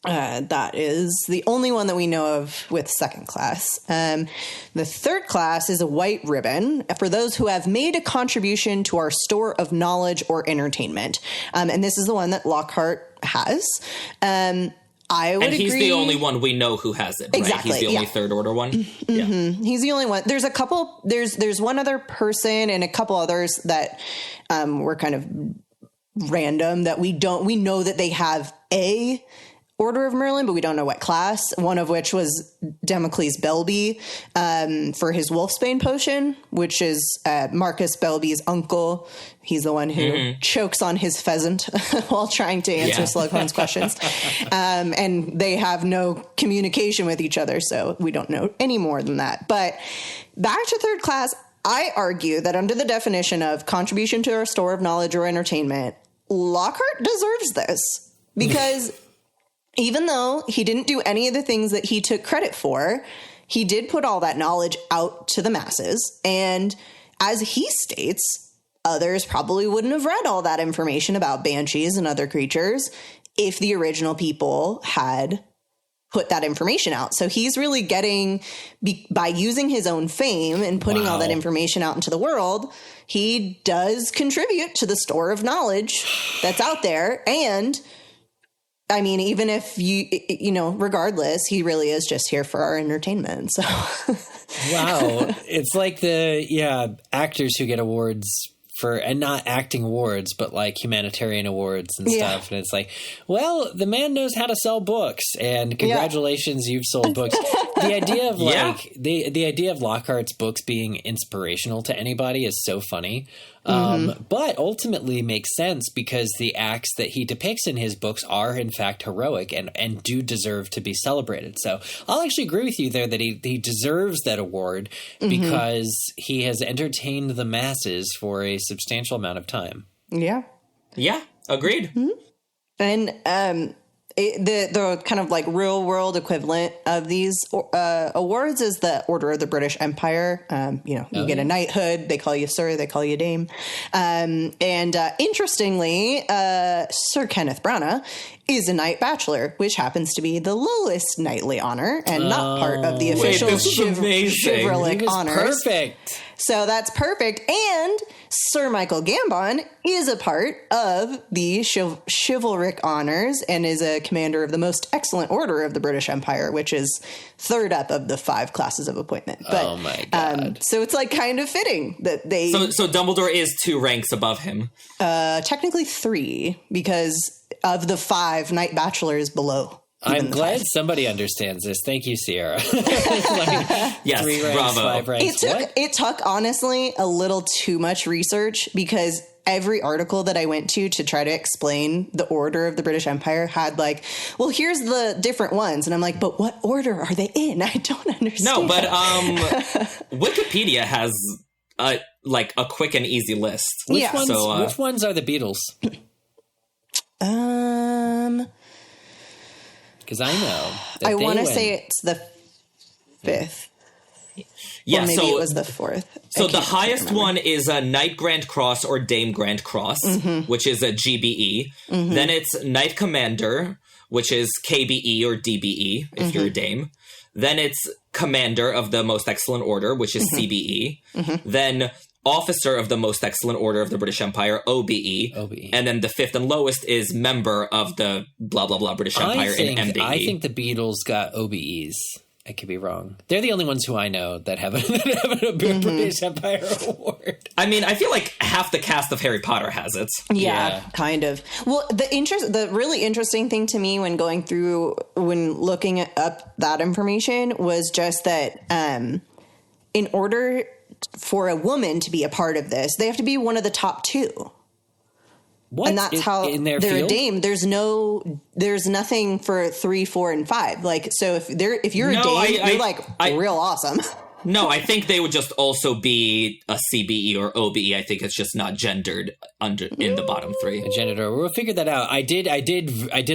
that is the only one that we know of with second class. The third class is a white ribbon for those who have made a contribution to our store of knowledge or entertainment. And this is the one that Lockhart has. I would agree. And he's the only one we know who has it, right? Exactly, He's the only third order one? Mm-hmm. Yeah. He's the only one. There's a couple, there's one other person and a couple others that were kind of random that we know that they have a Order of Merlin, but we don't know what class, one of which was Damocles Belby for his Wolfsbane potion, which is Marcus Belby's uncle. He's the one who chokes on his pheasant while trying to answer Slughorn's questions. And they have no communication with each other, so we don't know any more than that. But back to third class, I argue that under the definition of contribution to our store of knowledge or entertainment, Lockhart deserves this because even though he didn't do any of the things that he took credit for, he did put all that knowledge out to the masses. And as he states, others probably wouldn't have read all that information about banshees and other creatures if the original people had put that information out. So he's really getting, by using his own fame and putting all that information out into the world, he does contribute to the store of knowledge that's out there. And I mean, even if regardless, he really is just here for our entertainment. So, wow. It's like the actors who get awards for, and not acting awards, but like humanitarian awards and stuff. And it's like, well, the man knows how to sell books, and congratulations, you've sold books. The idea of the idea of Lockhart's books being inspirational to anybody is so funny. But ultimately makes sense because the acts that he depicts in his books are in fact heroic and do deserve to be celebrated. So I'll actually agree with you there that he deserves that award because he has entertained the masses for a substantial amount of time. Yeah. Yeah. Agreed. And the kind of like real world equivalent of these awards is the Order of the British Empire. You get a knighthood. They call you sir. They call you dame. And interestingly, Sir Kenneth Branagh is a knight bachelor, which happens to be the lowest knightly honor and not part of the official chivalric honors. Perfect. So that's perfect. And Sir Michael Gambon is a part of the chivalric honors and is a commander of the most excellent order of the British Empire, which is third up of the 5 classes of appointment. But, oh my God. So it's like kind of fitting that they... So Dumbledore is 2 ranks above him. Technically 3, because of the 5 knight bachelors below. I'm glad somebody understands this. Thank you, Sierra. Yes, 3 ranks, bravo. 5 ranks. It took honestly a little too much research because every article that I went to try to explain the order of the British Empire had like, well, here's the different ones. And I'm like, but what order are they in? I don't understand. No, but Wikipedia has a quick and easy list. Which ones are the Beatles? Because I know. I want to say it's the 5th. Yeah, or maybe it was the 4th. So the highest one is a Knight Grand Cross or Dame Grand Cross, which is a GBE. Then it's Knight Commander, which is KBE or DBE if you're a Dame. Then it's Commander of the Most Excellent Order, which is CBE. Then Officer of the Most Excellent Order of the British Empire, OBE. And then the 5th and lowest is Member of the blah, blah, blah British Empire in MBE. I think the Beatles got OBEs. I could be wrong. They're the only ones who I know that have a British Empire Award. I mean, I feel like half the cast of Harry Potter has it. Yeah, kind of. Well, the really interesting thing to me when looking up that information was just that in order for a woman to be a part of this, they have to be one of the top 2. What? And that's how they're a field? dame. There's nothing for 3, 4, and 5. Like, so if you're a dame, you're real awesome. No, I think they would just also be a CBE or OBE. I think it's just not gendered in the bottom 3. Gender. We'll figure that out. I did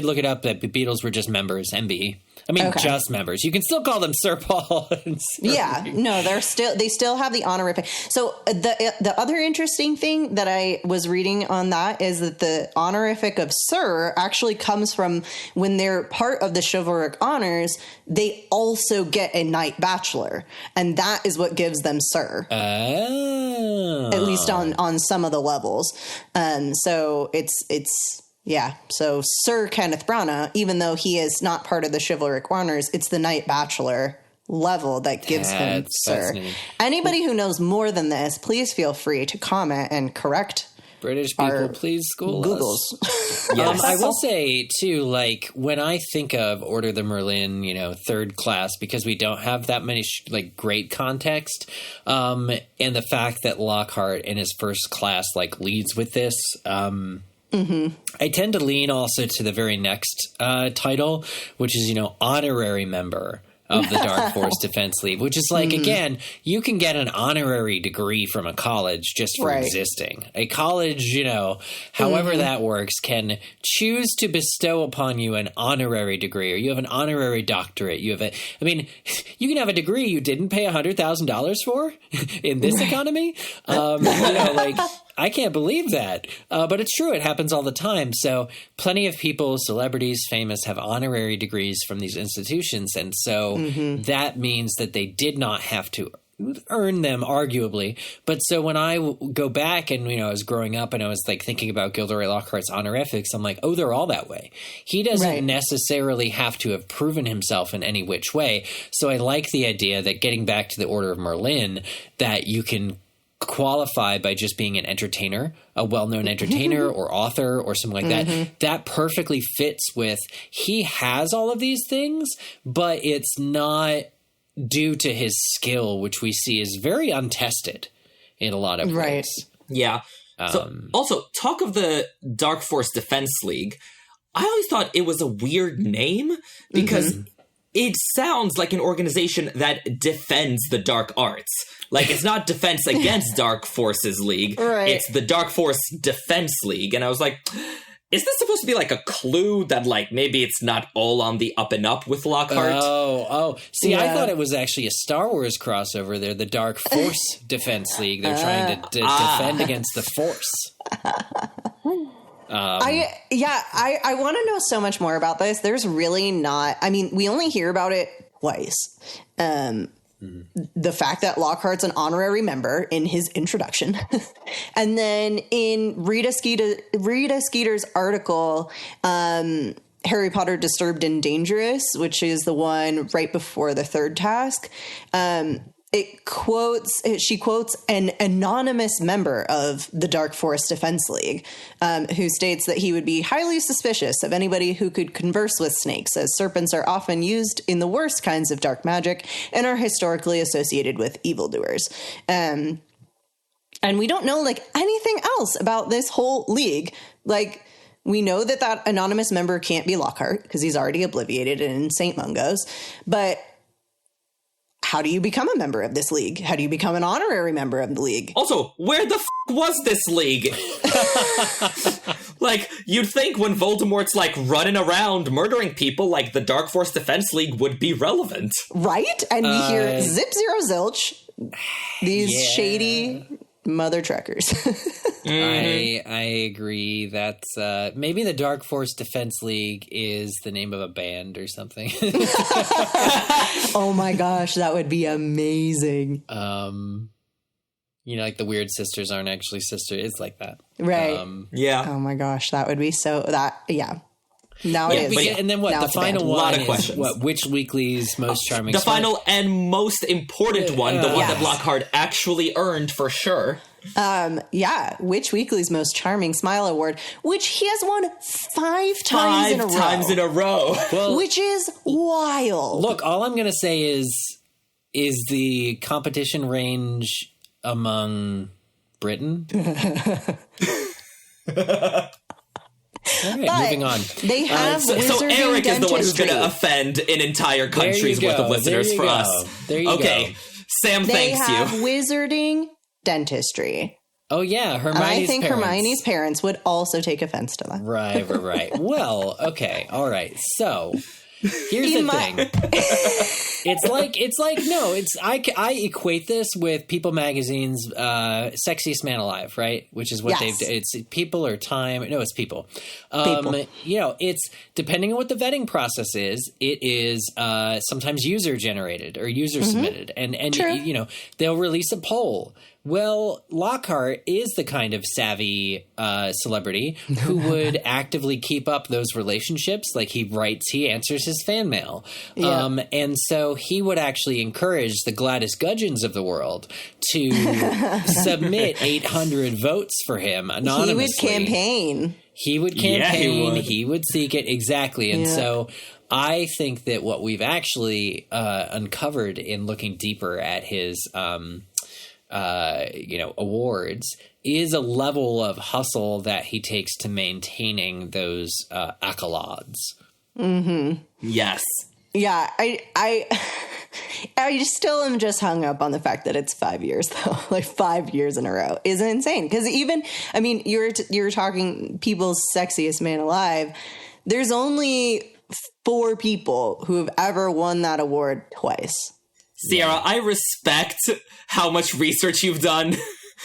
look it up that the Beatles were just members, MB. I mean, just members. You can still call them Sir Paul. And Sir no, they still have the honorific. So the other interesting thing that I was reading on that is that the honorific of Sir actually comes from when they're part of the chivalric honors, they also get a Knight Bachelor, and that is what gives them Sir. Oh. At least on some of the levels. So so Sir Kenneth Branagh, even though he is not part of the chivalric honors, it's the Knight Bachelor level that gives him Sir. Anybody who knows more than this, please feel free to comment and correct British people, please school Googles. Yes. I will say, too, like, when I think of Order the Merlin, third class, because we don't have that many, great context, and the fact that Lockhart in his first class, leads with this, I tend to lean also to the very next title, which is, honorary member of the Dark Force Defense League, which is again, you can get an honorary degree from a college just for existing. A college, however that works, can choose to bestow upon you an honorary degree, or you have an honorary doctorate. You can have a degree you didn't pay $100,000 for in this economy. I can't believe that. But it's true. It happens all the time. So plenty of people, celebrities, famous, have honorary degrees from these institutions. And so that means that they did not have to earn them, arguably. But so when I go back and, I was growing up and I was thinking about Gilderoy Lockhart's honorifics, I'm like, oh, they're all that way. He doesn't necessarily have to have proven himself in any which way. So I like the idea that, getting back to the Order of Merlin, that you can qualify by just being an entertainer, a well-known entertainer or author or something like that. That perfectly fits with, he has all of these things, but it's not due to his skill, which we see is very untested in a lot of ways. Yeah. So also, talk of the Dark Force Defense League. I always thought it was a weird name because it sounds like an organization that defends the dark arts. It's not Defense Against Dark Forces League. It's the Dark Force Defense League. And I was like, is this supposed to be a clue that maybe it's not all on the up and up with Lockhart? Oh. See, I thought it was actually a Star Wars crossover there, the Dark Force Defense League. They're trying to defend against the Force. I want to know so much more about this. There's really not. I mean, we only hear about it twice. The fact that Lockhart's an honorary member in his introduction, and then in Rita Skeeter's article, Harry Potter Disturbed and Dangerous, which is the one right before the third task. She quotes an anonymous member of the Dark Force Defense League, who states that he would be highly suspicious of anybody who could converse with snakes, as serpents are often used in the worst kinds of dark magic and are historically associated with evildoers. And we don't know anything else about this whole league. We know that anonymous member can't be Lockhart because he's already obliviated in St. Mungo's, but how do you become a member of this league? How do you become an honorary member of the league? Also, where the was this league? You'd think when Voldemort's running around murdering people, the Dark Force Defense League would be relevant. Right? And we hear zip zero zilch, these shady mother truckers. I agree. That's maybe the Dark Force Defense League is the name of a band or something. Oh my gosh, that would be amazing. The Weird Sisters aren't actually sisters. It's like that. Right. Yeah. Oh my gosh, that would be Now it is. And then what? Now The it's banned. final A lot one of questions. is what? Which weekly's most charming? The smile? final and most important one, the one that Lockhart actually earned for sure. Which weekly's most charming smile award, which he has won 5 times in a row. 5 times in a row. Well, which is wild. look, all I'm going to say is the competition range among Britain. All right, moving on. They have So wizarding Eric is the one who's dentistry. going to offend an entire country's worth of listeners for us. There you Okay, go. Sam, They thanks have you. wizarding dentistry. Oh yeah, Hermione's And I think parents. Hermione's parents would also take offense to that. Right. Well, okay, all right. So here's the thing. I equate this with People Magazine's Sexiest Man Alive, right? Which is what Yes. it's People or Time. No, it's People. People. It's depending on what the vetting process is, it is sometimes user generated or user submitted. And True. they'll release a poll. Well, Lockhart is the kind of savvy celebrity who would actively keep up those relationships. Like he answers his fan mail. Yeah. And so he would actually encourage the Gladys Gudgeons of the world to submit 800 votes for him anonymously. He would campaign. He would campaign. Yeah, he would. Seek it. Exactly. And Yeah. so I think that what we've actually uncovered in looking deeper at his awards is a level of hustle that he takes to maintaining those accolades. Mm-hmm. Yes. Yeah, I still am just hung up on the fact that it's 5 years though. Like 5 years in a row is insane. Because you're talking People's Sexiest Man Alive. There's only 4 people who have ever won that award twice. Sierra, I respect how much research you've done.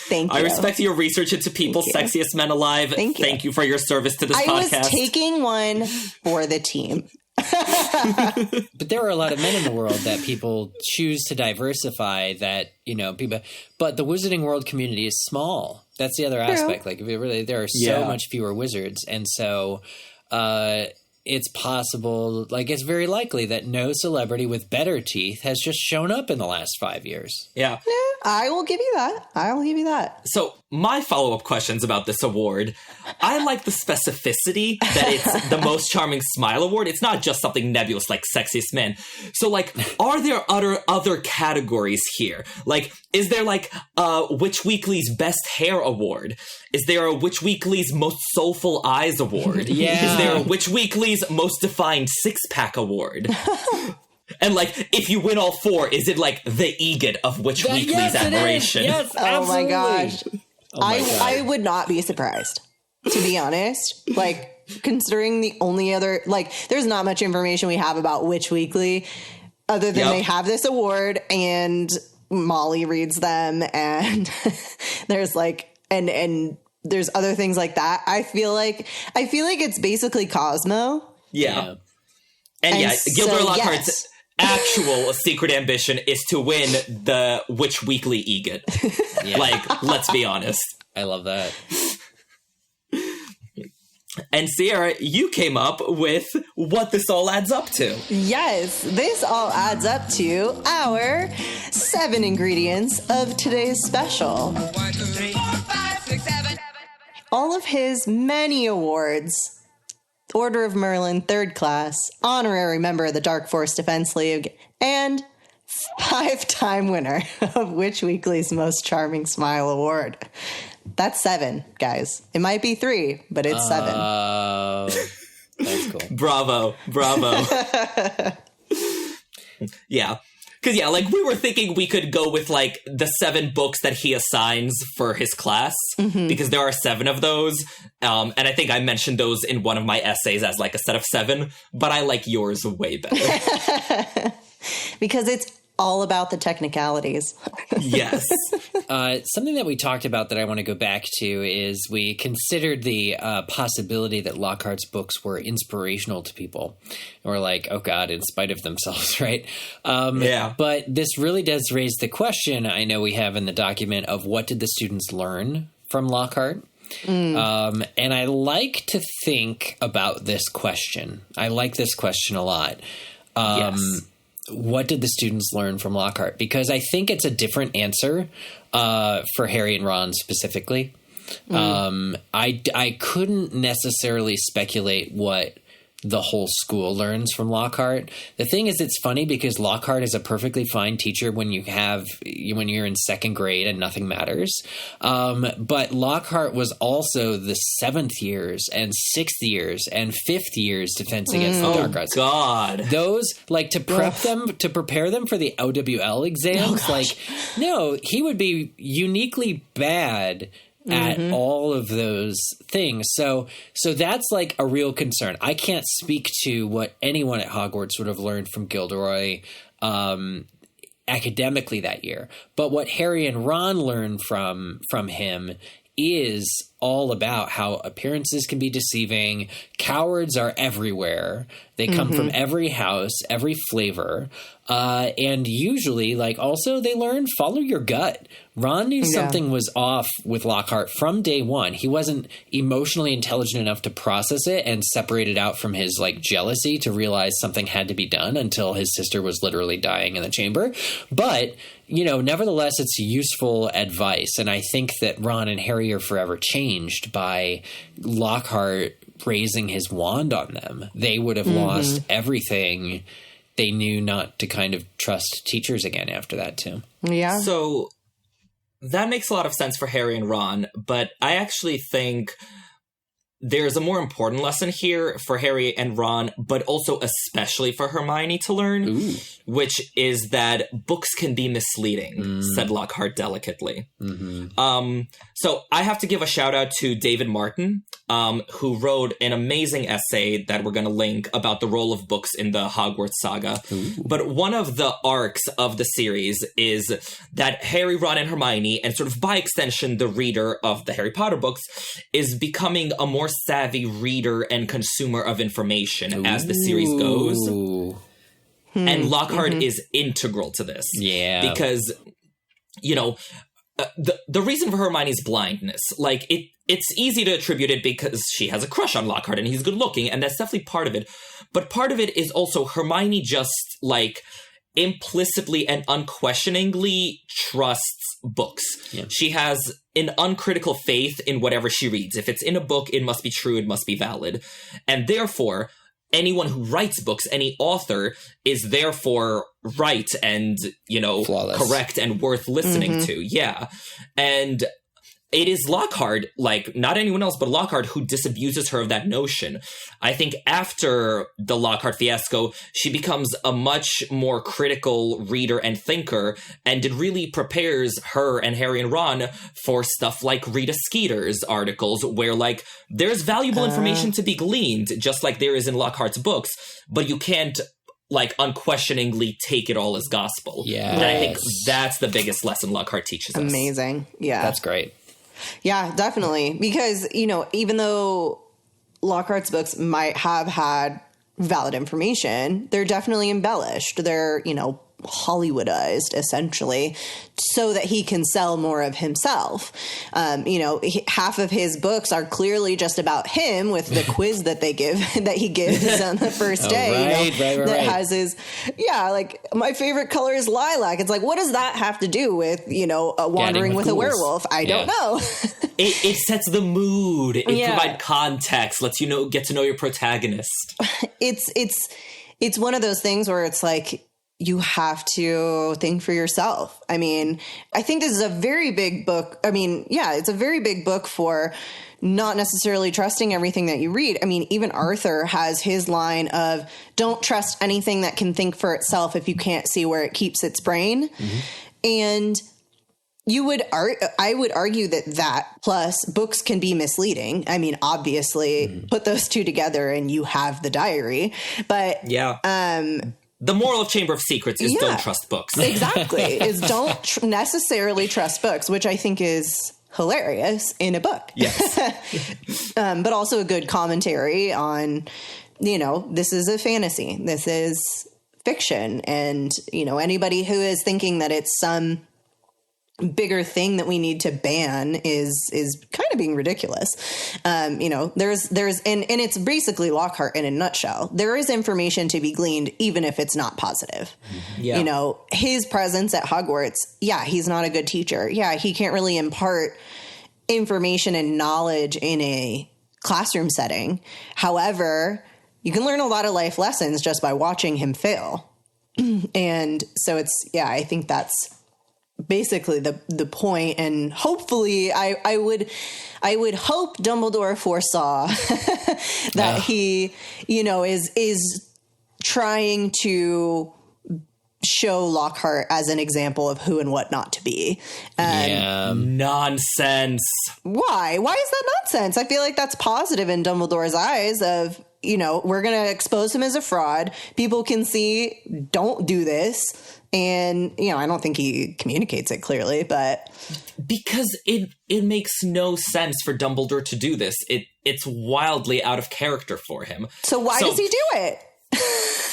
Thank you. I respect your research into People's Sexiest Men Alive. Thank you for your service to this I podcast. was taking one for the team. But there are a lot of men in the world that people choose to diversify that, people, but the wizarding world community is small. That's the other aspect. Like there are so much fewer wizards. And so, it's possible, it's very likely that no celebrity with better teeth has just shown up in the last 5 years. Yeah. I will give you that. So my follow-up questions about this award, I like the specificity that it's the most charming smile award. It's not just something nebulous like Sexiest Man. So are there other categories here? Is there Witch Weekly's Best Hair Award? Is there a Witch Weekly's Most Soulful Eyes Award? Yeah. Is there a Witch Weekly's Most Defined Six-Pack Award? And if you win all 4, is it the EGOT of Witch Weekly's admiration? Yes, Oh absolutely. my gosh. Oh my God. I would not be surprised, to be honest. Considering the only other, there's not much information we have about Witch Weekly other than they have this award and Molly reads them and there's and there's other things like that. I feel like it's basically Cosmo. Yeah. And Gilderoy Lockhart's actual secret ambition is to win the Witch Weekly EGOT. Yeah. Let's be honest. I love that. And Sierra, you came up with what this all adds up to. Yes, this all adds up to our 7 ingredients of today's special. 1, 2, 3, 4, 5, 6, 7. All of his many awards. Order of Merlin, 3rd class, honorary member of the Dark Force Defense League, and 5-time winner of Witch Weekly's Most Charming Smile Award. That's 7, guys. It might be 3, but it's 7. That's cool. Bravo. Yeah. Because, we were thinking we could go with, the 7 books that he assigns for his class, because there are 7 of those, and I think I mentioned those in one of my essays as, a set of 7, but I like yours way better. Because it's all about the technicalities. Yes. Something that we talked about that I want to go back to is we considered the possibility that Lockhart's books were inspirational to people. Or oh God, in spite of themselves, right? Yeah. But this really does raise the question I know we have in the document of what did the students learn from Lockhart? And I like to think about this question. I like this question a lot. Yes. What did the students learn from Lockhart? Because I think it's a different answer for Harry and Ron specifically. I couldn't necessarily speculate what the whole school learns from Lockhart. The thing is, it's funny because Lockhart is a perfectly fine teacher when you're in second grade and nothing matters. But Lockhart was also the 7th years and 6th years and 5th years Defense Against the Dark Arts. God. Those, like, to prepare them for the OWL exams, no, he would be uniquely bad at all of those things. So that's like a real concern. I can't speak to what anyone at Hogwarts would have learned from Gilderoy academically that year. But what Harry and Ron learned from him is all about how appearances can be deceiving. Cowards are everywhere. They come from every house, every flavor. And usually, like, also they learn follow your gut. Ron knew something was off with Lockhart from day one. He wasn't emotionally intelligent enough to process it and separate it out from his, like, jealousy to realize something had to be done until his sister was literally dying in the chamber. But, you know, nevertheless, it's useful advice. And I think that Ron and Harry are forever changed by Lockhart raising his wand on them. They would have lost everything. They knew not to kind of trust teachers again after that, too. Yeah. So that makes a lot of sense for Harry and Ron, but I actually think there's a more important lesson here for Harry and Ron, but also especially for Hermione to learn, which is that books can be misleading, said Lockhart delicately. So I have to give a shout out to David Martin, who wrote an amazing essay that we're going to link about the role of books in the Hogwarts saga. But one of the arcs of the series is that Harry, Ron, and Hermione, and sort of by extension the reader of the Harry Potter books, is becoming a more savvy reader and consumer of information as the series goes. And Lockhart is integral to this. Yeah. Because, you know, the reason for Hermione's blindness, like, it's easy to attribute it because she has a crush on Lockhart and he's good looking, and that's definitely part of it. But part of it is also Hermione just, like, implicitly and unquestioningly trusts books. Yeah. She has an uncritical faith in whatever she reads. If it's in a book, it must be true, it must be valid. And therefore, anyone who writes books, any author, is therefore right and, you know, flawless, correct, and worth listening to. Yeah. And it is Lockhart, like, not anyone else, but Lockhart, who disabuses her of that notion. I think after the Lockhart fiasco, she becomes a much more critical reader and thinker, and it really prepares her and Harry and Ron for stuff like Rita Skeeter's articles, where, like, there's valuable information to be gleaned, just like there is in Lockhart's books, but you can't, like, unquestioningly take it all as gospel. Yeah. And I think that's the biggest lesson Lockhart teaches us. Amazing. Yeah. That's great. Yeah, definitely. Because, you know, even though Lockhart's books might have had valid information, they're definitely embellished. They're, you know, Hollywoodized, essentially, so that he can sell more of himself. You know, half of his books are clearly just about him, with the quiz that he gives on the first day. Right. Has his, like, my favorite color is lilac. It's like, what does that have to do with, you know, wandering with a werewolf? I don't know. It sets the mood. It provides context, lets you know, get to know your protagonist. It's one of those things where it's like, you have to think for yourself. I mean, I think this is a very big book. I mean, it's a very big book for not necessarily trusting everything that you read. I mean, even Arthur has his line of, don't trust anything that can think for itself if you can't see where it keeps its brain. And I would argue that plus books can be misleading. I mean, obviously, put those two together and you have the diary. But the moral of Chamber of Secrets is don't trust books. Exactly. Is don't necessarily trust books, which I think is hilarious in a book. Yes. But also a good commentary on, you know, this is a fantasy. This is fiction. And, you know, anybody who is thinking that it's some bigger thing that we need to ban is kind of being ridiculous. You know, there's and it's basically Lockhart in a nutshell. There is information to be gleaned, even if it's not positive. Yeah. You know, his presence at Hogwarts, yeah, he's not a good teacher. Yeah, he can't really impart information and knowledge in a classroom setting. However, you can learn a lot of life lessons just by watching him fail. And so I think that's basically the point. And hopefully I would hope Dumbledore foresaw that he, you know, is trying to show Lockhart as an example of who and what not to be. Nonsense. Why is that nonsense? I feel like that's positive in Dumbledore's eyes of, you know, we're going to expose him as a fraud. People can see, don't do this. And, you know, I don't think he communicates it clearly, but because it makes no sense for Dumbledore to do this. It's wildly out of character for him. So why does he do it?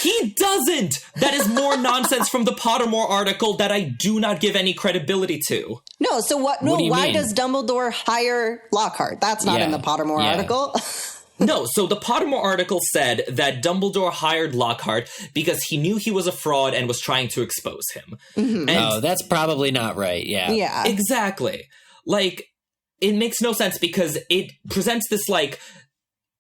He doesn't. That is more nonsense from the Pottermore article that I do not give any credibility to. No, so what? No, why mean? does Dumbledore hire Lockhart? That's not in the Pottermore article. No, so the Pottermore article said that Dumbledore hired Lockhart because he knew he was a fraud and was trying to expose him. Mm-hmm. And that's probably not right. Yeah. Yeah. Exactly. Like, it makes no sense because it presents this, like,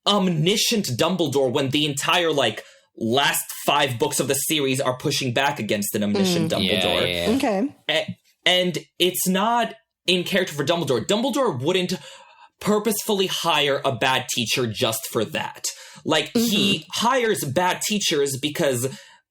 omniscient Dumbledore when the entire, like, last 5 books of the series are pushing back against an omniscient Dumbledore. Yeah. Okay. And it's not in character for Dumbledore. Dumbledore wouldn't purposefully hire a bad teacher just for that. Like, he hires bad teachers because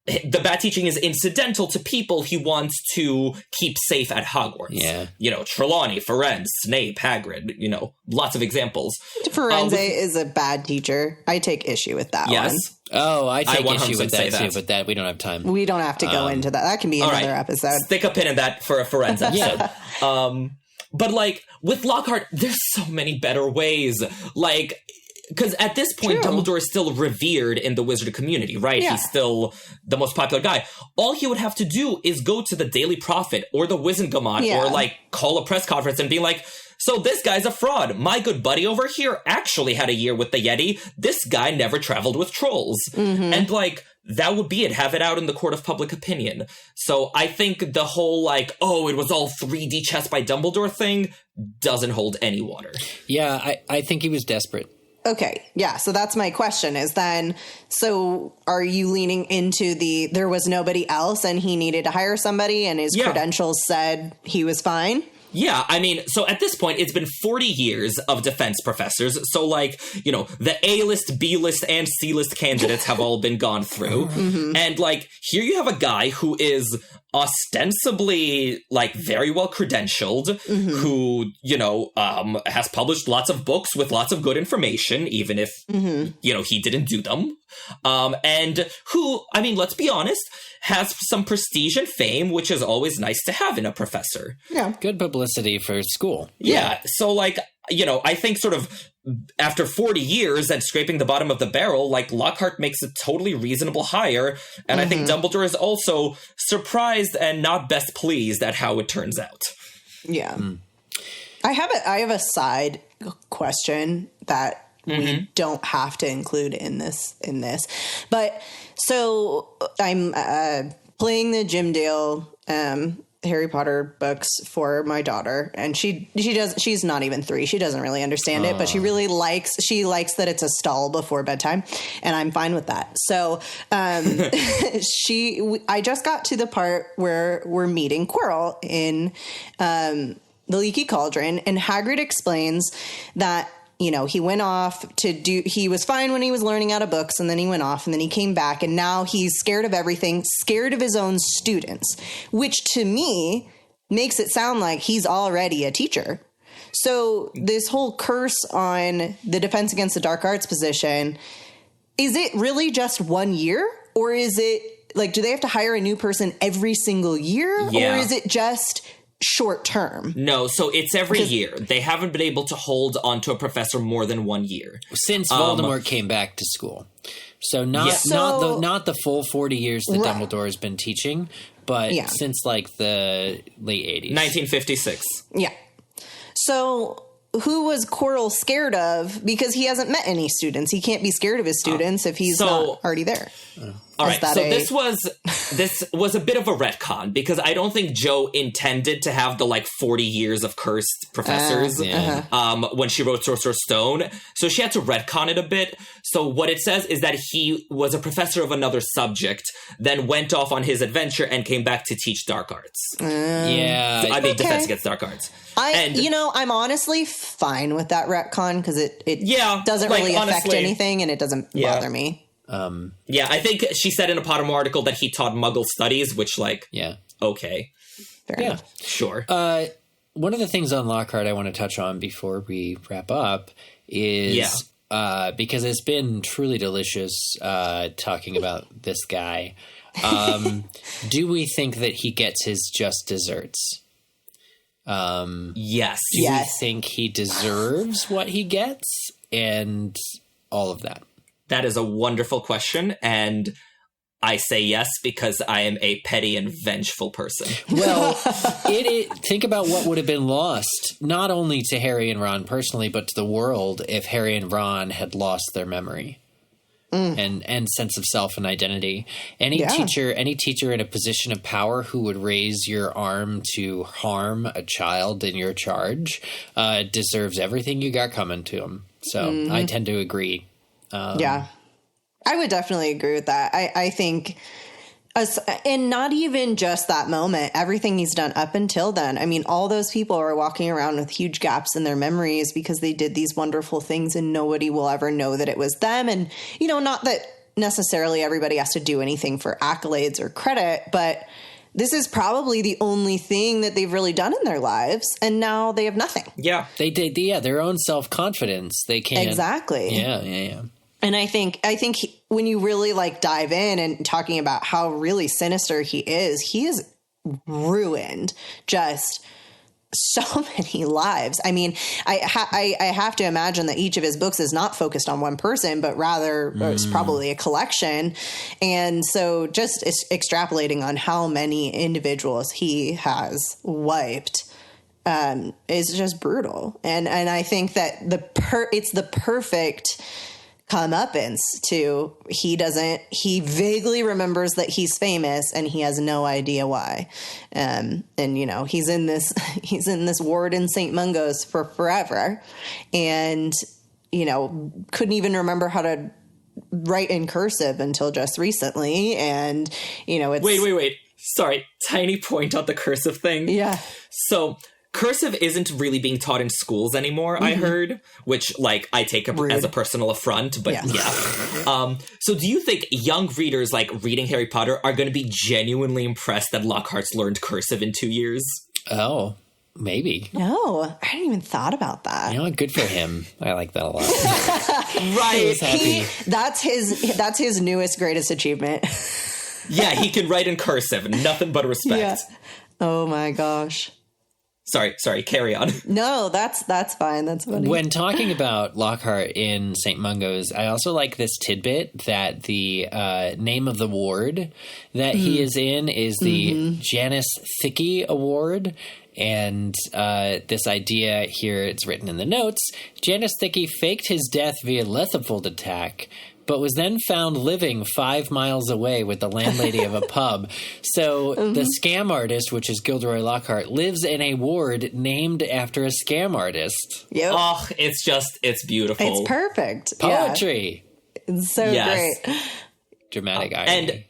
the bad teaching is incidental to people he wants to keep safe at Hogwarts. Yeah. You know, Trelawney, Firenze, Snape, Hagrid, you know, lots of examples. Firenze is a bad teacher. I take issue with that Yes. one. Oh, I take 100% issue with say that too, that. but that we don't have time. We don't have to go into that. That can be All another right. episode. Stick a pin in that for a Firenze episode. But, like, with Lockhart, there's so many better ways. Like, because at this point, True. Dumbledore is still revered in the wizard community, right? Yeah. He's still the most popular guy. All he would have to do is go to the Daily Prophet or the Wizengamot Yeah. or, like, call a press conference and be like, so this guy's a fraud. My good buddy over here actually had a year with the Yeti. This guy never traveled with trolls. And, like, that would be it. Have it out in the court of public opinion. So I think the whole, like, oh, it was all 3D chess by Dumbledore thing doesn't hold any water. Yeah, I think he was desperate. Okay. Yeah. So that's my question is then, so are you leaning into there was nobody else and he needed to hire somebody and his credentials said he was fine? Yeah, I mean, so at this point, it's been 40 years of defense professors. So, like, you know, the A-list, B-list, and C-list candidates have all been gone through. And, like, here you have a guy who is ostensibly, like, very well credentialed, who, you know, has published lots of books with lots of good information, even if, you know, he didn't do them. And who, I mean, let's be honest, has some prestige and fame, which is always nice to have in a professor. Yeah. Good publicity for school. Yeah. So, like, you know, I think sort of after 40 years and scraping the bottom of the barrel, like, Lockhart makes a totally reasonable hire. And I think Dumbledore is also surprised and not best pleased at how it turns out. Yeah. I have a side question that we don't have to include in this. But so I'm playing the Jim Dale Harry Potter books for my daughter, and she's not even 3. She doesn't really understand it, but she likes that it's a stall before bedtime, and I'm fine with that. So I just got to the part where we're meeting Quirrell in the Leaky Cauldron, and Hagrid explains that, you know, he went off he was fine when he was learning out of books, and then he went off, and then he came back, and now he's scared of everything, scared of his own students, which to me makes it sound like he's already a teacher. So this whole curse on the Defense Against the Dark Arts position, is it really just 1 year? Or is it, like, do they have to hire a new person every single year? Yeah. Or is it just short term? No, so it's every year. They haven't been able to hold onto a professor more than 1 year. Since Voldemort came back to school. So not the full 40 years that Dumbledore has been teaching, but Yeah. since like the late 80s. 1956. Yeah. So who was Quirrell scared of? Because he hasn't met any students. He can't be scared of his students if he's not already there. All Is right, that so a- this was a bit of a retcon because I don't think Jo intended to have the 40 years of cursed professors when she wrote Sorcerer's Stone. So she had to retcon it a bit. So what it says is that he was a professor of another subject, then went off on his adventure and came back to teach dark arts. Yeah. I mean, defense against dark arts. I'm honestly fine with that retcon because it doesn't really affect honestly, anything and it doesn't bother me. Yeah, I think she said in a Pottermore article that he taught Muggle studies, which okay. Fair enough. Sure. One of the things on Lockhart I want to touch on before we wrap up is because it's been truly delicious talking about this guy. Do we think that he gets his just desserts? Yes. Do we think he deserves what he gets and all of that? That is a wonderful question, and I say yes because I am a petty and vengeful person. Well, think about what would have been lost, not only to Harry and Ron personally, but to the world if Harry and Ron had lost their memory and sense of self and identity. Any teacher in a position of power who would raise your arm to harm a child in your charge deserves everything you got coming to him. So I tend to agree. I would definitely agree with that. I think, and not even just that moment, everything he's done up until then. I mean, all those people are walking around with huge gaps in their memories because they did these wonderful things and nobody will ever know that it was them. And, not that necessarily everybody has to do anything for accolades or credit, but this is probably the only thing that they've really done in their lives. And now they have nothing. Yeah. They did. Yeah. Their own self-confidence. They can't. Exactly. Yeah. And I think when you really dive in and talking about how really sinister he is ruined just so many lives. I mean, I have to imagine that each of his books is not focused on one person, but rather it's probably a collection. And so just extrapolating on how many individuals he has wiped is just brutal. And I think that it's the perfect comeuppance to he vaguely remembers that he's famous and he has no idea why. And he's in this ward in St. Mungo's for forever and couldn't even remember how to write in cursive until just recently. And it's wait, sorry, tiny point on the cursive thing. Yeah. So cursive isn't really being taught in schools anymore, I heard, which, I take as a personal affront, but yeah. So do you think young readers, reading Harry Potter, are going to be genuinely impressed that Lockhart's learned cursive in 2 years? Oh, maybe. No, I hadn't even thought about that. Good for him. I like that a lot. Right. That's his newest greatest achievement. Yeah, he can write in cursive. Nothing but respect. Yeah. Oh, my gosh. Sorry, carry on. No, that's fine. That's funny. When talking about Lockhart in St. Mungo's, I also like this tidbit that the name of the ward that he is in is the Janus Thickey Award. And this idea here, it's written in the notes, Janus Thickey faked his death via Lethifold attack, but was then found living 5 miles away with the landlady of a pub. So the scam artist, which is Gilderoy Lockhart, lives in a ward named after a scam artist. Yep. Oh, it's beautiful. It's perfect. Poetry. Yeah. It's so great. Dramatic irony. And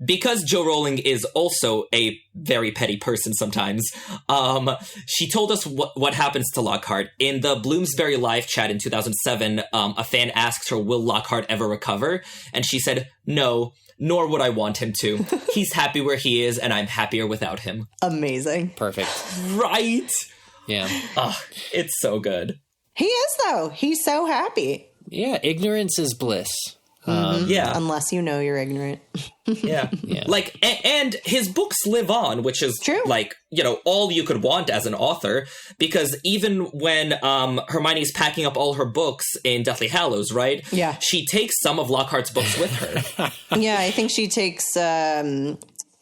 because Jo Rowling is also a very petty person sometimes, she told us what happens to Lockhart. In the Bloomsbury Live chat in 2007, a fan asked her, will Lockhart ever recover? And she said, no, nor would I want him to. He's happy where he is, and I'm happier without him. Amazing. Perfect. Right? Yeah. Oh, it's so good. He is, though. He's so happy. Yeah, ignorance is bliss. Yeah. Unless you know you're ignorant. Yeah. And his books live on, which is true. All you could want as an author, because even when Hermione's packing up all her books in Deathly Hallows, right? Yeah. She takes some of Lockhart's books with her. Yeah, I think she takes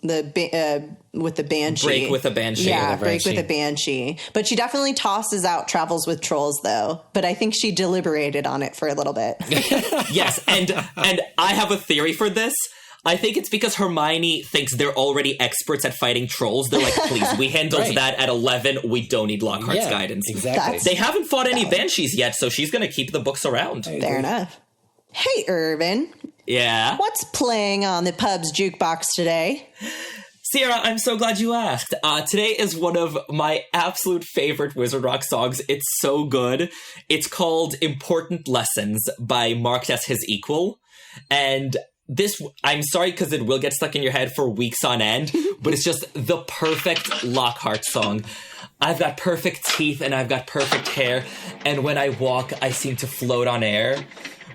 with the banshee. Break with a banshee. Yeah, the break with banshee. a banshee. But she definitely tosses out travels with trolls, though. But I think she deliberated on it for a little bit. Yes, and I have a theory for this. I think it's because Hermione thinks they're already experts at fighting trolls. They're like, please, we handled Right. that at 11. We don't need Lockhart's guidance. Exactly. That's- They haven't fought any banshees yet, so she's going to keep the books around. Fair enough. Hey, Irvin. Yeah? What's playing on the pub's jukebox today? Sierra, I'm so glad you asked. Today is one of my absolute favorite Wizard Rock songs. It's so good. It's called Important Lessons by Marked as His Equal. And this, I'm sorry because it will get stuck in your head for weeks on end, but it's just the perfect Lockhart song. I've got perfect teeth and I've got perfect hair, and when I walk, I seem to float on air.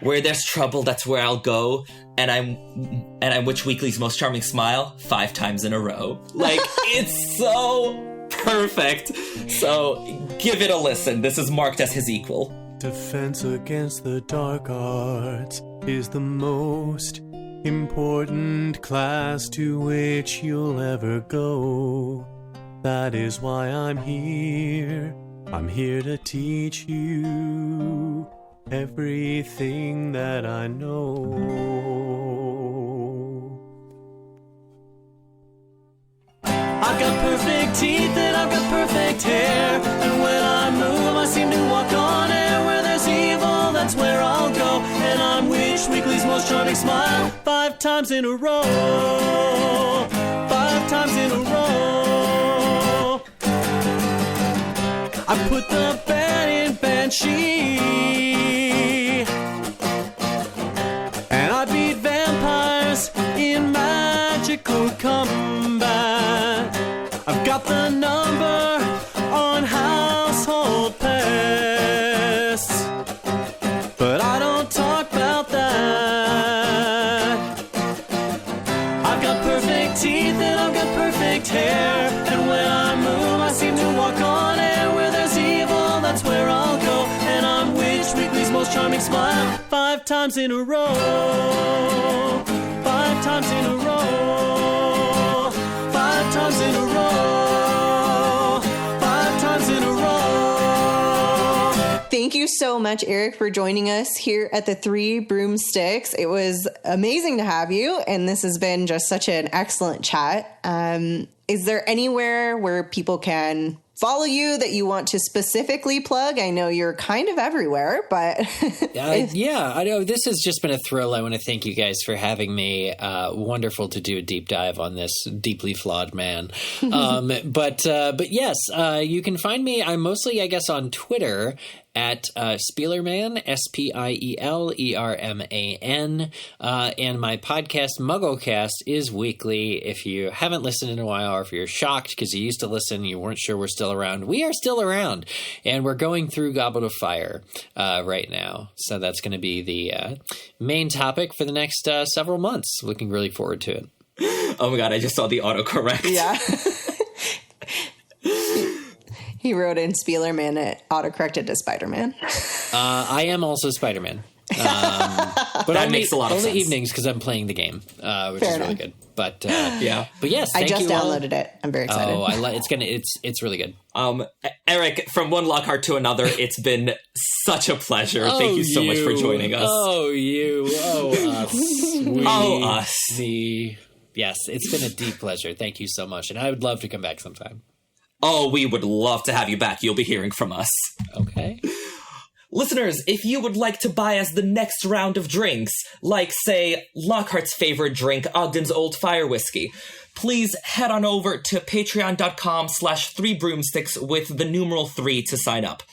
Where there's trouble, that's where I'll go, and I'm Witch Weekly's most charming smile 5 times in a row. Like, it's so perfect. So give it a listen. This is Marked as His Equal. Defense against the dark arts is the most important class to which you'll ever go. That is why I'm here. I'm here to teach you everything that I know. I've got perfect teeth and I've got perfect hair, and when I move I seem to walk on air. Where there's evil, that's where I'll go, and I'm Witch Weekly's most charming smile 5 times in a row. 5 times in a row. I put the bed in Banshee, and I beat vampires in magical combat. I've got the number on household pests, but I don't talk about that. I've got perfect teeth and I've got perfect hair, and when I move I seem to walk on air. Where there's evil, that's where I'll go, and I'm Witch Weekly's most charming smile 5 times in a row. 5 times in a row. 5 times in a row. 5 times in a row. Thank you so much, Eric, for joining us here at the Three Broomsticks. It was amazing to have you, and this has been just such an excellent chat. Is there anywhere where people can follow you that you want to specifically plug? I know you're kind of everywhere, but yeah, I know this has just been a thrill. I want to thank you guys for having me. Wonderful to do a deep dive on this deeply flawed man. But yes, you can find me. I'm mostly, I guess, on Twitter at Spielerman, SPIELERMAN. And my podcast, MuggleCast, is weekly. If you haven't listened in a while, or if you're shocked because you used to listen, you weren't sure we're still around, we are still around. And we're going through Goblet of Fire right now. So that's going to be the main topic for the next several months. Looking really forward to it. Oh my god, I just saw the autocorrect. yeah. He wrote in Spielerman, it autocorrected to Spider-Man. I am also Spider-Man. But That only, makes a lot of only sense. evenings because I'm playing the game, which Fair is really enough. good. But Yeah. but yes, I thank just you all. downloaded it. I'm very excited. Oh, it's really good. Eric, from one Lockhart to another, it's been such a pleasure. Thank you so much for joining us. Oh, you. Oh, us. We, Oh, us. The, yes, it's been a deep pleasure. Thank you so much. And I would love to come back sometime. Oh, we would love to have you back. You'll be hearing from us. Okay. Listeners, if you would like to buy us the next round of drinks, like, say, Lockhart's favorite drink, Ogden's Old Fire Whiskey, please head on over to patreon.com/3broomsticks with the numeral 3 to sign up.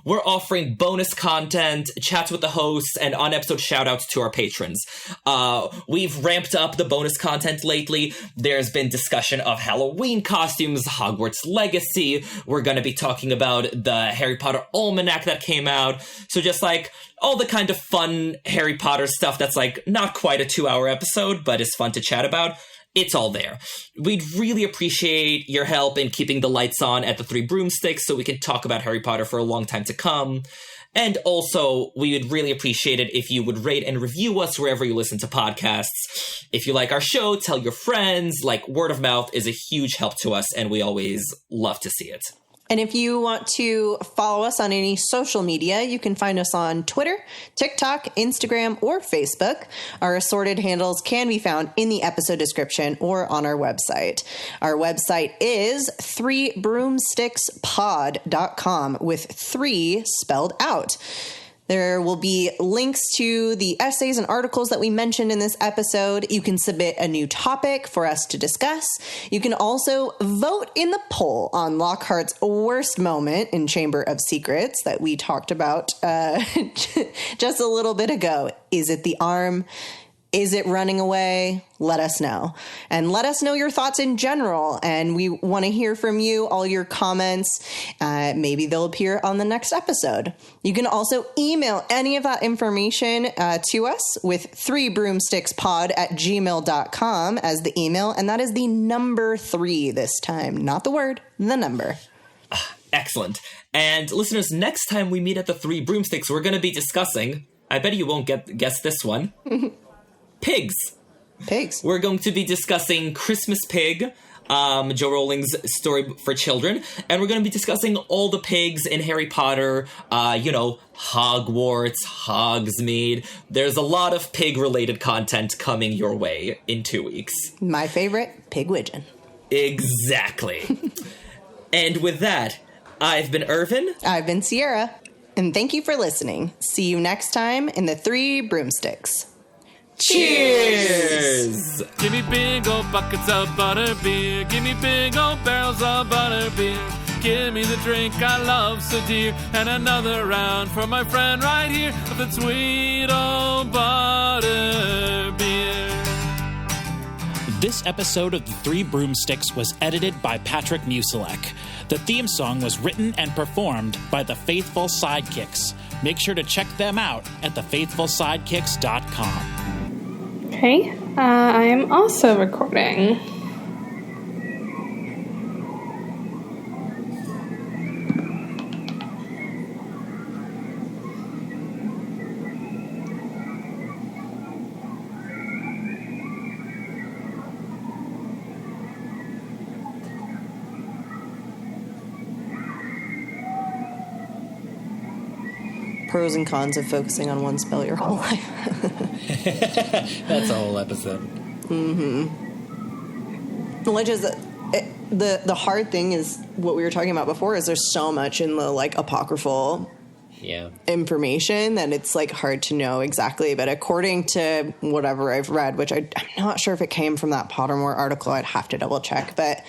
We're offering bonus content, chats with the hosts, and on-episode shoutouts to our patrons. We've ramped up the bonus content lately. There's been discussion of Halloween costumes, Hogwarts Legacy. We're going to be talking about the Harry Potter Almanac that came out. So just like all the kind of fun Harry Potter stuff that's like not quite a 2-hour episode, but is fun to chat about. It's all there. We'd really appreciate your help in keeping the lights on at the Three Broomsticks so we can talk about Harry Potter for a long time to come. And also, we would really appreciate it if you would rate and review us wherever you listen to podcasts. If you like our show, tell your friends. Like, word of mouth is a huge help to us, and we always love to see it. And if you want to follow us on any social media, you can find us on Twitter, TikTok, Instagram, or Facebook. Our assorted handles can be found in the episode description or on our website. Our website is 3broomstickspod.com with 3 spelled out. There will be links to the essays and articles that we mentioned in this episode. You can submit a new topic for us to discuss. You can also vote in the poll on Lockhart's worst moment in Chamber of Secrets that we talked about just a little bit ago. Is it the arm? Is it running away? Let us know. And let us know your thoughts in general. And we want to hear from you, all your comments. Maybe they'll appear on the next episode. You can also email any of that information to us with 3broomstickspod@gmail.com as the email. And that is the number 3 this time. Not the word, the number. Excellent. And listeners, next time we meet at the 3 Broomsticks, we're going to be discussing, I bet you won't guess this one, pigs. Pigs. We're going to be discussing Christmas Pig, Joe Rowling's story for children, and we're going to be discussing all the pigs in Harry Potter, Hogwarts, Hogsmeade. There's a lot of pig-related content coming your way in 2 weeks. My favorite, Pigwidgeon. Exactly. And with that, I've been Irvin. I've been Sierra. And thank you for listening. See you next time in the 3 Broomsticks. Cheers! Give me big old buckets of butter beer. Give me big old barrels of butter beer. Give me the drink I love so dear. And another round for my friend right here of the sweet old butter beer. This episode of The 3 Broomsticks was edited by Patrick Musilek. The theme song was written and performed by the Faithful Sidekicks. Make sure to check them out at thefaithfulsidekicks.com. Okay, I am also recording. Pros and cons of focusing on one spell your whole life. That's a whole episode. Mm-hmm. Which is the hard thing is what we were talking about before is there's so much in the like apocryphal information that it's like hard to know exactly. But according to whatever I've read, which I'm not sure if it came from that Pottermore article, I'd have to double check. But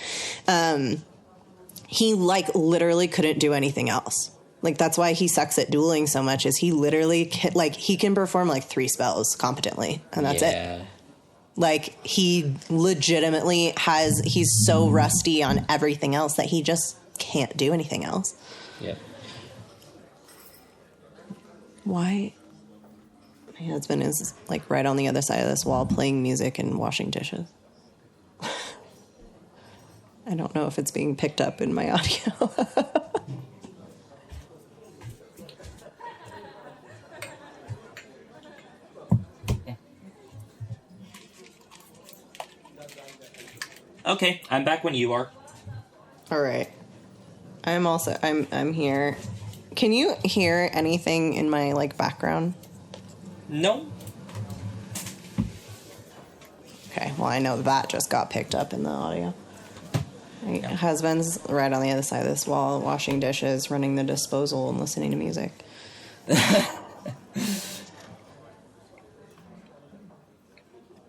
he like literally couldn't do anything else. Like, that's why he sucks at dueling so much, is he literally, he can perform, 3 spells competently, and that's it. Like, he legitimately he's so rusty on everything else that he just can't do anything else. Yeah. Why? My husband is, right on the other side of this wall playing music and washing dishes. I don't know if it's being picked up in my audio. Okay, I'm back when you are. All right. I'm here. Can you hear anything in my background? No. Okay, well I know that just got picked up in the audio. My husband's right on the other side of this wall, washing dishes, running the disposal, and listening to music.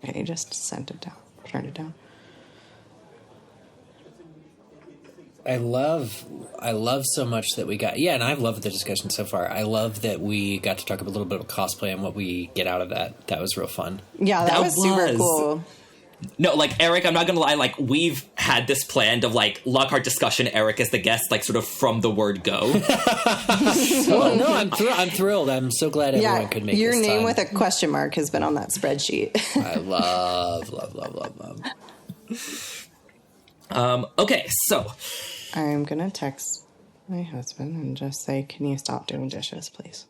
Okay, just sent it down. Turned it down. I love so much that we got. Yeah, and I've loved the discussion so far. I love that we got to talk a little bit about cosplay and what we get out of that. That was real fun. Yeah, that was super cool. No, Eric, I'm not gonna lie, we've had this planned of, Lockhart discussion, Eric as the guest, sort of from the word go. No, I'm thrilled. I'm so glad everyone could make this your name time. with a question mark has been on that spreadsheet. I love. Okay, so... I'm gonna text my husband and just say, can you stop doing dishes, please?